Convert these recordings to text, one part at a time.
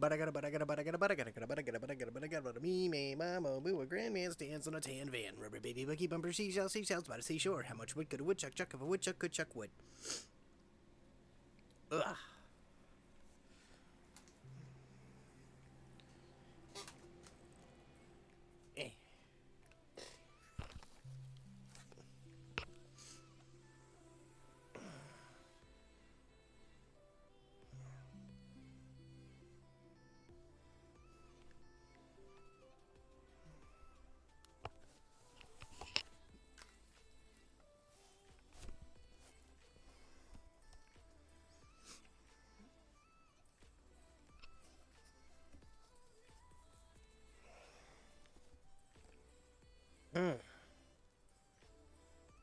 But I gotta, but I gotta, but I gotta, but I gotta, but I gotta, but I gotta, but I gotta, but I gotta, me, may, mama, boo, a grandman stands on a tan van. Rubber baby, bucky bumper, seashells by the seashore. How much wood could a woodchuck chuck if a woodchuck could chuck wood? Ugh. Eh.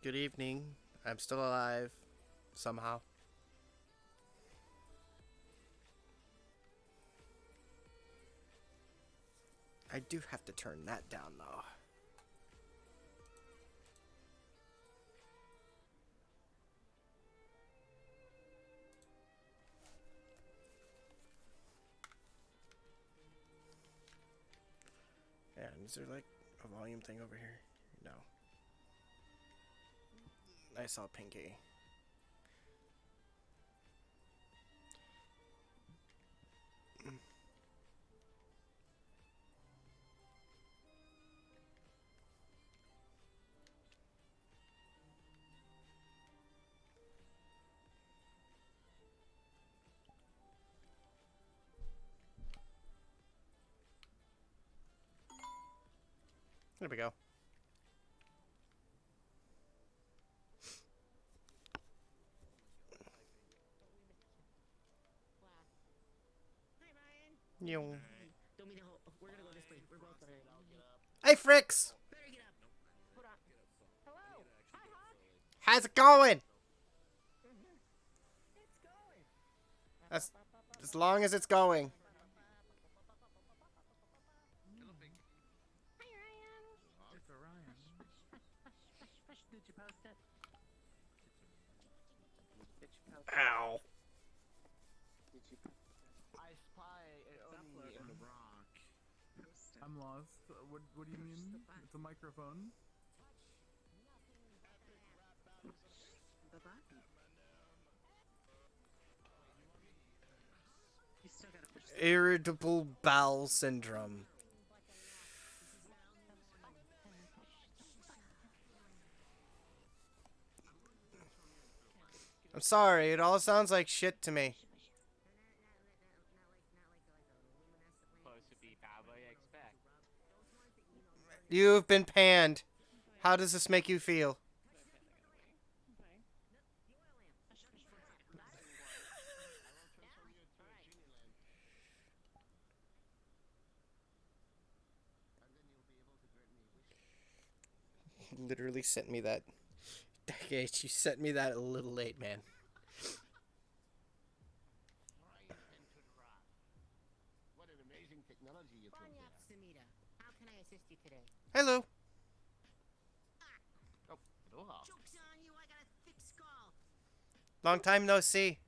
Good evening. I'm still alive. Somehow. I do have to turn that down, though. And is there like a volume thing over here? No. I saw Pinky. There we go. Yo. Hey, Fricks! How's it going? As, as long as it's going. Ow. I spy only in the rock. I'm lost. What do you mean? It's a microphone? Irritable bowel syndrome. I'm sorry, it all sounds like shit to me. You've been panned. How does this make you feel? Literally sent me that. Decades, you sent me that a little late, man. What an amazing technology you built there. How can I assist you today? Hello. Oh, aloha. Joke's on you, I got a thick skull. Long time no see.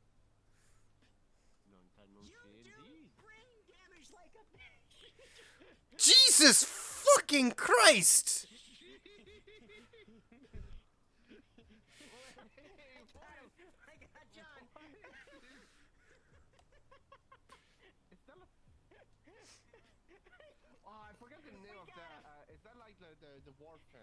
Long time no You see do indeed. brain damage like a Jesus fucking Christ! I got John. Oh, I forgot the name of that. Is that like the warfare?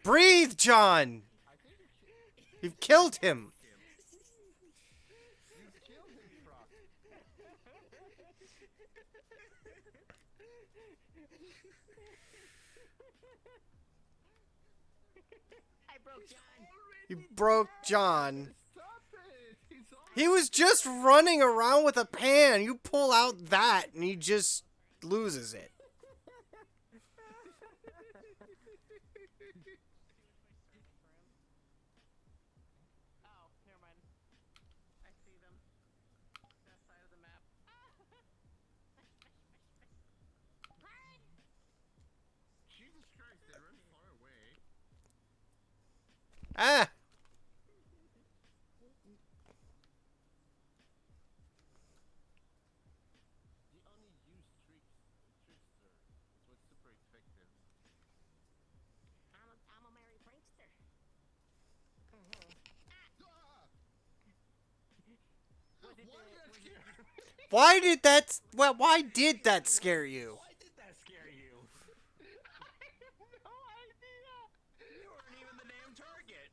Breathe, John! You've killed him! You killed him, Frost. I broke John. You broke John. Stop it! He's all He was just running around with a pan. You pull out that and he just loses it. Oh, never mind. I see them. That side of the map. Christ, they run far away. Ah! The only use trickster. It was super effective. I'm a merry prankster. Ah! Was it Why did that scare me? Why did that? Well, why did that scare you? Why did that scare you? I have no idea. You weren't even the damn target.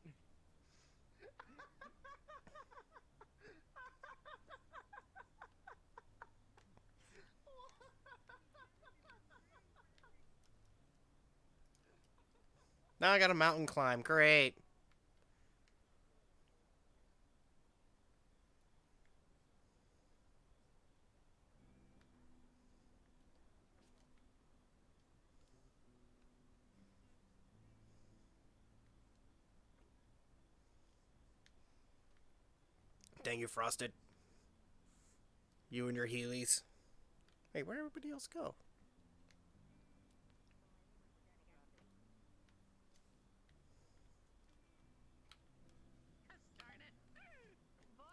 Now I got a mountain climb. Great. Dang you, Frosted. You and your Heelys. Hey, where'd everybody else go? Darn it. Boy.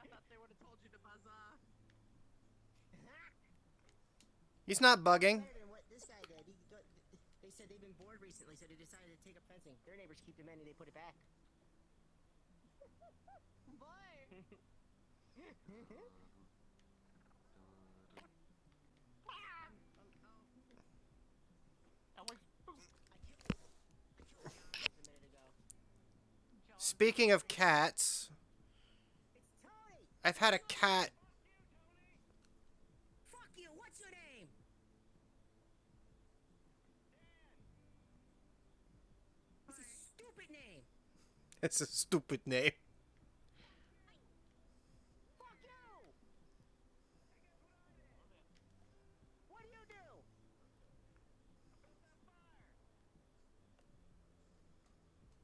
I thought they would have told you to buzz off. He's not bugging. Better than what this guy did. They said they've been bored recently, so they decided to take up fencing. Their neighbors keep demanding they put it back. Boy. I was. I killed a minute ago. Speaking of cats, It's Tony! I've had a cat. Fuck you! What's your name? It's a stupid name! It's a stupid name. Fuck you! What do you do?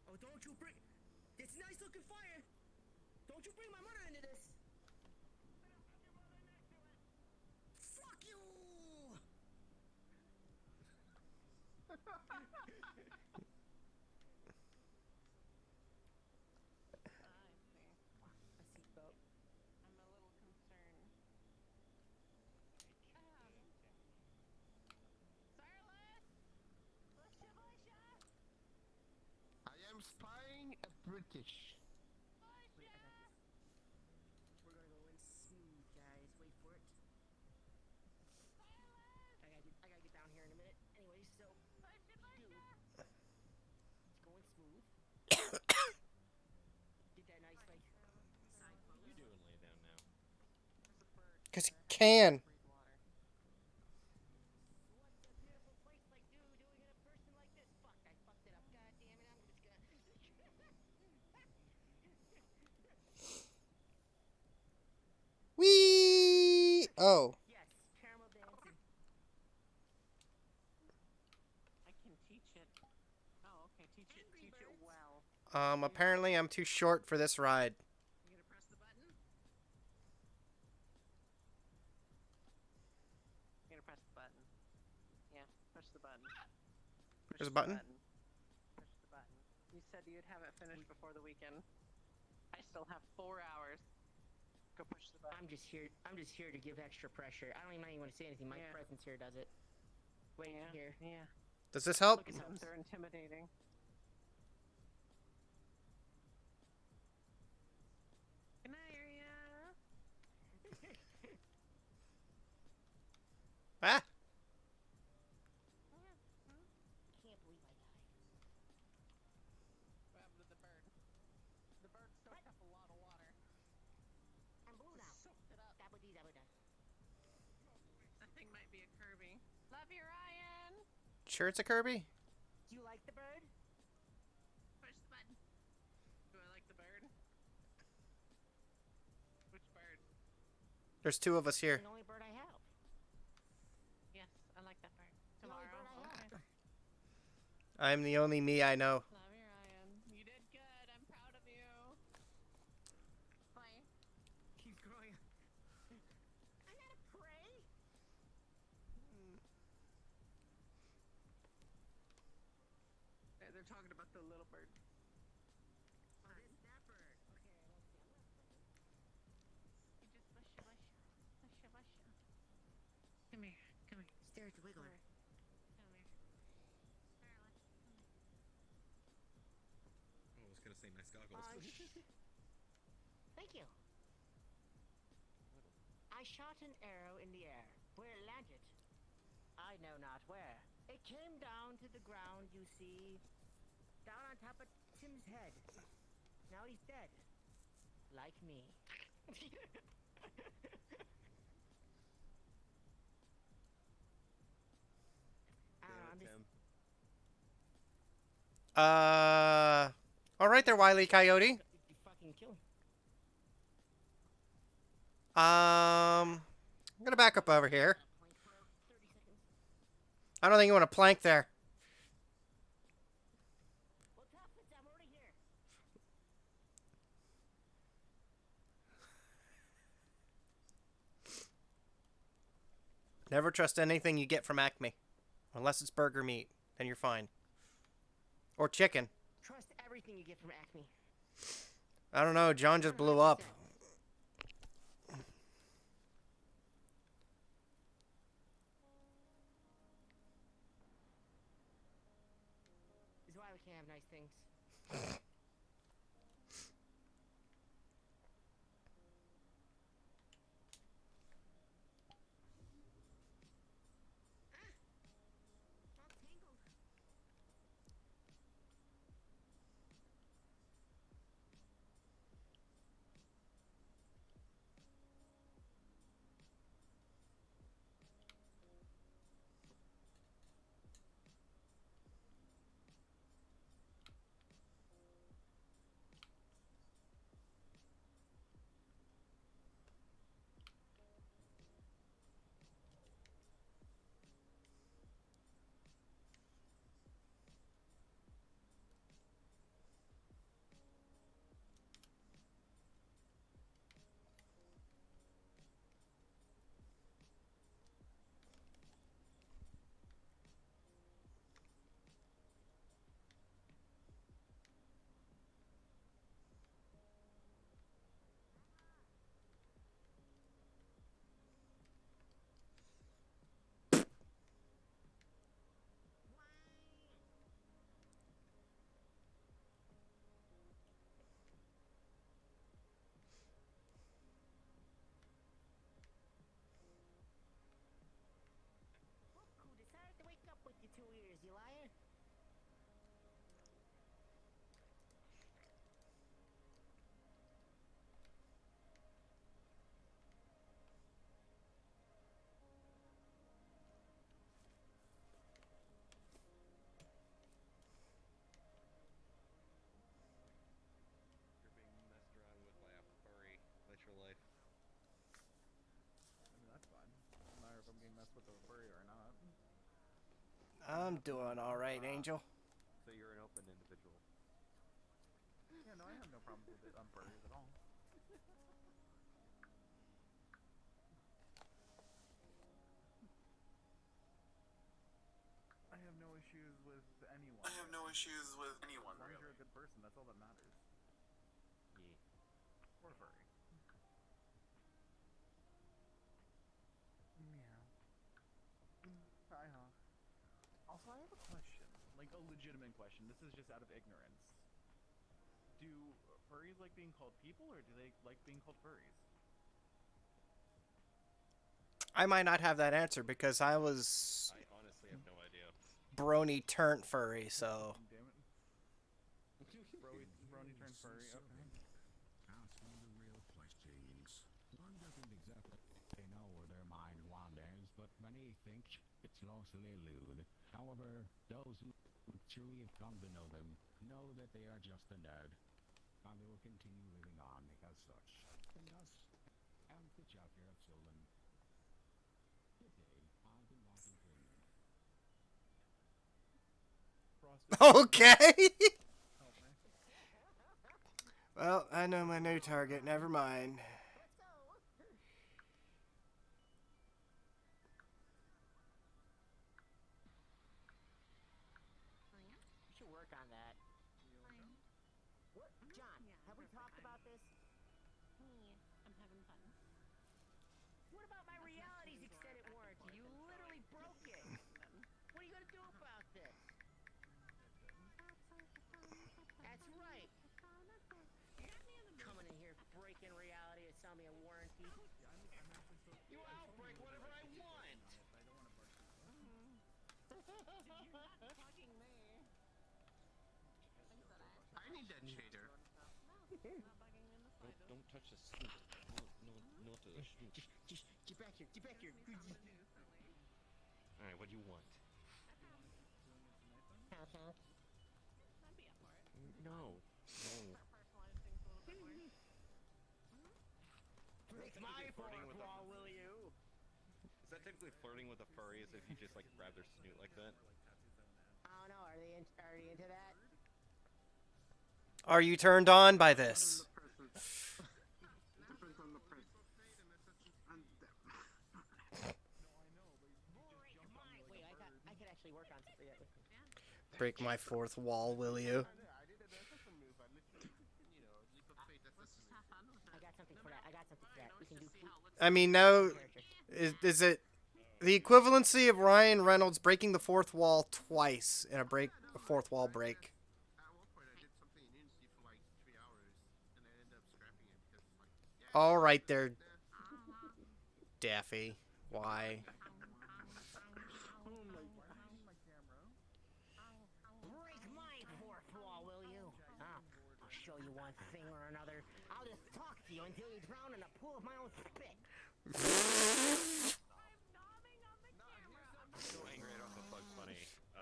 Oh, don't you bring... It's nice looking fire! Don't you bring my mother into this! Fuck you! I see. A seatbelt. I'm a little concerned. Silas! Busha, busha! I am spying a British. Wait, I got this. We're gonna go in smooth, guys. Wait for it. I gotta get down here in a minute. Anyways, so it's going smooth. Did that nice like side pose. What are you doing lay down now? There's a bird. Because he there. can. Breathe water. What's a beautiful place like you doing in a person like this? Fuck, I fucked it up. God damn it, I'm just gonna. Whee! Oh. Yes, caramel dancing. I can teach it. Oh, okay. Teach it. Angry Teach it Birds. well. Apparently I'm too short for this ride. You gonna press the button? You gonna press the button? Yeah, push the button. Push There's a button? Push the button. You said you'd have it finished before the weekend. I still have 4 hours. Go push the button. I'm just here to give extra pressure. I don't even want to say anything. My Yeah. presence here does it. Wait Yeah. here. Yeah. Does this help? Look at them. They're intimidating. Good night, Aria. Ah! Can't believe I died. What happened to the bird? The bird soaked up a lot of water. I'm blue now. Soaked it up. Dabba-dee, dabba-da. That thing might be a Kirby. Love you, Ryan. Sure it's a Kirby? Do you like the bird? Push the button. Do I like the bird? Which bird? There's two of us here. It's the only bird I have. Yes, I like that bird. The only Tomorrow. bird I have. Okay. I'm the only me I know. Love you, Ryan. You did good. I'm proud of you. Play. Keep growing. I'm not a prey. we're talking about the little bird. Oh, this is that bird. Okay, let's see. I'm not afraid. You just lusha lusha. Lusha lusha. Come here. Come here. Stare at the wiggler. Come here. Starlish. Come here. Oh, I was gonna say nice goggles. Thank you. I shot an arrow in the air. Where it landed, I know not where. It came down to the ground, you see. Down on top of Tim's head. Now he's dead. Like me. I don't know, I'm just... All right there, Wile E. Coyote. You fucking kill him. I'm gonna back up over here. Plank for 30 seconds. I don't think you want to plank there. What's happened? I'm already here. Never trust anything you get from Acme. Unless it's burger meat. Then you're fine. Or chicken. Trust everything you get from Acme. I don't know. John just blew up. This is why we can't have nice things. All tangled. Look who decided to wake up with your 2 ears, you liar. You're being messed around with by a furry. Let your life. I mean, that's fine. No matter if I'm getting messed with a furry or not. I'm doing all right, Angel. So you're an open individual. Yeah, no, I have no problem with it on furries at all. I have no issues with anyone. I have no issues with anyone, As long as really. you're a good person, that's all that matters. Yeah. Or furry. Meow. Hi-ha. Also, I have a question. Like, a legitimate question. This is just out of ignorance. Do furries like being called people, or do they like being called furries? I might not have that answer because I was I honestly have no idea. brony turned furry, so. Damn it. Brony turned furry, okay. Asking the real questions. One doesn't exactly know where their mind wanders, but many think it's mostly lewd. However, those who truly have come to know them know that they are just a nerd, and they will continue living on as such. And thus, and the chapter of children. Today, I've been watching Premium. Frosted Okay. help me. Well, I know my new target. Never mind. Let's go. Oh, yeah? You should work work on that. Fine. What, John? Yeah, Have we perfect. talked about this? Hey, I'm having fun. What about my reality's extended warranty? You literally broke it. What are you gonna do about this? That's right. Coming in here breaking reality and selling me a warranty. You outbreak whatever I want. Fucking me. Thanks for that. I need that shader. No, not bugging me in the slightest. Don't touch the snoot. No to the snoot. Just get back here. Get back here. Something to do, silly. All right, what do you want? I'd be up for it. No. Start personalizing things a little bit more. Break my fourth wall, will you? Is that technically flirting with a furry? As if you just like grab their snoot like that? I don't know. Are they into that? Are you turned on by this? Depends on the person. Wait, I could actually work on something that with me. Break my fourth wall, will you? I did an assassin move. I literally, leap of faith Let's assassin just move. have fun with I it. got something for that. I got something for that. We can do I mean, now, character. is it the equivalency of Ryan Reynolds breaking the fourth wall twice in a fourth wall break? At one point, I did something in Unity for like 3 hours, and I ended up scrapping it because it's like, yeah. All right there, Daffy. Why? Break my fourth wall, will you? I'll show you one thing or another. I'll just talk to you until you drown in a pool of my own spit. So angry I don't have Bugs Bunny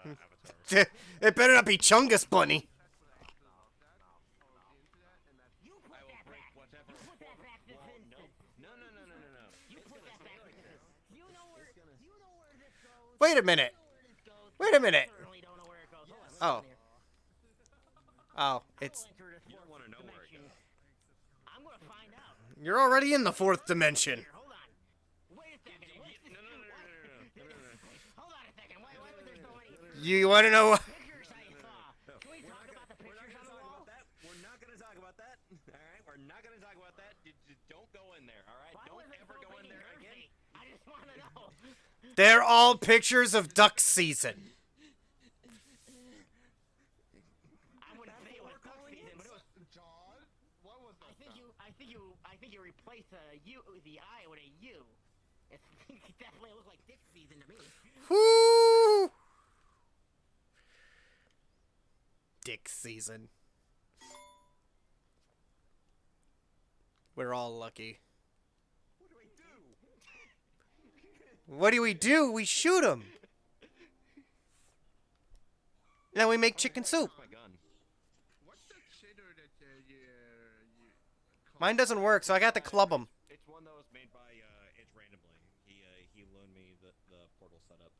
avatar. It better not be Chungus Bunny. You put I will that break back. whatever. You put that back this Wall. instant. No. You put that back this instant. Do you know where this goes? Wait a minute. Where this goes? Wait a minute. I certainly don't know where it goes. Hold on, let's Oh. go in here. Oh, it's... Enter this You don't fourth want to know where it dimension. goes. I'm gonna find out. You're already in the fourth dimension. Here, hold on. Wait a second. What's this? No. Hold on a second. Why was there so many You want to know? pictures I saw? Can we talk about the pictures on the wall? We're not gonna talk about that. All right, we're not gonna talk about that. Just don't go in there. All right, Why don't was it ever so go in there fucking again. nervy? I just want to know. They're all pictures of duck season. I wouldn't say it was duck season, but it was. John, what was that? I think you replaced a U, the I with a U. It definitely looked like dick season to me. Whoo! Dick season. We're all lucky. What do we do? What do? We shoot him. Then we make chicken soup. My gun. What's that shader that you Mine doesn't work, so I got to club him. It's one that was made by Edge randomly. He loaned me the portal setup,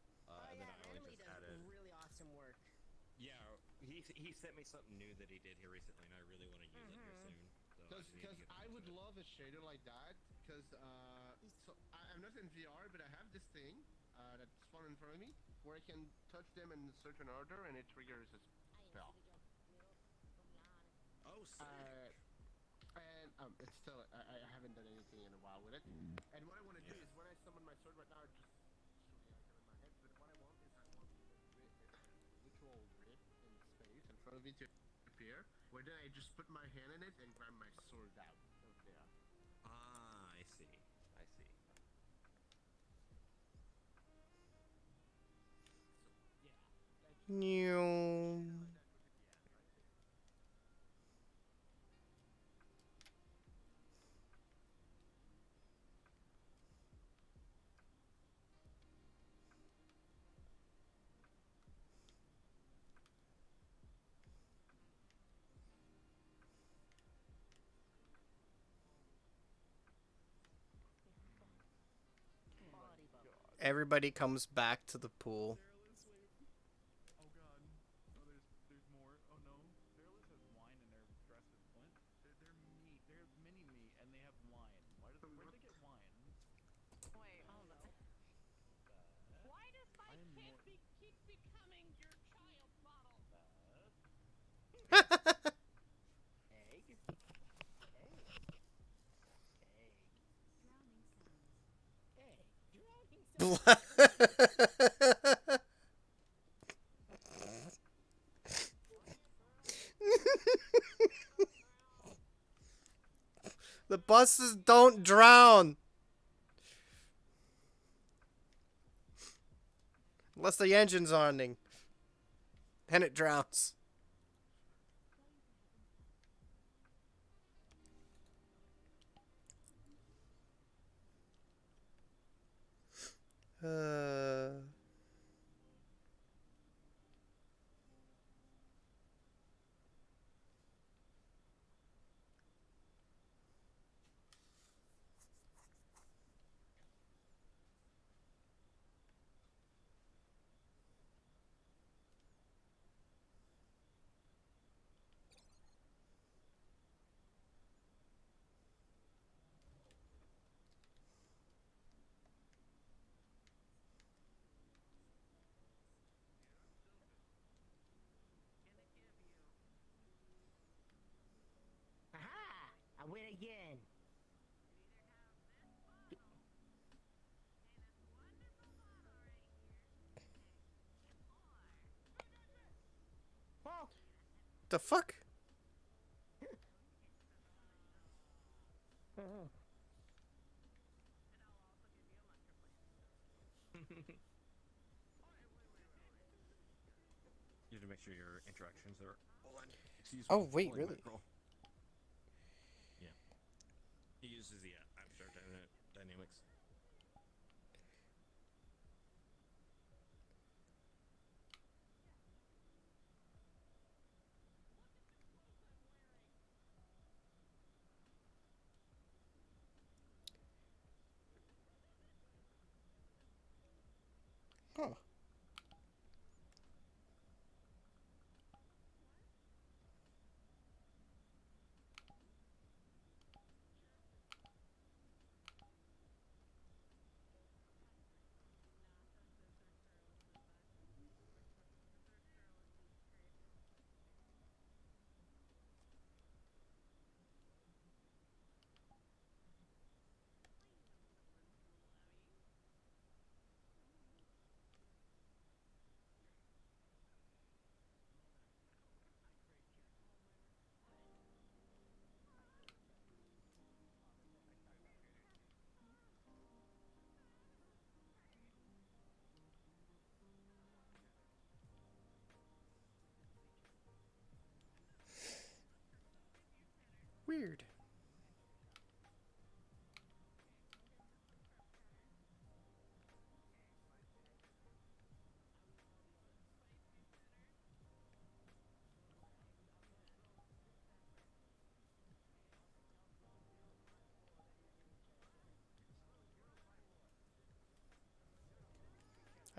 and then I only just added. Really awesome work. Yeah, he sent me something new that he did here recently, and I really want to use it here soon. So Because I would love a shader like that. Because so I'm not in VR, but I have this thing that's spawned in front of me where I can touch them in a certain order, and it triggers a spell. Oh, sick. And it's still I haven't done anything in a while with it. And what I want to do is when I summon my sword right now, it's just shooting icon in my head. But what I want is I want a literal rift in space in front of me to appear, where then I just put my hand in it and grab my sword out of there. Ah, I see. New. Everybody comes back to the pool. Oh god. Oh, there's more. Oh no. Fairless has wine in their dress as Flint. They're meat. They're mini meat, and they have wine. Where'd they get wine? Wait, hold on. Why does my kid keep becoming your child model? buses don't drown. Unless the engine's running. Then it drowns. Aha! I win again. Oh, The fuck? mhm. You have to make sure your interactions are. Hold on. Excuse Oh, me. wait, Holding really? mackerel. Yeah. He uses the abstract dynamics. Huh. Weird.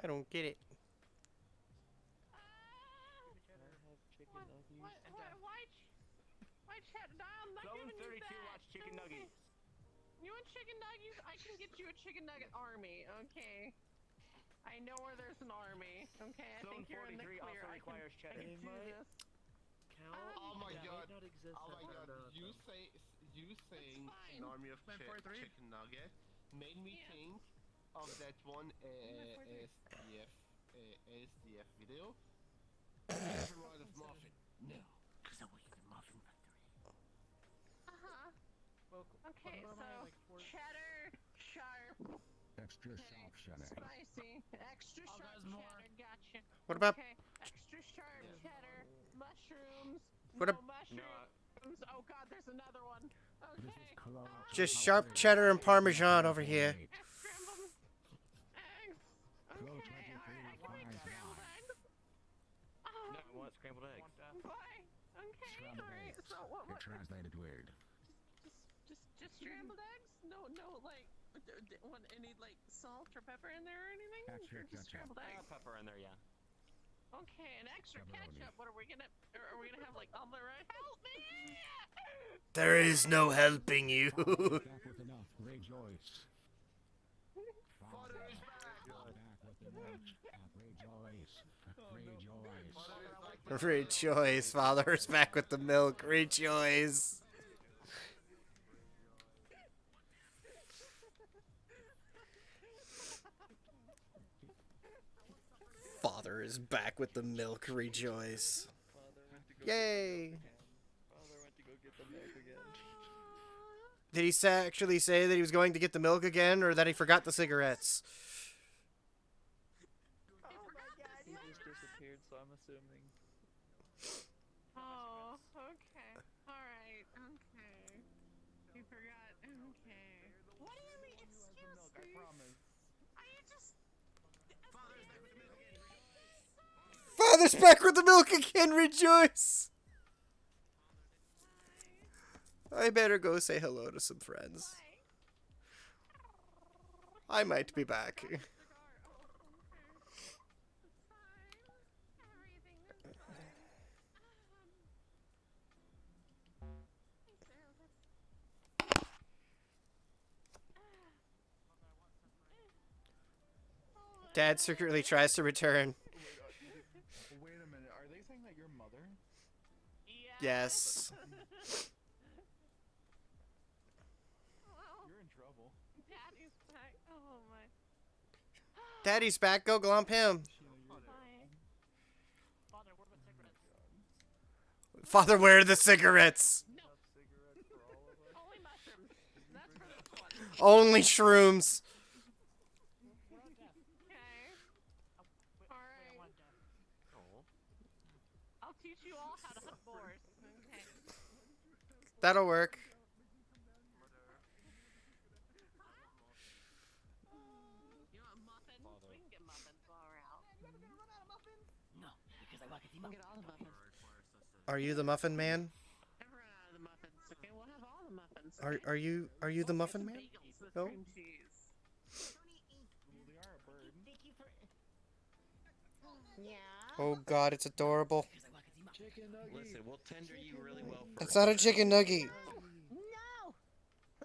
I don't get it. Why chat down? I'm not Zone giving you 32 that. wants chicken nuggies. You want chicken nuggets? I can get you a chicken nugget army, okay? I know where there's an army, okay? I Zone think you're in the 43 clear. also I requires can cheddar. do this. Oh my Yeah. god. Oh my god. You saying fine. an army of Man, 43. chicken nugget made me Yeah. think of that one Man, 43. SDF video. Everyone wanted a muffin. No, because I work in the muffin factory. Uh-huh. Well, Okay, what am I, so like, cheddar, sharp, Extra okay, soft cheddar. spicy, extra Oh, sharp there's more. cheddar, gotcha. What about Okay, extra sharp Yeah. cheddar, mushrooms, What no ab- mushrooms. Oh god, there's another one. This Okay. is close. just Oh, sharp cheddar and parmesan over here? scrambled eggs. Close Okay, alright, I can make 23 scrambled fries eggs. Oh, No, I want scrambled eggs. boy. Okay, Scrambled alright. eggs. So what? It translated weird. Just scrambled eggs? No, like, want any like salt or pepper in there or anything? Extra Or just ketchup. scrambled eggs. Pepper in there, yeah. Okay, and extra Pepperoni. ketchup. What are we gonna? Are we gonna have like omelet rice? Help me! There is no helping you. Back with enough. Rejoice. Father is back. Back with enough. Rejoice. Rejoice. Rejoice, Father is back with the milk. Rejoice. Father is back with the milk. Rejoice. Father went to go Yay. Father went to go get the milk again. Did he actually say that he was going to get the milk again, or that he forgot the cigarettes? He just disappeared, so I'm assuming. Oh, okay. Alright, okay. You forgot. Okay. What do you mean? Excuse milk, I me. promise. Are you just... Father's back with the milk again, rejoice! I better go say hello to some friends. I might be back. Cigar. Oh, okay. It's fine. Everything is fine. Hey, Sarah, that's... Dad secretly tries to return. Wait a minute. Are they saying that your mother? Yes. Well, You're in trouble. Daddy's back. Oh, my... Daddy's back, go glump him. Fine. Father, where are the cigarettes? Father, where are the cigarettes? Enough cigarettes for all of us. Only mushrooms. That's for this one. Only shrooms. Okay. Alright. I'll teach you all how to hunt boars. Okay. That'll work. You want muffins? We can get muffins while we're out. We'll get all the muffins. Are you the muffin man? Never run out of the muffins. Okay, we'll have all the muffins. Are you the muffin man? Bagels with No? cream cheese. Well, they are a bird. Yeah. Oh god, it's adorable. Chicken nugget. Listen, we'll tender you really well first. That's not a chicken nugget. No!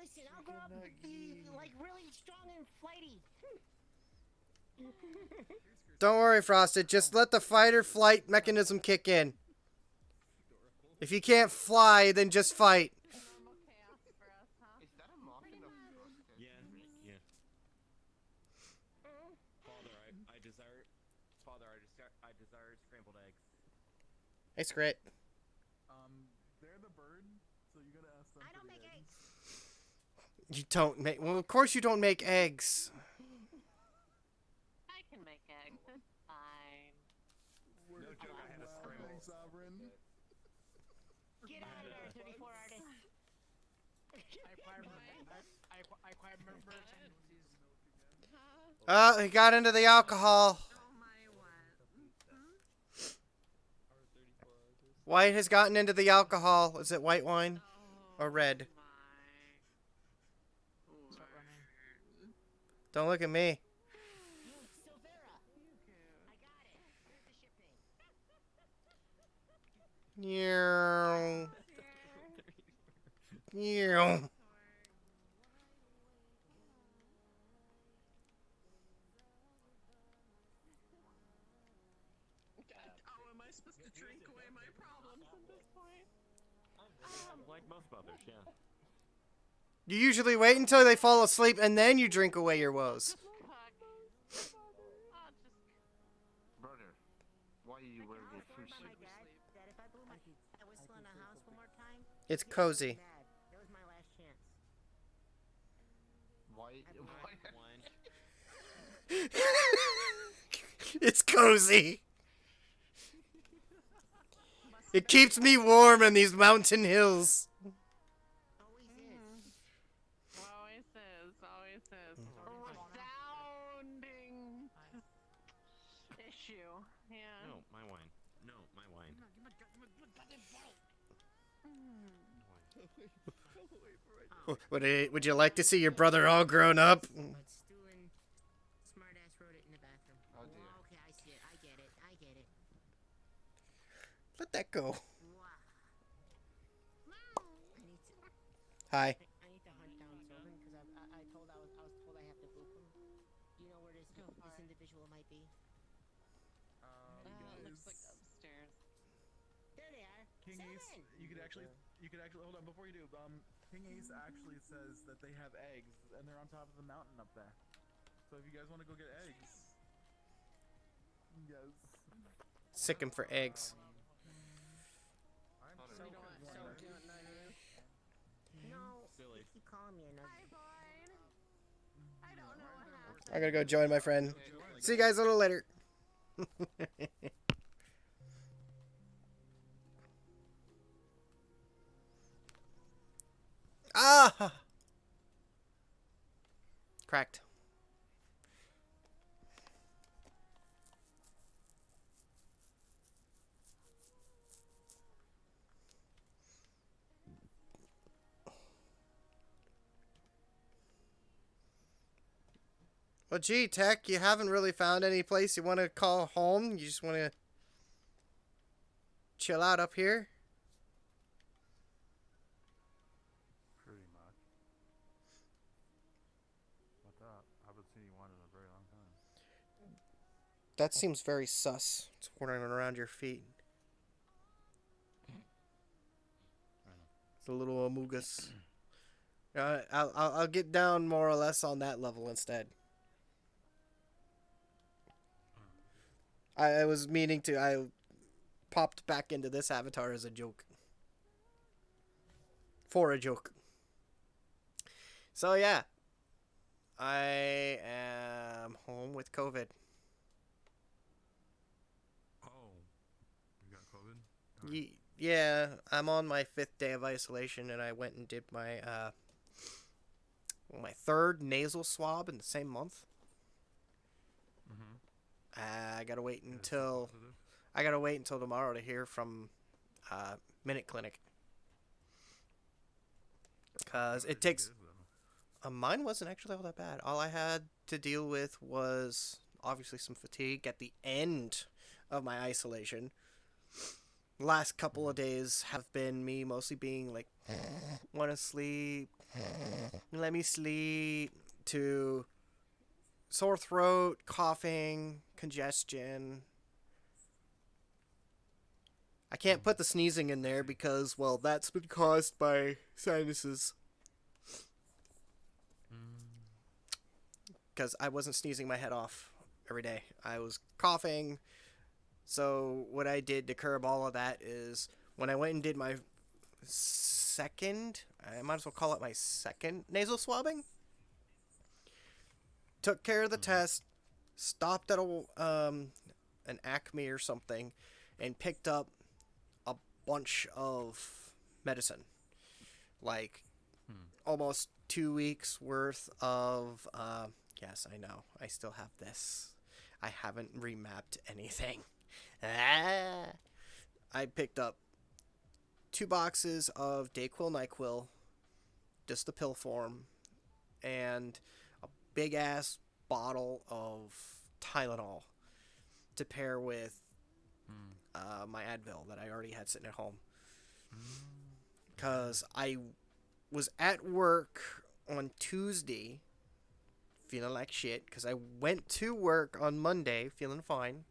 Listen, I'll grow up and be like really strong and flighty. Don't worry, Frosted. Just let the fight or flight mechanism kick in. If you can't fly, then just fight. Normal chaos for us, huh? Is that a muffin of frosted? Yeah, yeah. Father, I desire scrambled eggs. It's great. They're the bird, so you gotta ask them. I for don't the make eggs. eggs. You don't make... Well, of course you don't make eggs. I can make eggs. It's fine. We're No joke, I had a scramble. Sovereign. Get out of there, 34 artists. I acquire members and Huh? Oh, he got into the alcohol. Oh, my what? White has gotten into the alcohol. Is it white wine or red? Don't look at me. Silvera. I got it. Here's the ship name. Meow. Meow. Oh, am I supposed to drink away my problems at this point? Like most mothers, yeah. You usually wait until they fall asleep and then you drink away your woes. Brother, why you wear I the was warned fish? by my dad that if I blew my whistle in a house one more time, It's he'd get cozy. mad. That was my last chance. Why? One. It's cozy. It keeps me warm in these mountain hills. Always is. Always is. Always is. Resounding issue. Yeah. No, my wine. No, my wine. Would you like to see your brother all grown up? But Stu and Smartass wrote it in the bathroom. Oh, dear. Okay, I see it. I get it. I get it. Let that go. Wow. I need to. Hi. I need to hunt down Sylvan because I was told I have to boop him. Do you know where this individual might be? It looks like upstairs. There they are. King Ace, Seven. you could actually hold on before you do. King Ace actually says that they have eggs and they're on top of the mountain up there. So if you guys want to go get eggs, yes. Sick him for eggs. So we don't want no. No. silly. Keep calling me a nugget. Hi, Boyd. I don't know what happened. I gotta go join my friend. See you guys a little later. Ah! Cracked. Well, gee, Tech, you haven't really found any place you want to call home? You just want to chill out up here? Pretty much. What's up? I haven't seen you one in a very long time. That seems very sus. It's wandering around your feet. I know. It's a little amogus. I'll get down more or less on that level instead. I was meaning to. I popped back into this avatar as a joke. For a joke. So yeah. I am home with COVID. Oh, you got COVID? Yeah, I'm on my 5th day of isolation, and I went and did my my 3rd nasal swab in the same month. Mm-hmm. I gotta wait Is it until positive? I gotta wait until tomorrow to hear from Minute Clinic, cause How it did you takes. give, though? Mine wasn't actually all that bad. All I had to deal with was obviously some fatigue at the end of my isolation. Last couple of days have been me mostly being like, want to sleep, let me sleep, to sore throat, coughing, congestion. I can't put the sneezing in there because, well, that's been caused by sinuses. Because I wasn't sneezing my head off every day. I was coughing. So what I did to curb all of that is when I went and did my second, I might as well call it my second nasal swabbing, took care of the test, stopped at an Acme or something, and picked up a bunch of medicine. Like almost 2 weeks worth of yes, I know. I still have this. I haven't remapped anything. I picked up 2 boxes of Dayquil, NyQuil, just the pill form, and a big ass bottle of Tylenol to pair with my Advil that I already had sitting at home. Because I was at work on Tuesday feeling like shit, because I went to work on Monday feeling fine.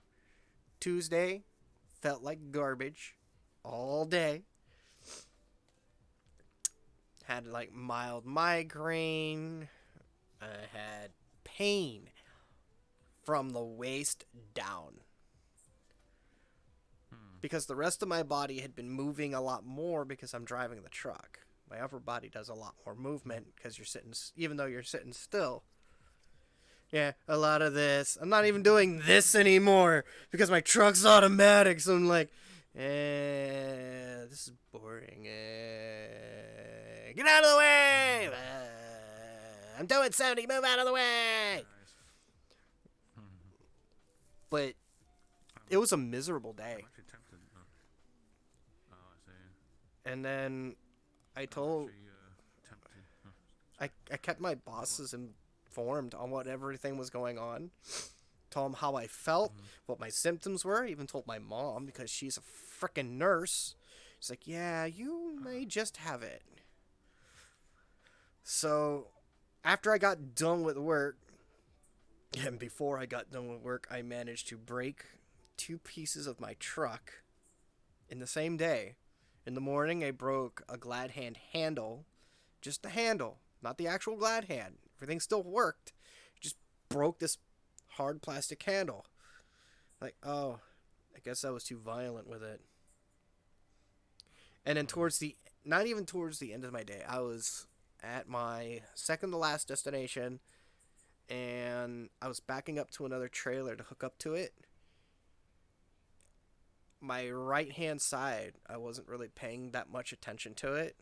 Tuesday felt like garbage all day. Had like mild migraine. I had pain from the waist down. Because the rest of my body had been moving a lot more because I'm driving the truck. My upper body does a lot more movement because you're sitting, even though you're sitting still. Yeah, a lot of this. I'm not even doing this anymore because my truck's automatic. So I'm like, this is boring. Get out of the way! I'm doing 70. Move out of the way! But it was a miserable day. I'm actually tempted. Oh, I see. And then I told, Tempted. I kept my bosses informed on what everything was going on. Told them how I felt, what my symptoms were. Even told my mom because she's a freaking nurse. She's like, yeah, you may just have it. So after I got done with work, and before I got done with work, I managed to break 2 pieces of my truck in the same day. In the morning, I broke a Glad Hand handle. Just the handle, not the actual Glad Hand. Everything still worked. Just broke this hard plastic handle. Like, oh, I guess I was too violent with it. And then not even towards the end of my day, I was at my second to last destination, and I was backing up to another trailer to hook up to it. My right hand side, I wasn't really paying that much attention to it.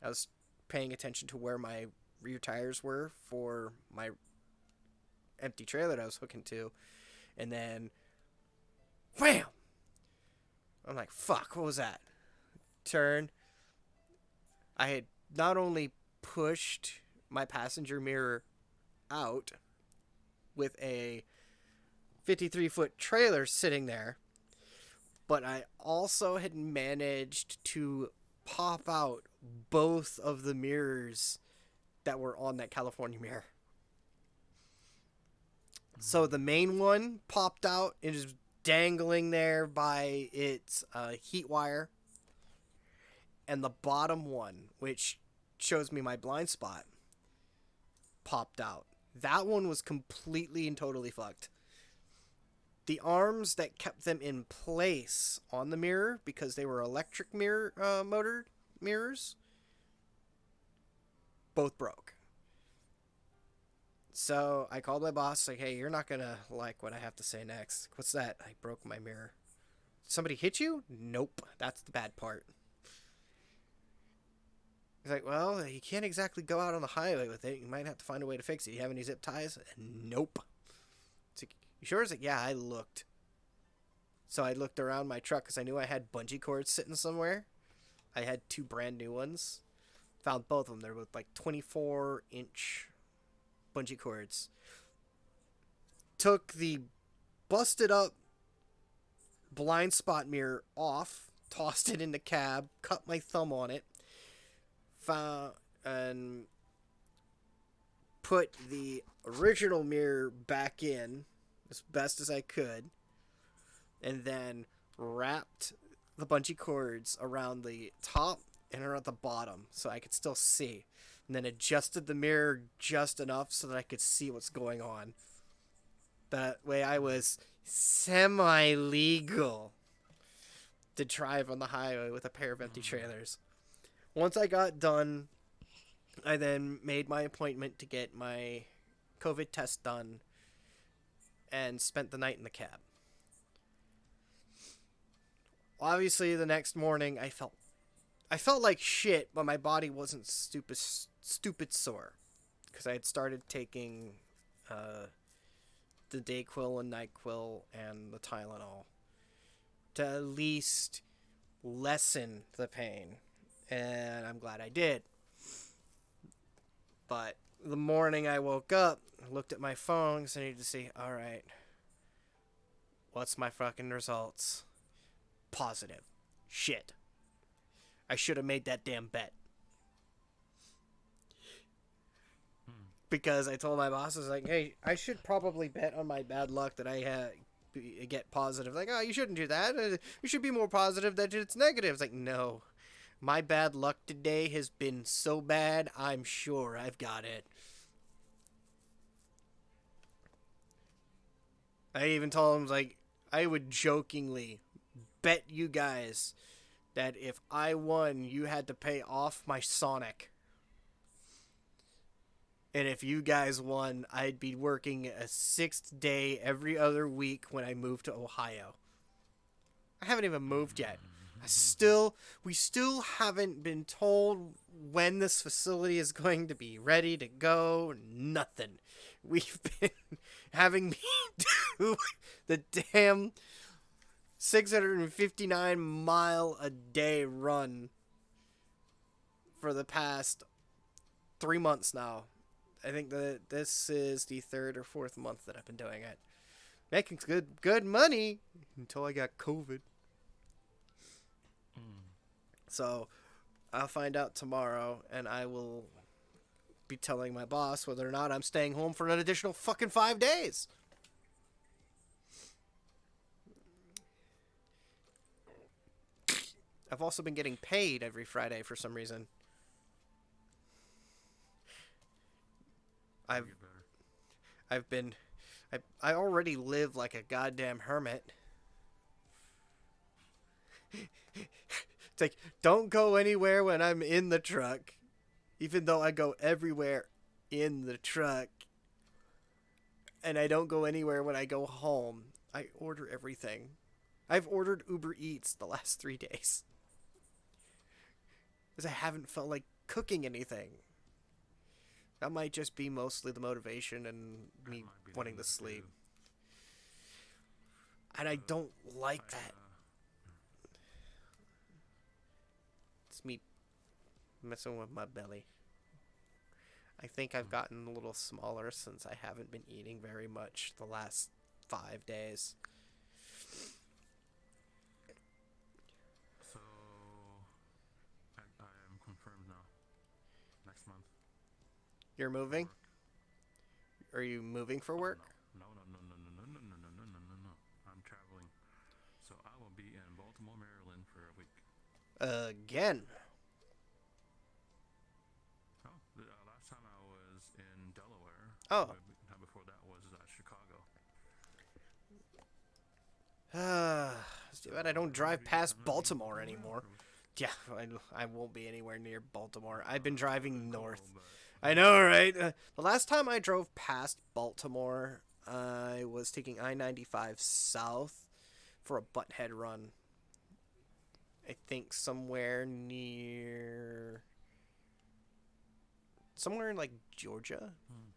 I was paying attention to where my rear tires were for my empty trailer that I was hooking to, and then wham! I'm like, fuck, what was that? Turn. I had not only pushed my passenger mirror out with a 53-foot trailer sitting there, but I also had managed to pop out both of the mirrors that were on that California mirror. So the main one popped out and is dangling there by its heat wire. And the bottom one, which shows me my blind spot, popped out. That one was completely and totally fucked. The arms that kept them in place on the mirror, because they were electric mirror motor mirrors, both broke. So I called my boss, like, hey, you're not gonna like what I have to say next. What's that? I broke my mirror. Somebody hit you? Nope. That's the bad part. He's like, well, you can't exactly go out on the highway with it. You might have to find a way to fix it. You have any zip ties? Nope. It's like, you sure? It's like, yeah, I looked. So I looked around my truck because I knew I had bungee cords sitting somewhere. I had 2 brand new ones. Found both of them. They were like 24-inch bungee cords. Took the busted up blind spot mirror off, tossed it in the cab, cut my thumb on it, found and put the original mirror back in as best as I could, and then wrapped the bungee cords around the top and around the bottom so I could still see, and then adjusted the mirror just enough so that I could see what's going on. That way I was semi-legal to drive on the highway with a pair of empty trailers. Once I got done, I then made my appointment to get my COVID test done and spent the night in the cab. Obviously, the next morning, I felt like shit, but my body wasn't stupid sore, because I had started taking the Dayquil and NyQuil and the Tylenol to at least lessen the pain, and I'm glad I did. But the morning I woke up, I looked at my phone, because I needed to see, alright, what's my fucking results? Positive. Shit. I should have made that damn bet. Because I told my boss, I was like, hey, I should probably bet on my bad luck that I get positive. Like, oh, you shouldn't do that. You should be more positive that it's negative. It's like, no. My bad luck today has been so bad, I'm sure I've got it. I even told him, like, I would jokingly bet you guys that if I won, you had to pay off my Sonic. And if you guys won, I'd be working a 6th day every other week when I moved to Ohio. I haven't even moved yet. We still haven't been told when this facility is going to be ready to go. Nothing. We've been having me do the damn 659-mile-a-day run for the past 3 months now. I think that this is the 3rd or 4th month that I've been doing it. Making good money until I got COVID. So I'll find out tomorrow, and I will be telling my boss whether or not I'm staying home for an additional fucking 5 days. I've also been getting paid every Friday for some reason. I already live like a goddamn hermit. It's like, don't go anywhere when I'm in the truck. Even though I go everywhere in the truck and I don't go anywhere when I go home, I order everything. I've ordered Uber Eats the last 3 days because I haven't felt like cooking anything. That might just be mostly the motivation and That me might be the wanting to move, sleep. too. And I don't like I, that. It's me messing with my belly. I think I've gotten a little smaller since I haven't been eating very much the last 5 days. So I am confirmed now. Next month. You're for moving? work. Are you moving for Oh, work? no. No. I'm traveling. So I will be in Baltimore, Maryland for a week. Again. Oh, last time I was in Delaware. Oh. Time before that was Chicago. It's too bad I don't drive past Baltimore anymore. For a week. Yeah, I won't be anywhere near Baltimore. I've been It would've driving been cool, north. but I know, right? The last time I drove past Baltimore, I was taking I-95 south for a butthead run. I think somewhere in like Georgia,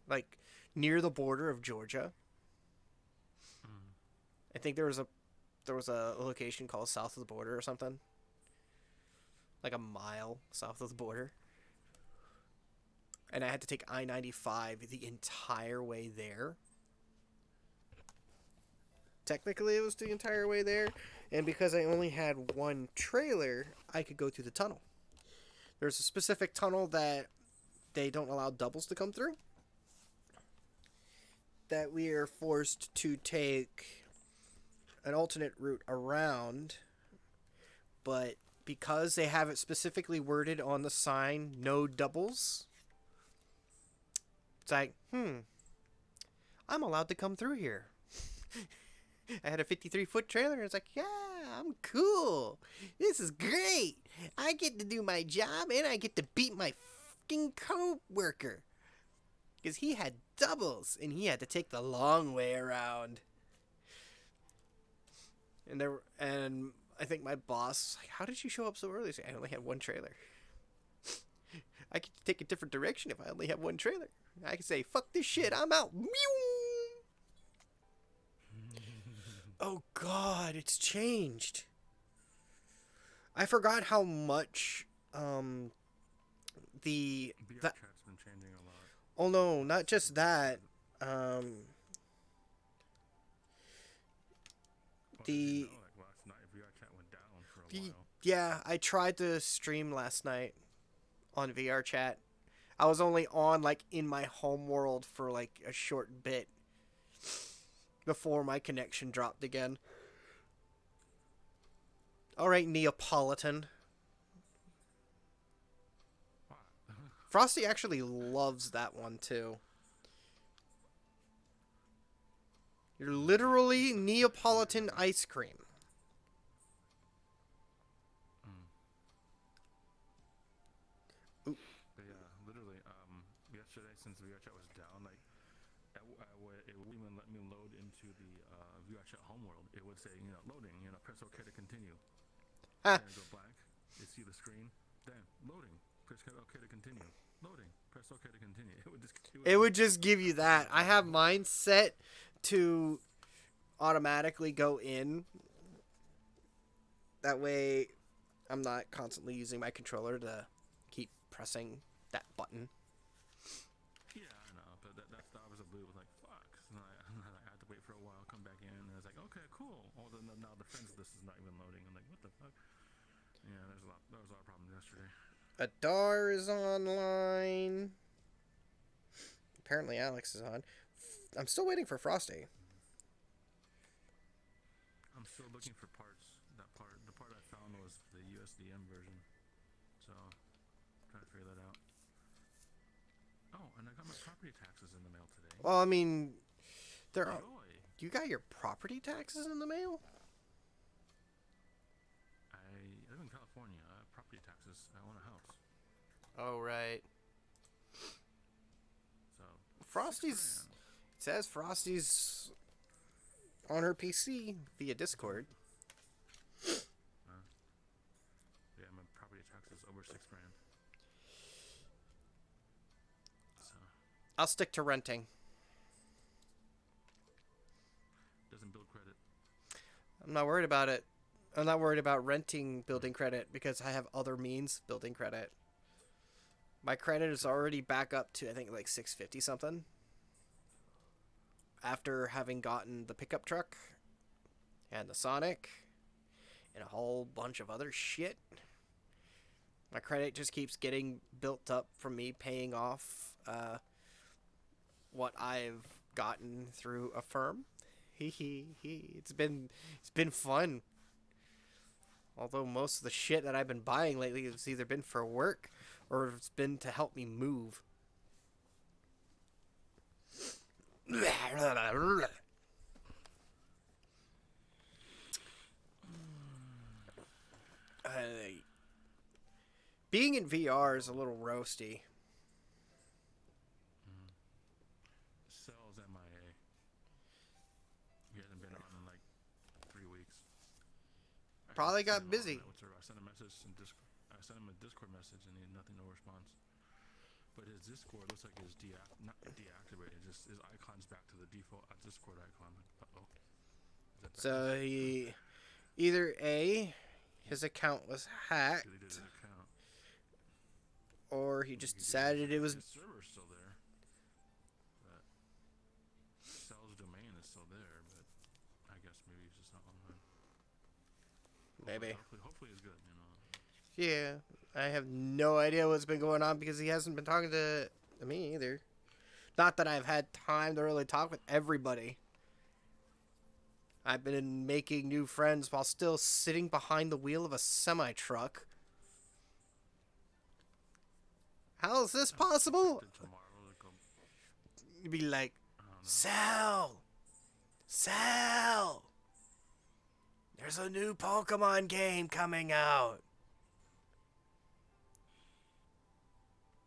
like near the border of Georgia. I think there was a location called south of the border or something, like a mile south of the border. And I had to take I-95 the entire way there. Technically, it was the entire way there, and because I only had one trailer, I could go through the tunnel. There's a specific tunnel that they don't allow doubles to come through, that we are forced to take an alternate route around, but because they have it specifically worded on the sign, no doubles, it's like, I'm allowed to come through here. I had a 53-foot trailer, and it's like, yeah, I'm cool. This is great. I get to do my job, and I get to beat my fucking co-worker. Because he had doubles, and he had to take the long way around. And I think my boss was like, how did you show up so early? I only had one trailer. I could take a different direction if I only have one trailer. I could say, fuck this shit, I'm out. Meow. Oh God, it's changed. I forgot how much the VR that. chat's been changing a lot. Oh no, not just that. Well, did you know, like last night, VR chat went down for a while. Yeah, I tried to stream last night on VR chat. I was only on like in my home world for like a short bit before my connection dropped again. All right, Neapolitan. What? Frosty actually loves that one too. You're literally Neapolitan ice cream. But yeah, literally, yesterday since VR chat was down, like, it wouldn't even let me load into the VR chat homeworld. It would say, loading, press OK to continue. Ah. And go black. You see the screen. Then loading. Press OK to continue. Loading. Press OK to continue. It would just give you that. I have mine set to automatically go in. That way, I'm not constantly using my controller to keep pressing that button. Yeah, I know, but that's the opposite blue. Was like, fuck. And I had to wait for a while, come back in, and I was like, okay, cool. Now the friends list is not even loading. I'm like, what the fuck? Yeah, there was a lot of problems yesterday. Adar is online. Apparently Alex is on. I'm still waiting for Frosty. I'm still looking for parts. The part I found was the USDM version. So, trying to figure that out. Oh, and I got my property taxes in the mail today. Well, I mean, Joy. you got your property taxes in the mail? I live in California. I have property taxes. I own a house. Oh, right. Frosty's. It says Frosty's on her PC via Discord. Yeah, my property tax is over $6,000. So I'll stick to renting. doesn't build credit. I'm not worried about it. I'm not worried about renting building credit because I have other means building credit. My credit is already back up to, I think, like 650 something. After having gotten the pickup truck and the Sonic and a whole bunch of other shit. My credit just keeps getting built up from me paying off what I've gotten through a firm. It's been fun. Although most of the shit that I've been buying lately has either been for work or it's been to help me move. Being in VR is a little roasty. Cell's MIA. He hasn't been on in like 3 weeks. Probably got busy. I sent a message in Discord. I sent him a Discord message and he had nothing, no response. But his Discord looks like it's not deactivated. Just his icon's back to the default Discord icon. Uh-oh. So he either A, his account was hacked, Deleted his account. or he just decided it was. His server's still there. But Cell's domain is still there, but I guess maybe he's just not online. Maybe. Hopefully it's good, you know. Yeah, I have no idea what's been going on because he hasn't been talking to me either. Not that I've had time to really talk with everybody. I've been making new friends while still sitting behind the wheel of a semi-truck. How is this possible? You'd be like, Sal! Sal! There's a new Pokemon game coming out.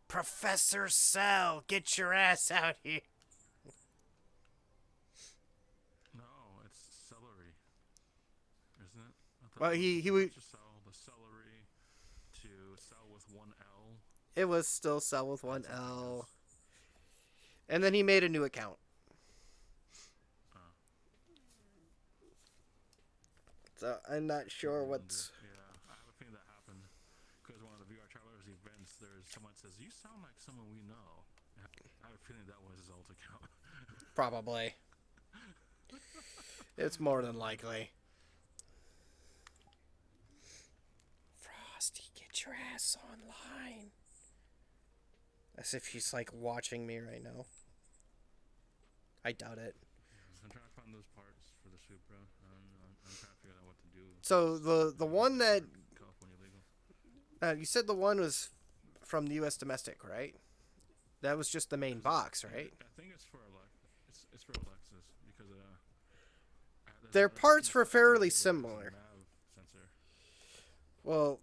Professor Cell, get your ass out here. No, it's celery, isn't it? Well, he would. Sell the celery to sell with one L. It was still Cell with one L. And then he made a new account. So I'm not sure what's. Yeah, I have a feeling that happened because one of the VR Travelers events, there's someone says, "You sound like someone we know." I have a feeling that was his alt account. Probably. It's more than likely. Frosty, get your ass online. As if she's like watching me right now. I doubt it. I'm trying to find those parts for the Supra. I'm trying to figure out what to do. So the one that California legal. you said the one was from the U.S. domestic, right? That was just the main box, right? I think it's for it's for Alexis because their parts were fairly similar. Well,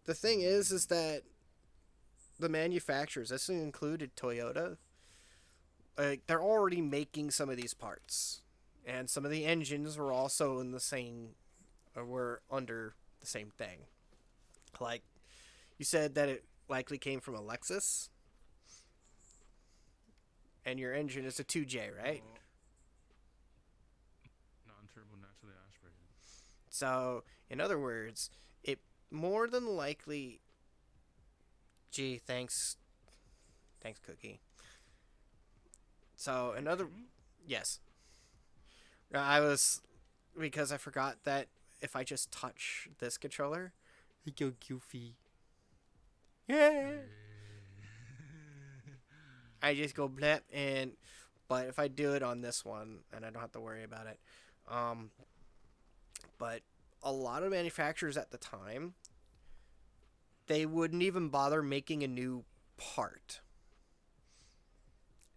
the thing is that the manufacturers, this included Toyota, they're already making some of these parts, and some of the engines were also in the same, or were under the same thing. Like, you said that it likely came from a Lexus, and your engine is a 2J, right? Non-turbo, naturally aspirated. So, in other words, it more than likely. Gee, thanks, Cookie. So another, yes. I was, because I forgot that if I just touch this controller, I go goofy. Yeah. I just go blep, and but if I do it on this one, and I don't have to worry about it, but a lot of manufacturers at the time, they wouldn't even bother making a new part.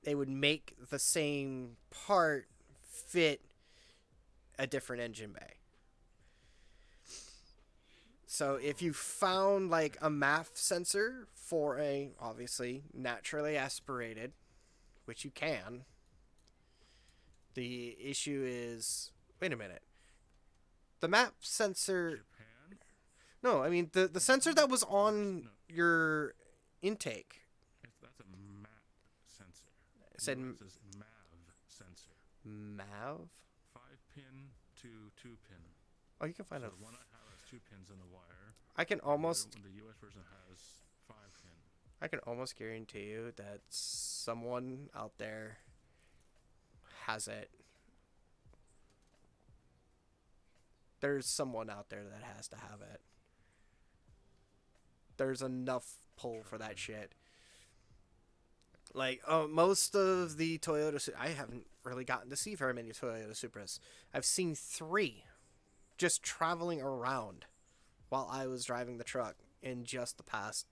They would make the same part fit a different engine bay. So if you found like a MAF sensor for a, obviously, naturally aspirated which you can. The issue is, wait a minute. The map sensor. Japan? No, I mean the sensor that was on your intake. That's a map sensor. It said US is MAV sensor. MAV. 5-pin to 2-pin. Oh, you can find So out. the one I have has 2 pins in the wire. I can almost. The US version has 5-pin. I can almost guarantee you that someone out there has it. There's someone out there that has to have it. There's enough pull for that shit. Like, most of the Toyota... I haven't really gotten to see very many Toyota Supras. I've seen 3 just traveling around while I was driving the truck in just the past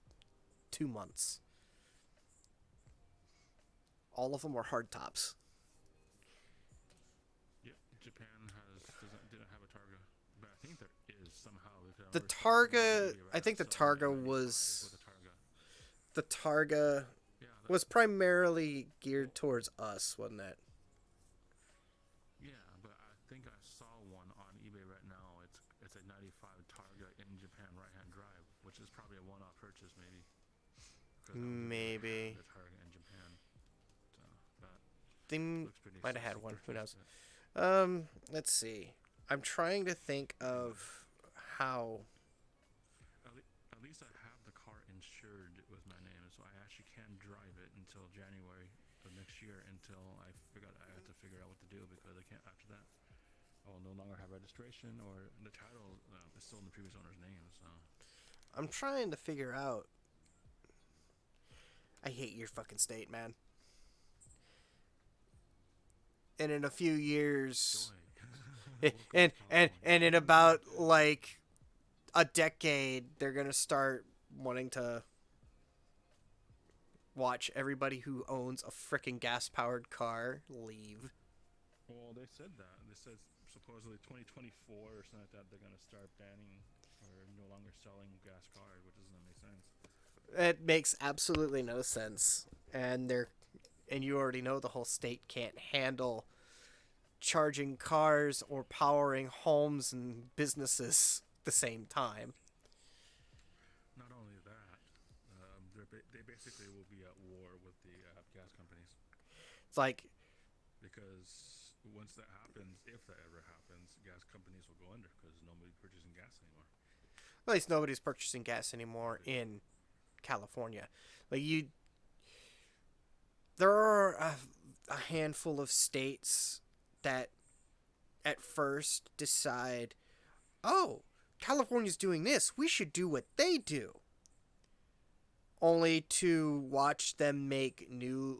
2 months. All of them were hardtops. Yep, Japan didn't have a Targa, but I think there is somehow. The Targa, I think the Targa was... The Targa was primarily geared towards us, wasn't it? Yeah, but I think I saw one on eBay right now. It's a 95 Targa in Japan right-hand drive, which is probably a one-off purchase, maybe. Maybe. The Targa in Japan. So, but They might have had one. Who knows? Let's see. I'm trying to think of how. At least I have the car insured with my name, so I actually can drive it until January of next year. Until I have to figure out what to do, because I can't after that. I will no longer have registration, or the title is still in the previous owner's name. So I'm trying to figure out. I hate your fucking state, man. And in a few years, and in about like a decade, they're gonna start wanting to watch everybody who owns a freaking gas-powered car leave. Well, they said that. They said supposedly 2024 or something like that, they're gonna start banning or no longer selling gas cars, which doesn't make sense. It makes absolutely no sense, and you already know the whole state can't handle charging cars or powering homes and businesses at the same time. Not only that, they basically will be at war with the gas companies. It's like, because once that happens, if that ever happens, gas companies will go under because nobody's purchasing gas anymore. at least nobody's purchasing gas anymore in California. Like there are a handful of states that at first decide, oh, California's doing this, we should do what they do. Only to watch them make new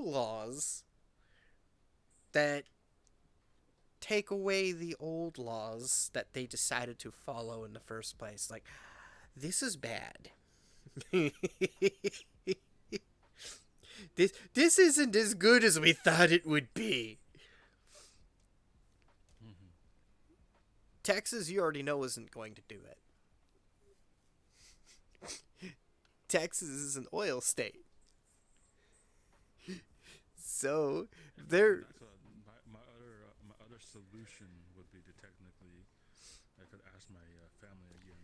laws that take away the old laws that they decided to follow in the first place. Like, this is bad. This isn't as good as we thought it would be. Mm-hmm. Texas, you already know, isn't going to do it. Texas is an oil state. So, they're... My other solution would be to technically, I could ask my family again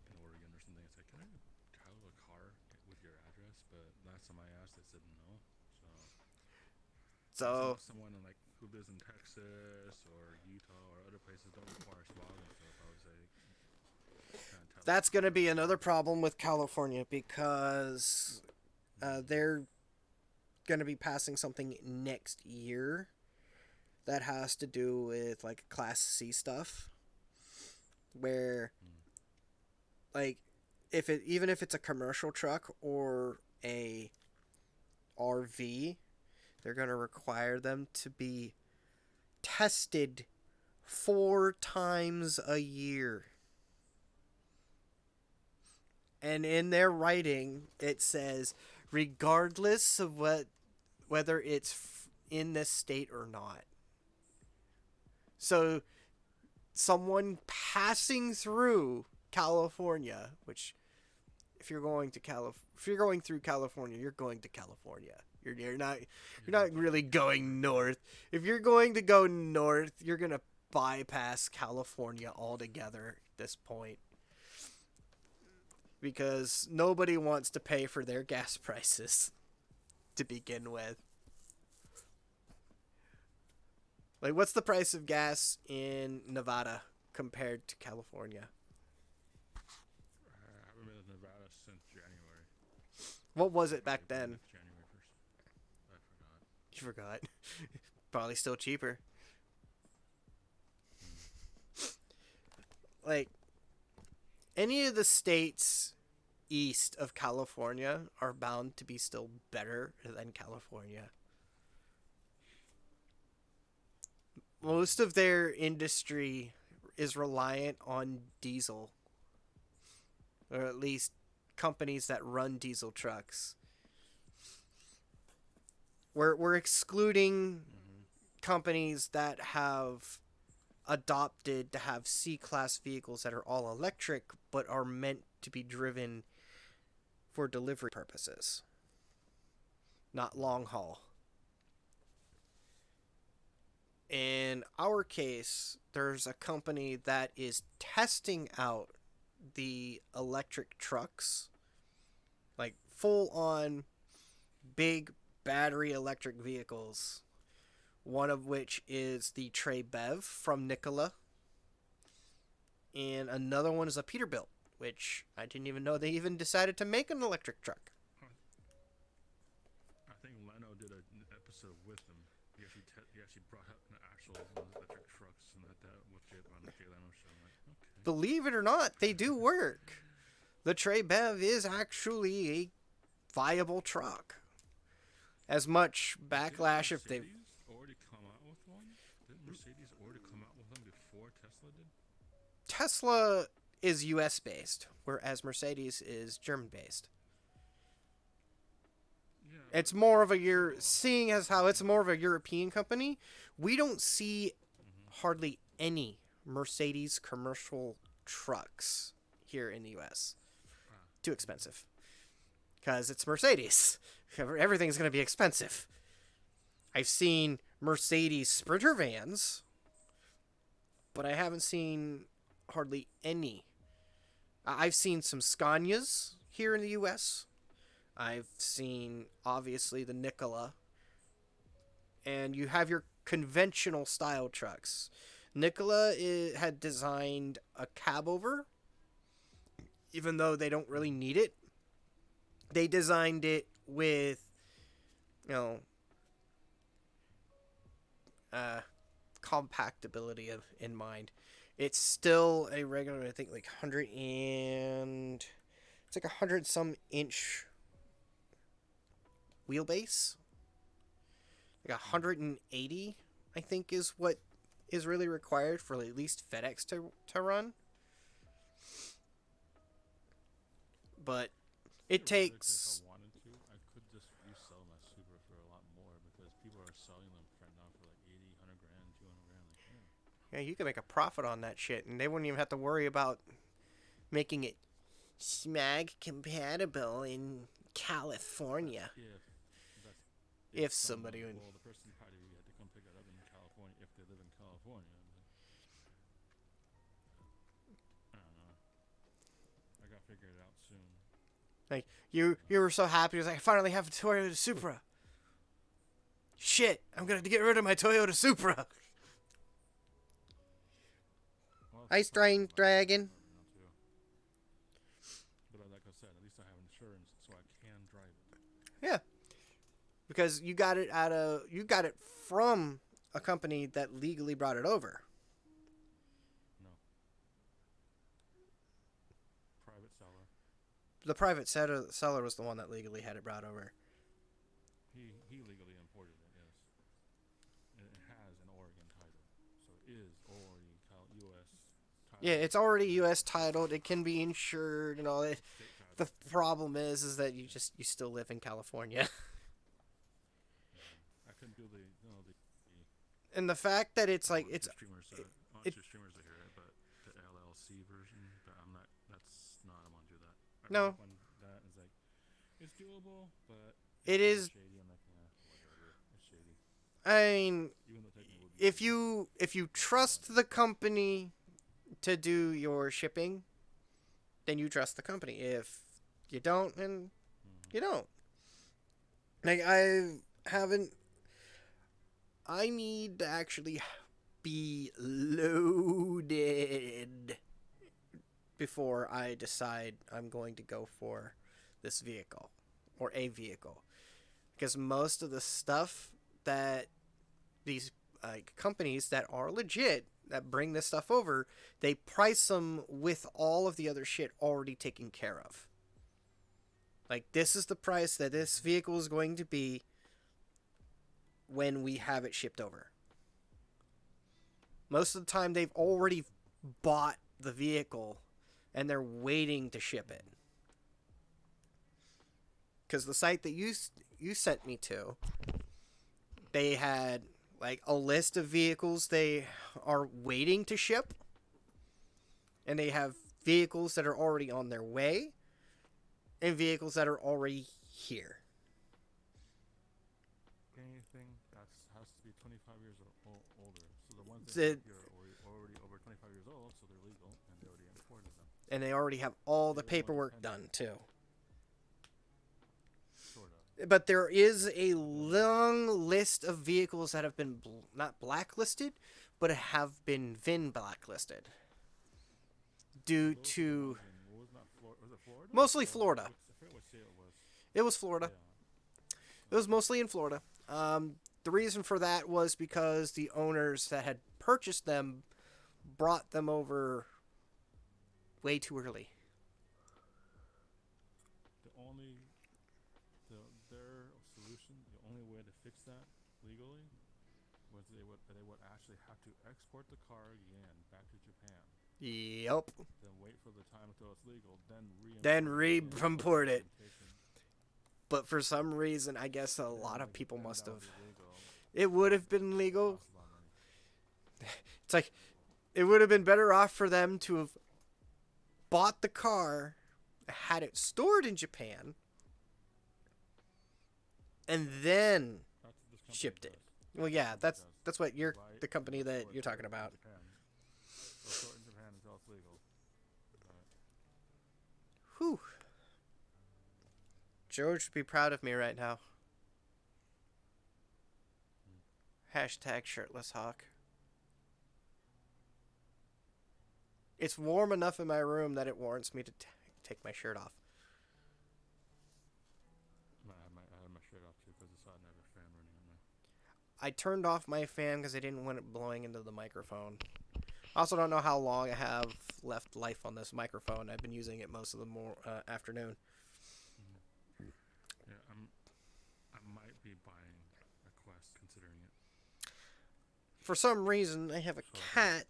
in Oregon or something and say, can I title a car with your address? But last time I asked, they said no. So someone who lives in Texas or Utah or other places don't require swab and stuff, I would say. That's going to be another problem with California, because they're going to be passing something next year that has to do with like Class C stuff, where even if it's a commercial truck or a RV, they're going to require them to be tested 4 times a year. And in their writing, it says, regardless of whether it's in this state or not. So, someone passing through California, which if you're going to if you're going through California, you're going to California. You're not really going north. If you're going to go north, you're gonna bypass California altogether at this point, because nobody wants to pay for their gas prices to begin with. Like, what's the price of gas in Nevada compared to California? I haven't been to Nevada since January. What was it back then? January 1st. I forgot. You forgot. Probably still cheaper. Like, any of the states east of California are bound to be still better than California. Most of their industry is reliant on diesel, or at least companies that run diesel trucks. We're excluding companies that have adopted to have C-class vehicles that are all electric but are meant to be driven for delivery purposes, not long haul. In our case, there's a company that is testing out the electric trucks, like full on big battery electric vehicles. One of which is the Trey Bev from Nikola. And another one is a Peterbilt, which I didn't even know they even decided to make an electric truck. I think Leno did an episode with them. He actually brought up the actual electric trucks and that with Jay on the Jay Leno show. I'm like, okay. Believe it or not, they do work. The Trey Bev is actually a viable truck. As much backlash if they've already come out with one? Didn't Mercedes already come out with them before Tesla did? Tesla is US based, whereas Mercedes is German based. Yeah, It's more of a seeing as how it's more of a European company, we don't see hardly any Mercedes commercial trucks here in the US. Too expensive. Because it's Mercedes. Everything's going to be expensive. I've seen Mercedes Sprinter vans, but I haven't seen hardly any. I've seen some Scanias here in the US. I've seen, obviously, the Nikola. And you have your conventional style trucks. Nikola had designed a cab over, even though they don't really need it. They designed it with, compactability in mind. It's still a regular, I think, like 100 some inch wheelbase. Like 180, I think, is what is really required for at least FedEx to run. But it takes... If I wanted to, I could just resell my Supra for a lot more because people are selling them right now for like 80, 100 grand, 200 grand. Like, yeah, you can make a profit on that shit, and they wouldn't even have to worry about making it smag compatible in California. If somebody would... Well, the person probably had to come pick it up in California if they live in California. I don't know. I gotta figure it out soon. Like, you were so happy. It was like, I finally have a Toyota Supra. Shit, I'm going to get rid of my Toyota Supra. Well, Ice Dragon. But like I said, at least I have insurance so I can drive it. Yeah. Because you got it from a company that legally brought it over. No. Private seller. The private seller was the one that legally had it brought over. He legally imported it, yes. And it has an Oregon title. So it is already U.S. title. Yeah, it's already U.S. titled. It can be insured and all that. The problem is that you still live in California. I couldn't do the And the fact that it's like streamers are here, but the LLC version, but I'm not. I'm gonna do that. No. doable, but It kinda is. shady. I'm like, whatever. It's shady. I mean, Even though technically it would be if you trust the company to do your shipping, then you trust the company. If you don't, then you don't. Like I haven't. I need to actually be loaded before I decide I'm going to go for this vehicle or a vehicle, because most of the stuff that these companies that are legit that bring this stuff over, they price them with all of the other shit already taken care of. Like, this is the price that this vehicle is going to be when we have it shipped over. Most of the time, they've already bought the vehicle and they're waiting to ship it. Because the site that you sent me to, they had like a list of vehicles they are waiting to ship, and they have vehicles that are already on their way and vehicles that are already here. anything that has to be 25 years older. So the ones The- that are already over 25 years old, so they're legal and they already imported them. And they already have all the They were paperwork independent. done too. Sort of. But there is a long list of vehicles that have been not blacklisted, but have been VIN blacklisted due Those were the to ones in, was it Florida? mostly Or Florida. I forget what state it was. It was Florida. Yeah. It was mostly in Florida. The reason for that was because the owners that had purchased them brought them over way too early. Their solution, the only way to fix that legally was they would actually have to export the car again back to Japan. Yep. Then wait for the time until it's legal, Then re-import it. But for some reason, I guess a lot of people must have. It would have been legal. It's like, it would have been better off for them to have bought the car, had it stored in Japan, and then shipped it. Well, yeah, that's what the company that you're talking about. So store it in Japan until it's legal. Whew. George would be proud of me right now. Hashtag shirtless hawk. It's warm enough in my room that it warrants me to take my shirt off. I had my shirt off too because I saw another fan running on my. I turned off my fan because I didn't want it blowing into the microphone. I also don't know how long I have left life on this microphone. I've been using it most of the afternoon. Yeah, I might be buying a Quest considering it. For some reason, I have a cat.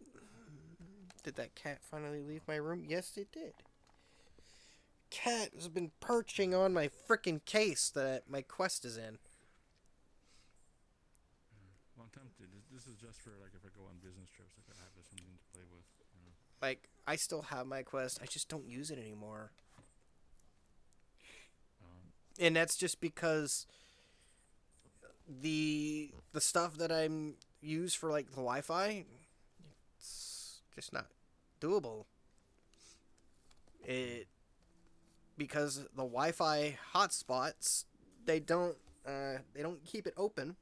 Did that cat finally leave my room? Yes, it did. Cat has been perching on my frickin' case that my Quest is in. Well, I'm tempted. This is just for like if I go on business trips, I could have something to play with. You know. Like, I still have my Quest. I just don't use it anymore. And that's just because the stuff that I'm use for like the Wi-Fi, it's just not doable. Because the Wi-Fi hotspots, they don't keep it open.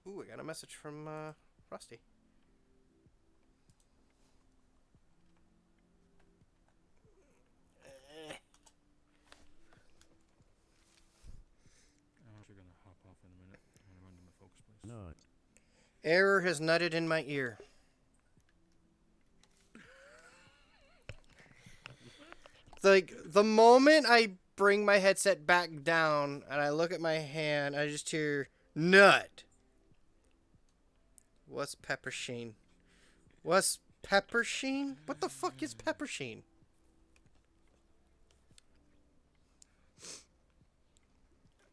Ooh, I got a message from Rusty. I'm actually gonna hop off in a minute. I'm gonna run to my folks' place. No. Error has nutted in my ear. Like, the moment I bring my headset back down and I look at my hand, I just hear nut. What's pepper sheen? What's pepper sheen? What the fuck is pepper sheen?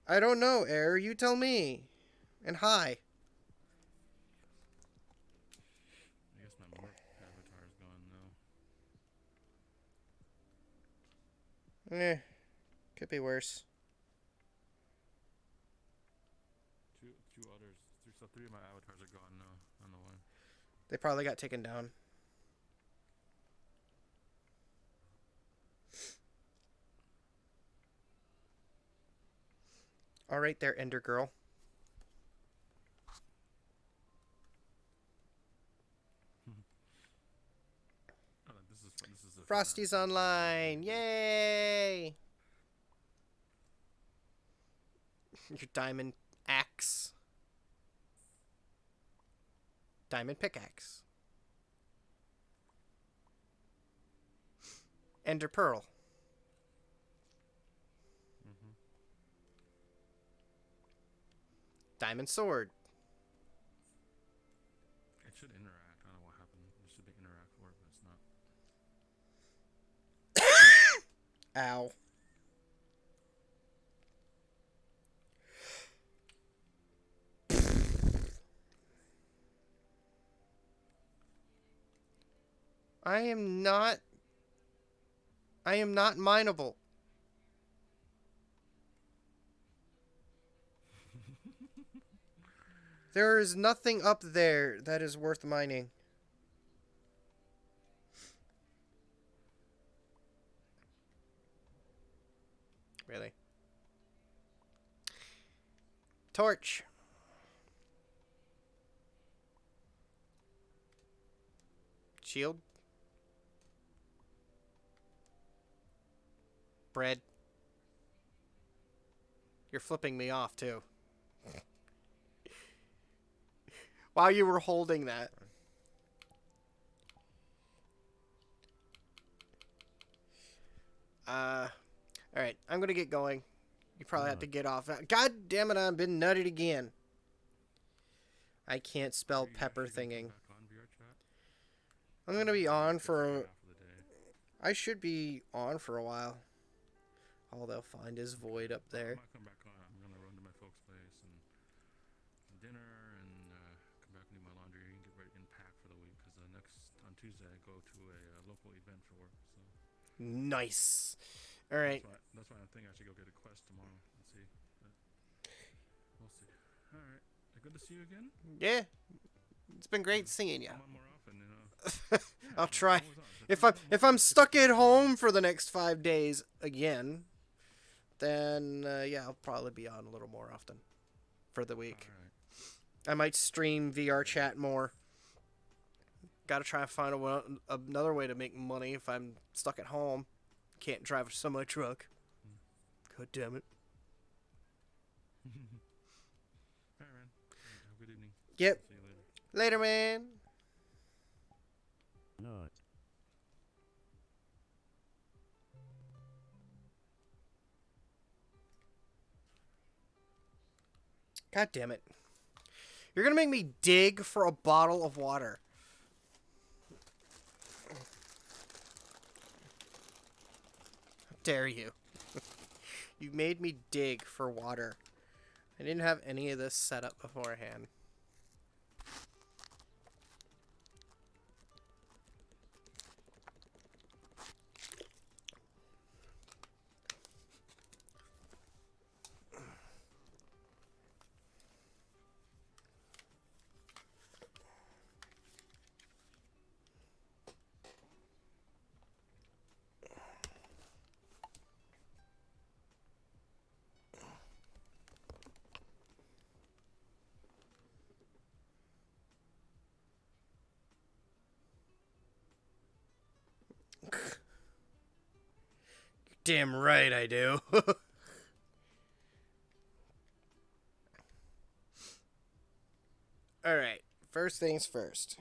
I don't know, Error. You tell me. And hi. I guess my Merc avatar is gone now. Could be worse. Two others. So three of my avatars are gone now. I don't know why. They probably got taken down. All right, there, Ender Girl. Oh, this is a Frosty's online. Yay! Your diamond axe. Diamond pickaxe. Ender Pearl. Mm-hmm. Diamond sword. It should interact. I don't know what happened. There should be interact for it, but it's not. Ow. I am not mineable. There is nothing up there that is worth mining. Really? Torch. Shield. Bread. You're flipping me off, too. While you were holding that. Alright, I'm gonna get going. You probably have to get off. God damn it, I've been nutted again. I can't spell pepper thinging. I'm gonna be on for... I should be on for a while. All they'll find is void up there. I might come back on. I'm gonna run to my folks' place and dinner and come back and do my laundry and get ready and pack for the week. Because on Tuesday I go to a local event for work. So nice. All right. That's why I think I should go get a quest tomorrow and see. But we'll see. All right. Good to see you again. Yeah. It's been great seeing you. Come on more often, you know. I'll try. If I'm stuck at home for the next 5 days again, then yeah, I'll probably be on a little more often for the week. I might stream VR chat more. Got to try and find another way to make money if I'm stuck at home. Can't drive a semi truck. God damn it. All right, man. Have a good evening. Yep. See you later. Later, man. Nut. God damn it. You're gonna make me dig for a bottle of water. How dare you? You made me dig for water. I didn't have any of this set up beforehand. Damn right I do. Alright, first things first.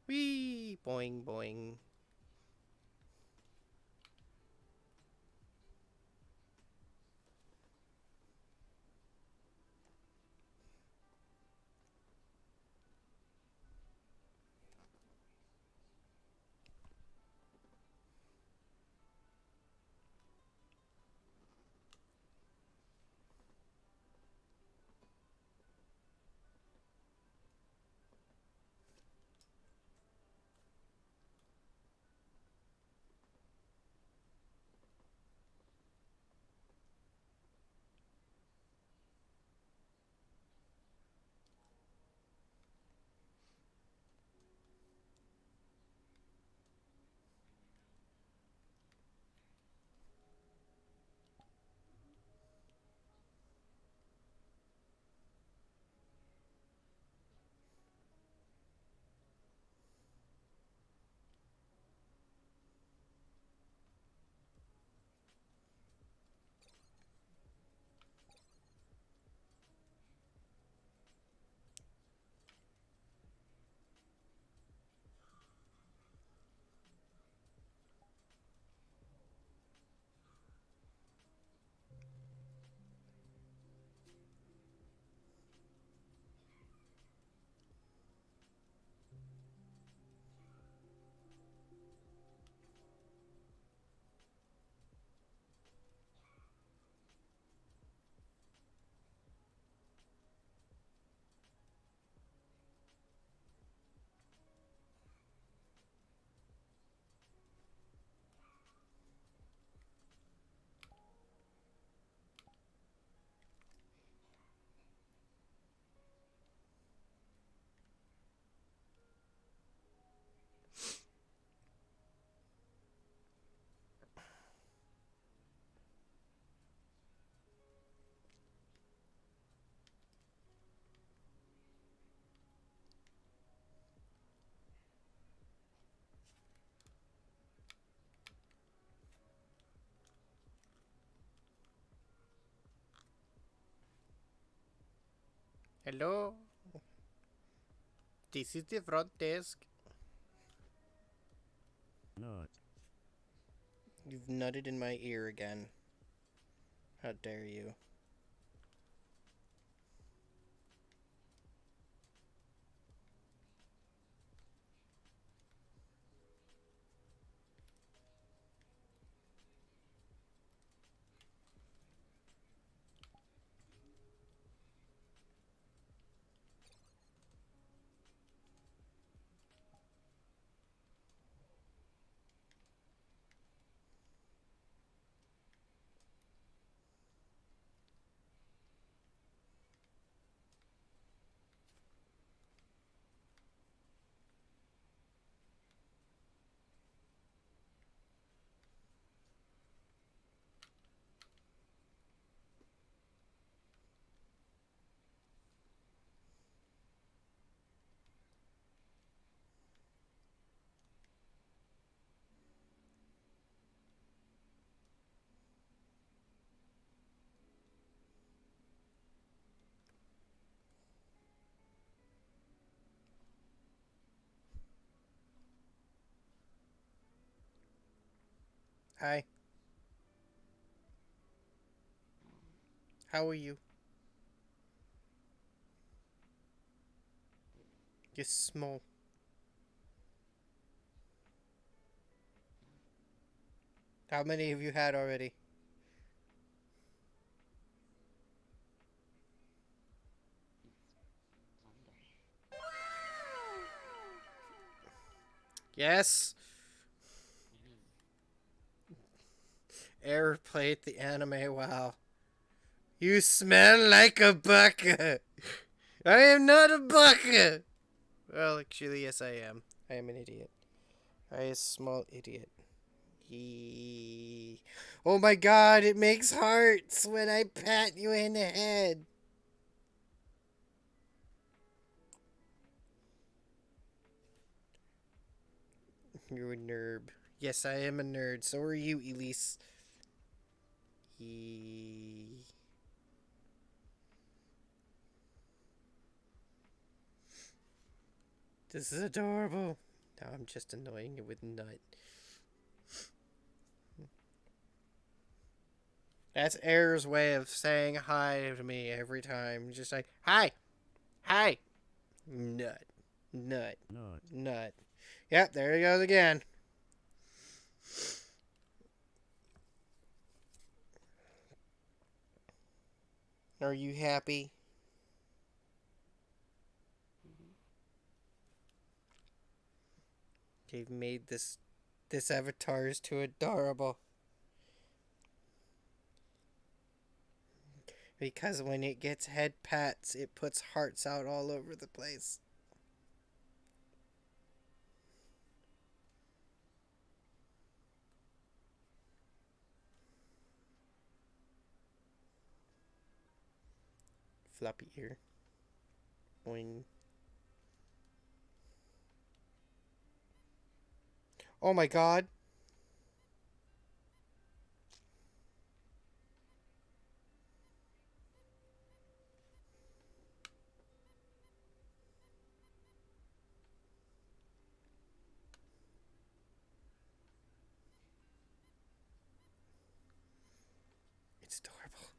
Whee! Boing, boing. Hello? This is the front desk. Nut. You've nutted in my ear again. How dare you? Hi. How are you? You're small. How many have you had already? Yes? Error played the anime. Wow. You smell like a baka. I am not a baka. Well, actually, yes, I am. I am an idiot. I am a small idiot. Yee. Oh my god, it makes hearts when I pat you in the head. You're a nerd. Yes, I am a nerd. So are you, Elise. Yee. This is adorable. Now I'm just annoying it with nut. That's Air's way of saying hi to me every time. Just like, hi, hi, nut, nut, Nut. nut. Yep, there he goes again. Are you happy? They've made this avatar is too adorable. Because when it gets head pats, it puts hearts out all over the place. Floppy ear. Boing. Oh my god. It's adorable.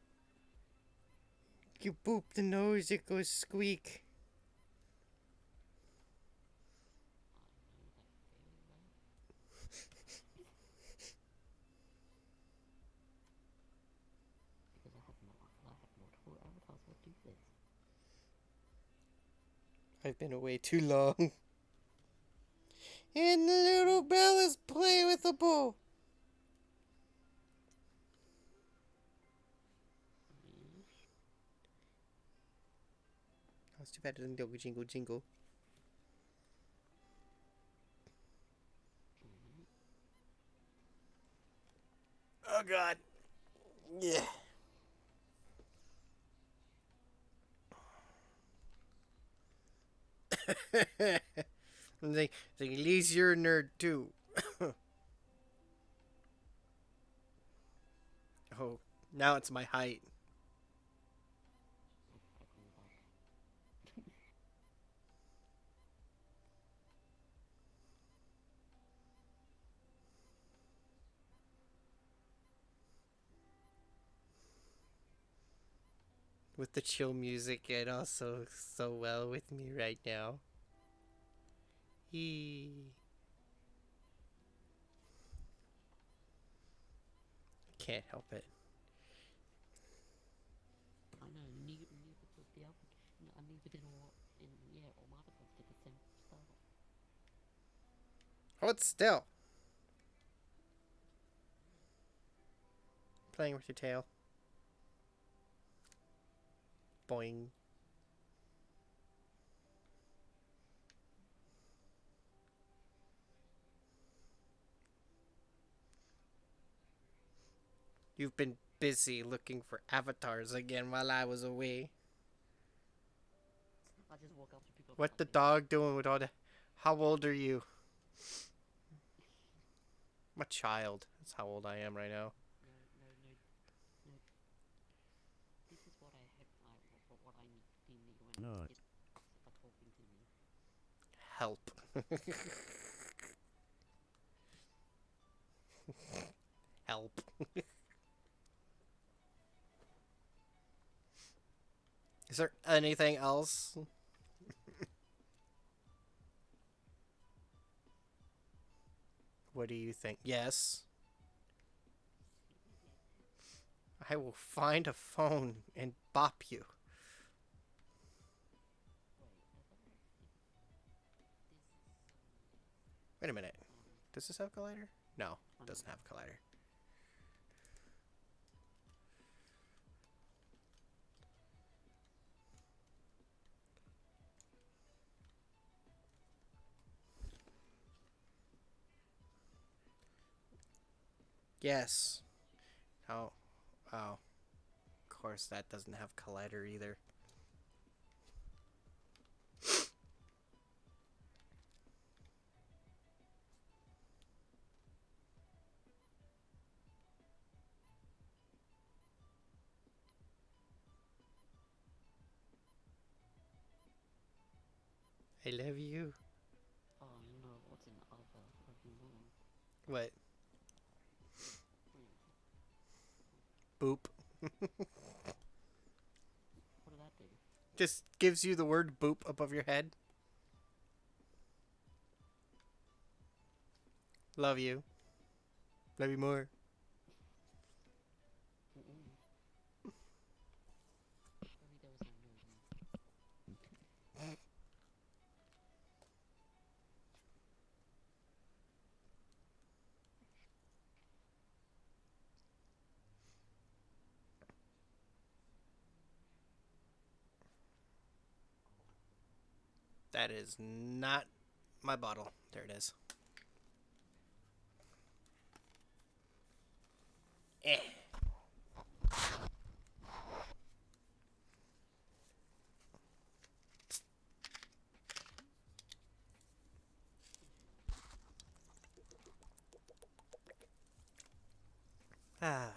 You boop the nose, it goes squeak. I've been away too long. And the little bell is playing with the ball. Oh, it's too bad it doesn't go jingle jingle. Oh god. Yeah. Like, at least you're a nerd too. Oh, now it's my height. with the chill music and also so well with me right now. Eee. Can't help it. I know, neither did the other, and neither did all, all my other friends did the same stuff. Hold still. Playing with your tail. Boing. You've been busy looking for avatars again while I was away. I just walk up to people. What the dog doing with all the... How old are you? I'm a child. That's how old I am right now. No. This is what I had. What I need when kids are talking to me. Help. Help. Is there anything else? What do you think? Yes. I will find a phone and bop you. Wait a minute. Does this have a collider? No, it doesn't have a collider. Yes. Oh. Oh. Of course, that doesn't have collider either. I love you. Oh no, what's in the other? What? Boop. What did that do? Just gives you the word boop above your head. Love you. Love you more. That is not my bottle. There it is. Eh. Ah,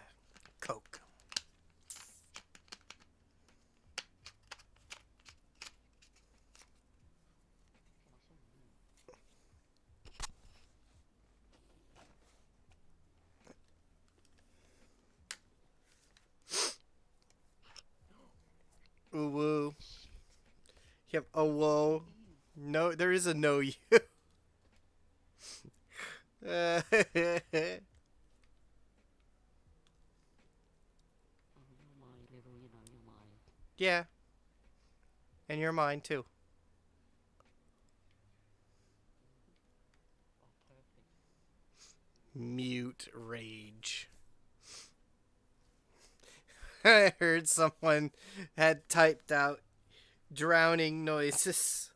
Coke. Ooh woo. You have oh whoa. No, there is a no you. Yeah. And you're mine too. Mute rage. I heard someone had typed out drowning noises.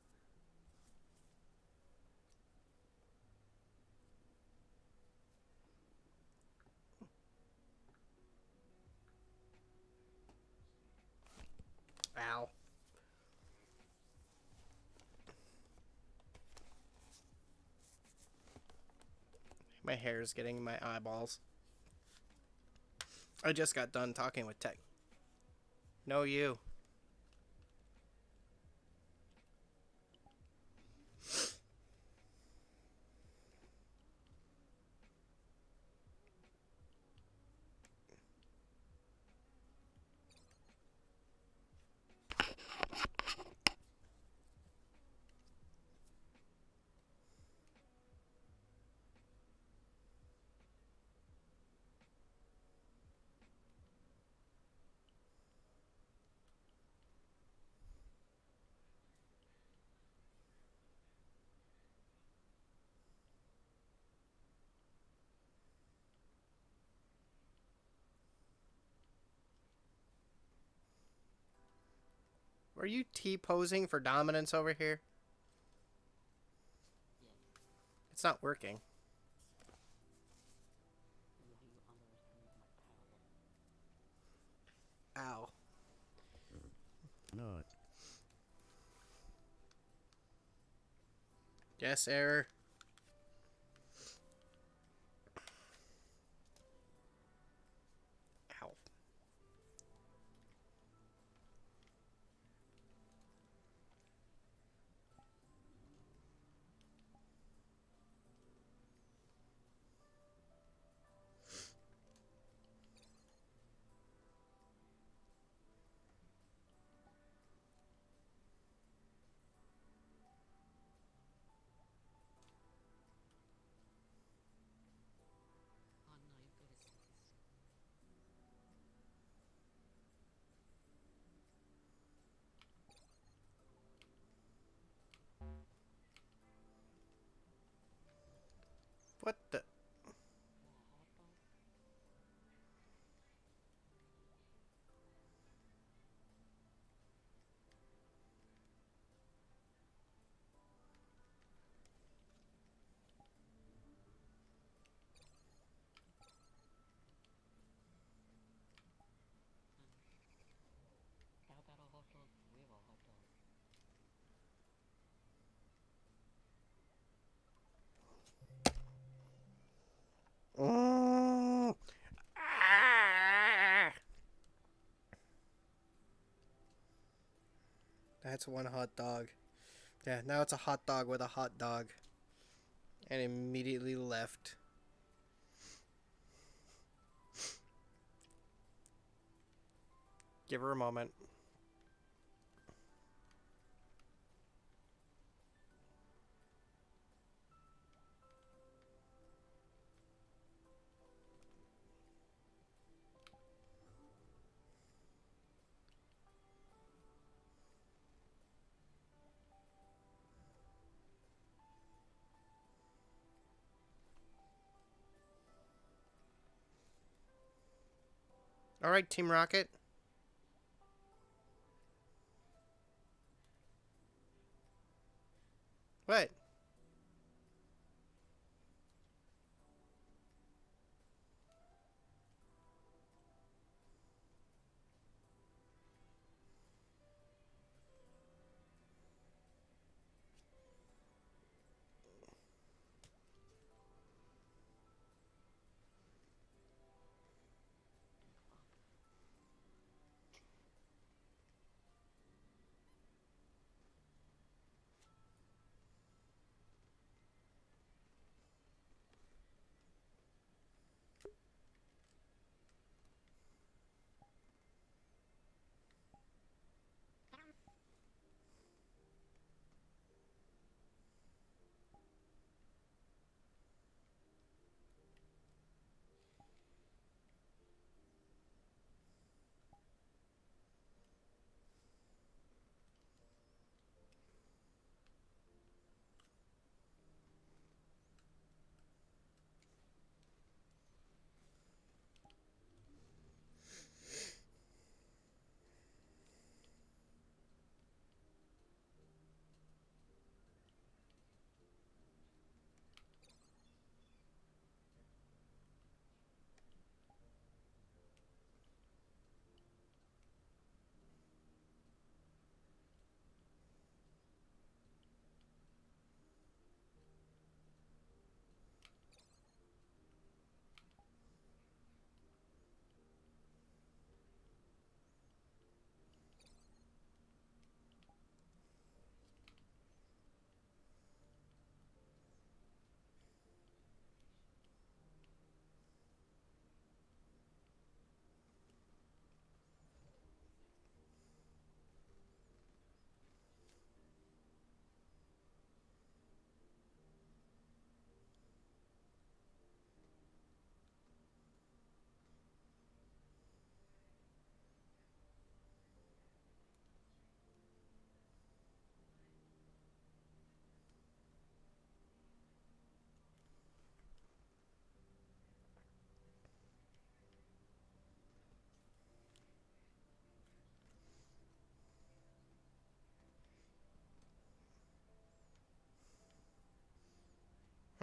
Ow. My hair is getting in my eyeballs. I just got done talking with Tech. No, you. Were you T-posing for dominance over here? Yes. It's not working. You underestimate my power. Ow. No. Yes, error. Ow. Oh no, you've got to see this. What the? What, a hot dog? How about a hot dog with a hot dog? Mm. Ah! That's one hot dog. Yeah, now it's a hot dog with a hot dog. And immediately left. Give her a moment. All right, Team Rocket. What?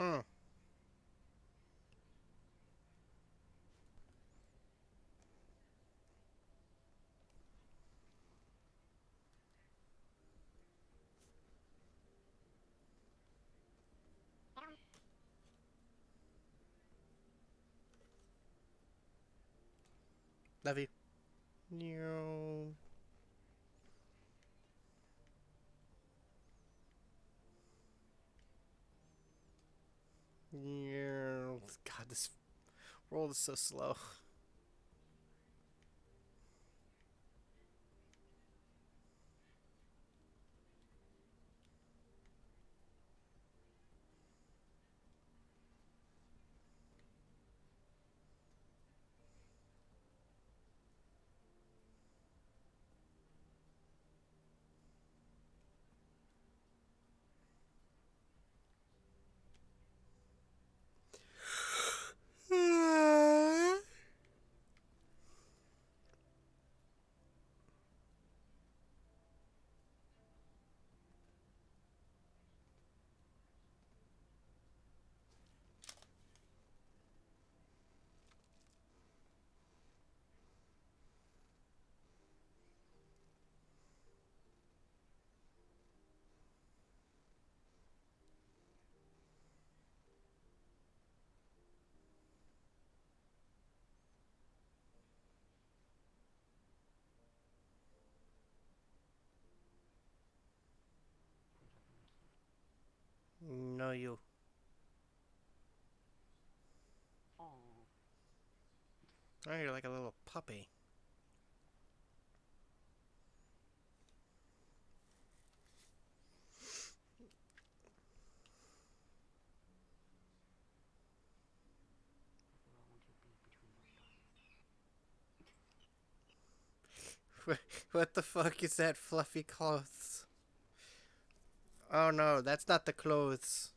Hmm. Love you. No. No. God, this world is so slow. No, you. Oh, Oh, you're like a little puppy. where I want to be between those thighs. What the fuck is that fluffy clothes? Oh no, that's not the clothes.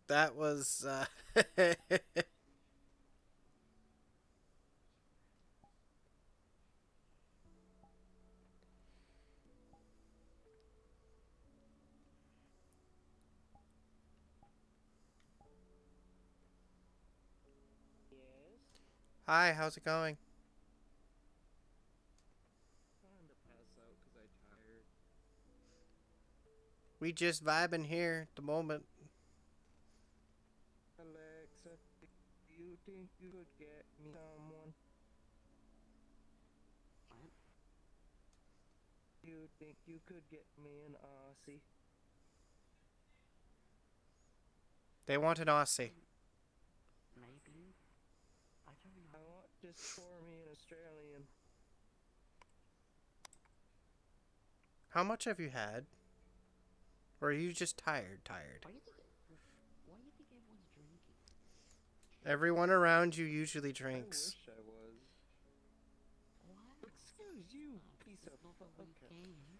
That was, Yes, Hi, how's it going? trying to pass out because I tired. We just vibing here at the moment. Alexa, do you think you could get me someone? What? Do you think you could get me an Aussie? They want an Aussie. Maybe. I don't I know. want just for me an Australian. How much have you had? Or are you just tired? Why do you think everyone's drinking? Everyone around you usually I drinks. wish I was. What? Excuse you, piece This of is not a fucker. weekend.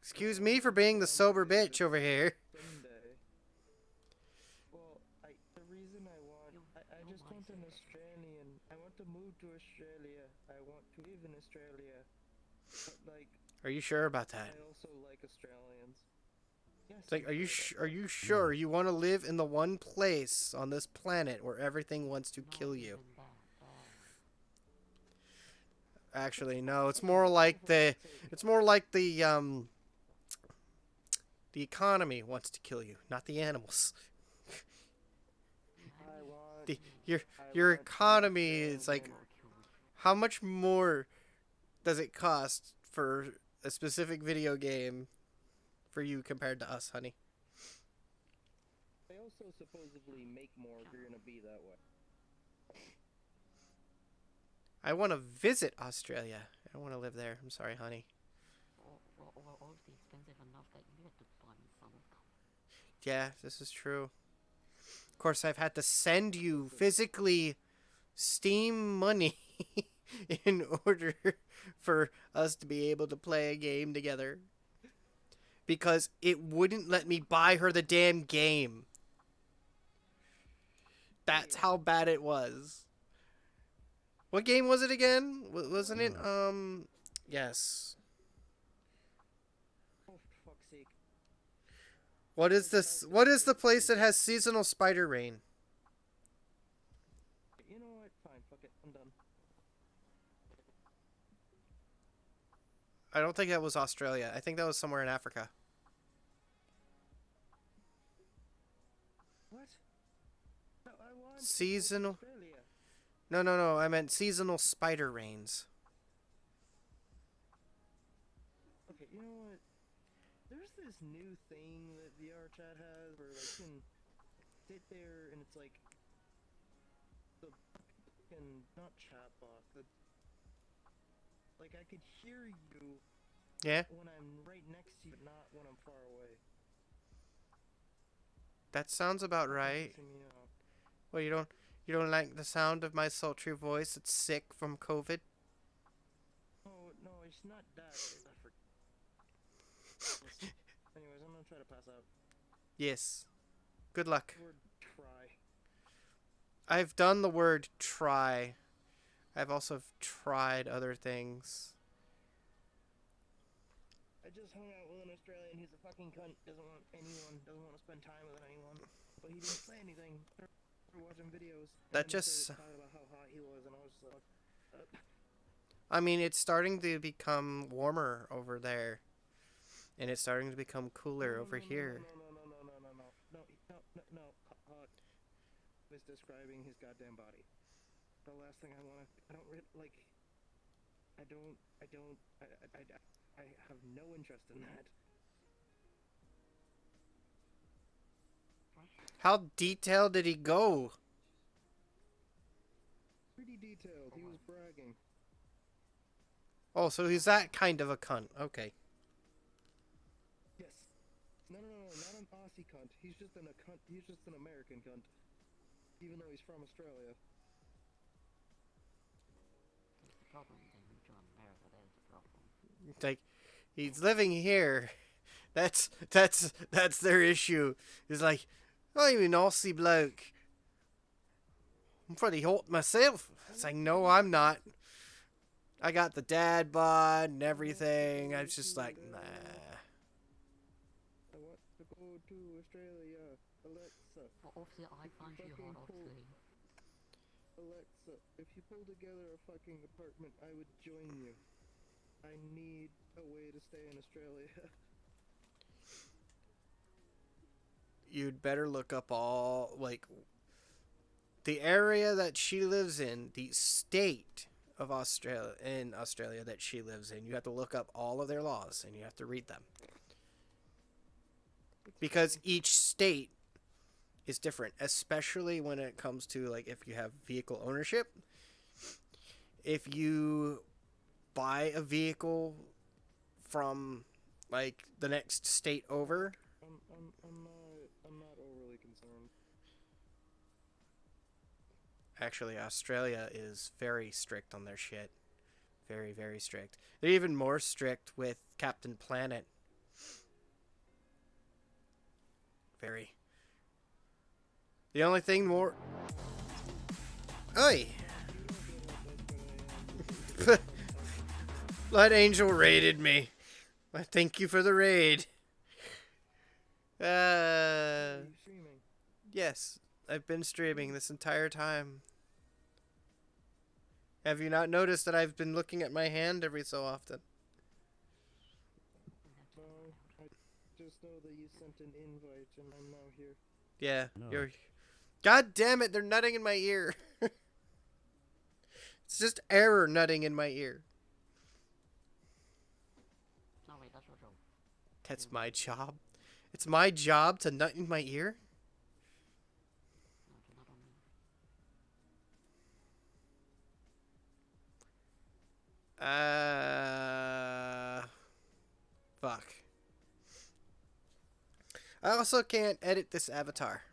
Excuse me for being the sober bitch over here. Sunday. Well, the reason I want, I You're just my want an Sunday. Australian. I want to move to Australia. I want to live in Australia. But like, Are you sure about that? I also like Australians. Yes, It's like, heard are you sure you want to live in the one place on this planet where everything wants to Not kill you? even that. Oh. Actually, It's no. It's fine, more whatever, like the. I'll take it. It's more like the economy wants to kill you, not the animals. Yeah, how I do you want, The say your I your want an economy is like, Australian. kill you? how much more does it cost for a specific video game for you compared to us, honey? They also supposedly make more if you're gonna be that way. I want to visit Australia. I don't want to live there. I'm sorry, honey. Or obviously expensive enough that you have to buy me some of them. Yeah, this is true. Of course, I've had to send you physically Steam money in order for us to be able to play a game together. Because it wouldn't let me buy her the damn game. That's Yeah. how bad it was. What game was it again? Wasn't it yes. Oh, for fuck's sake. What is this? What is the place that has seasonal spider rain? You know what? Fine, fuck it. I'm done. I don't think that was Australia. I think that was somewhere in Africa. What? No, I want Seasonal. Australia. No. I meant seasonal spider rains. Okay, you know what? There's this new thing that VR chat has where like you can sit there and it's like the fucking not chat box, the like I could hear you Yeah, when I'm right next to you, but not when I'm far away. that sounds about right. Pissing me off. Well, you don't like the sound of my sultry voice that's sick from COVID? Oh no, it's not that. It's I Anyways, I'm gonna try to pass out. Yes. Good luck. Word try. I've done the word try. I've also tried other things. I just hung out with an Australian. He's a fucking cunt. Doesn't want anyone. Doesn't want to spend time with anyone. But he didn't say anything. We're watching videos. That And then he just... started talking about how hot he was, and I was just like, I mean, it's starting to become warmer over there. And it's starting to become cooler over here. No. Hot was describing his goddamn body. The last thing I want to. I have no interest in that. How detailed did he go? Pretty detailed. He was bragging. Oh, so he's that kind of a cunt. Okay. Yes. No, not an Aussie cunt. He's just a cunt. He's just an American cunt. Even though he's from Australia. The problem they moved to America, there's the problem. Like, he's living here. That's their issue. He's like, I'm an Aussie bloke. I'm pretty hot myself. It's like, no, I'm not. I got the dad bod and everything. I was just like, nah. I want to go to Australia. Alexa. Well, obviously, I find you hot, obviously. Alexa, if you pull together a fucking apartment, I would join you. I need a way to stay in Australia. You'd better look up all, like, the area that she lives in, the state of Australia that she lives in. You have to look up all of their laws and you have to read them. Because each state is different, especially when it comes to, like, if you have vehicle ownership. If you buy a vehicle from, like, the next state over. I'm not overly concerned. Actually, Australia is very strict on their shit. Very, very strict. They're even more strict with Captain Planet. Very. The only thing more... Oi! Blood Angel raided me. Well, thank you for the raid. Are you streaming? Yes, I've been streaming this entire time. Have you not noticed that I've been looking at my hand every so often? No, I just know that you sent an invite and I'm now here. Yeah, No. you're... God damn it, they're nutting in my ear. It's just error nutting in my ear. No, wait, that's your job. That's my job. It's my job to nut in my ear? No, do not on me. Fuck. I also can't edit this avatar.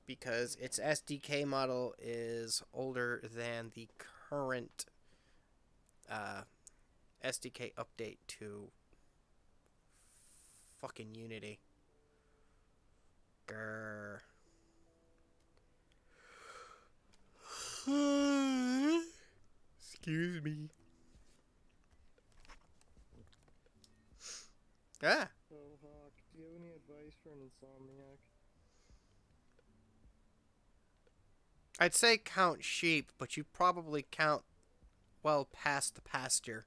Because its SDK model is older than the current SDK update to fucking Unity. Grr. Excuse me. Ah. So, Hawk, do you have any advice for an insomniac? I'd say count sheep, but you probably count well past the pasture.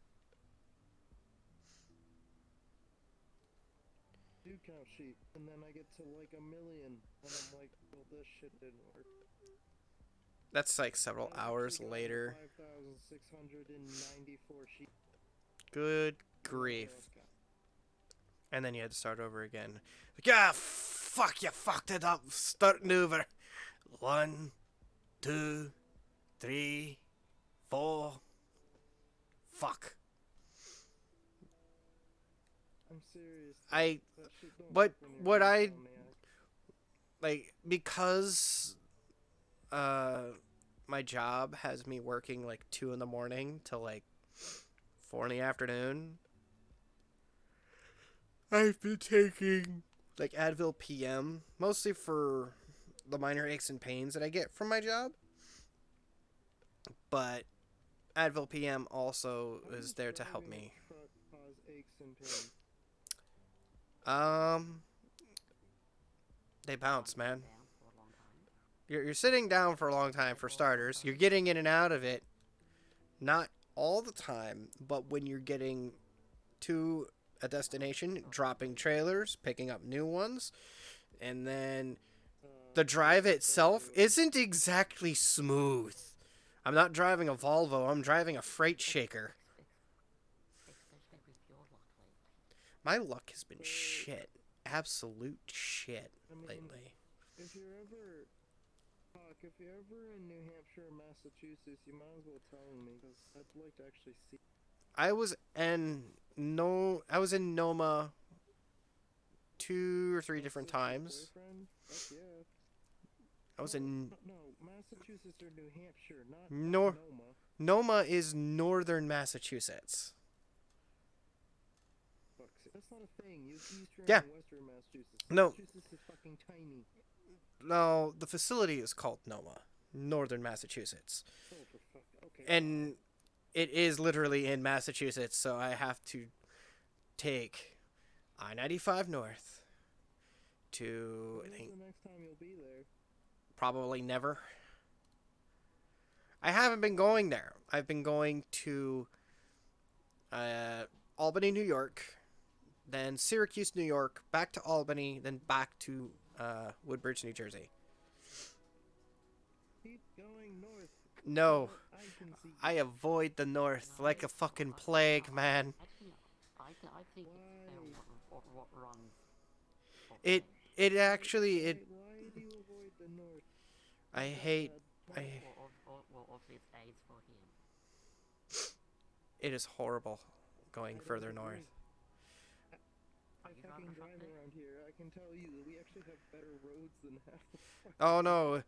Do count sheep, and then I get to like 1,000,000, and I'm like, well, this shit didn't work. That's like several I've hours actually got later. 5,694 sheep. Good No grief. lost count. And then you had to start over again. Like, ah, fuck, you fucked it up. Starting over. 1, 2, 3, 4. Fuck. I'm serious. I, That shit don't but work when you're what an I, insomniac. like, because, my job has me working like 2 in the morning till like 4 in the afternoon. I've been taking like Advil PM, mostly for the minor aches and pains that I get from my job. But Advil PM also How is does there to help driving a me. truck cause aches and pains? They bounce, man. Down for a long time. You're sitting down for a long time for starters. You're getting in and out of it, not all the time, but when you're getting to a destination, dropping trailers, picking up new ones, and then the drive itself isn't exactly smooth. I'm not driving a Volvo, I'm driving a freight shaker. Especially with your luck lately. My luck has been shit. Absolute shit I mean, lately. if you're ever, Hawk, if you're ever in New Hampshire or Massachusetts, you might as well tell me, because I'd like to actually see. I was in Noma 2 or 3 different times. Boyfriend? Fuck yeah. I was in No, Massachusetts or New Hampshire, not Nor- Noma. Noma is northern Massachusetts. Fuck, that's not a thing. Use Eastern Yeah. and Western Massachusetts. No. Massachusetts is fucking tiny. No, the facility is called Noma, northern Massachusetts. Oh, for fuck. Okay. And it is literally in Massachusetts, so I have to take I-95 north to, I When's think, the next time you'll be there? probably never. I haven't been going there. I've been going to Albany, New York, then Syracuse, New York, back to Albany, then back to Woodbridge, New Jersey. Keep going north. No, I can see. I avoid the north like a fucking plague, man. Actually, I think it's what runs. It actually, Why do you avoid the north? I hate, Well, obviously it's AIDS for him. it is horrible going I don't further agree. north. I fucking drive around here. I can tell you that we actually have better roads than half the fucking. Oh no,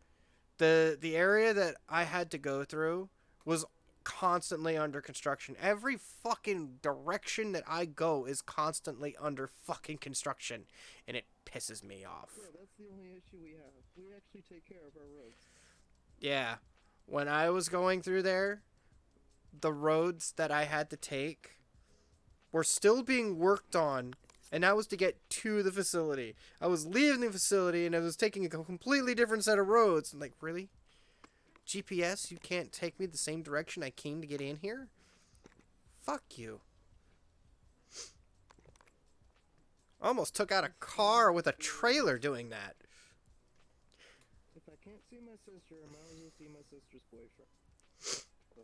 the area that I had to go through was constantly under construction. Every fucking direction that I go is constantly under fucking construction, and it pisses me off. Yeah, that's the only issue we have. We actually take care of our roads. Yeah, when I was going through there, the roads that I had to take were still being worked on, and that was to get to the facility. I was leaving the facility, and I was taking a completely different set of roads. I'm like, really? GPS, you can't take me the same direction I came to get in here? Fuck you. I almost took out a car with a trailer doing that. If I can't see my sister, I might as well see my sister's boyfriend. So.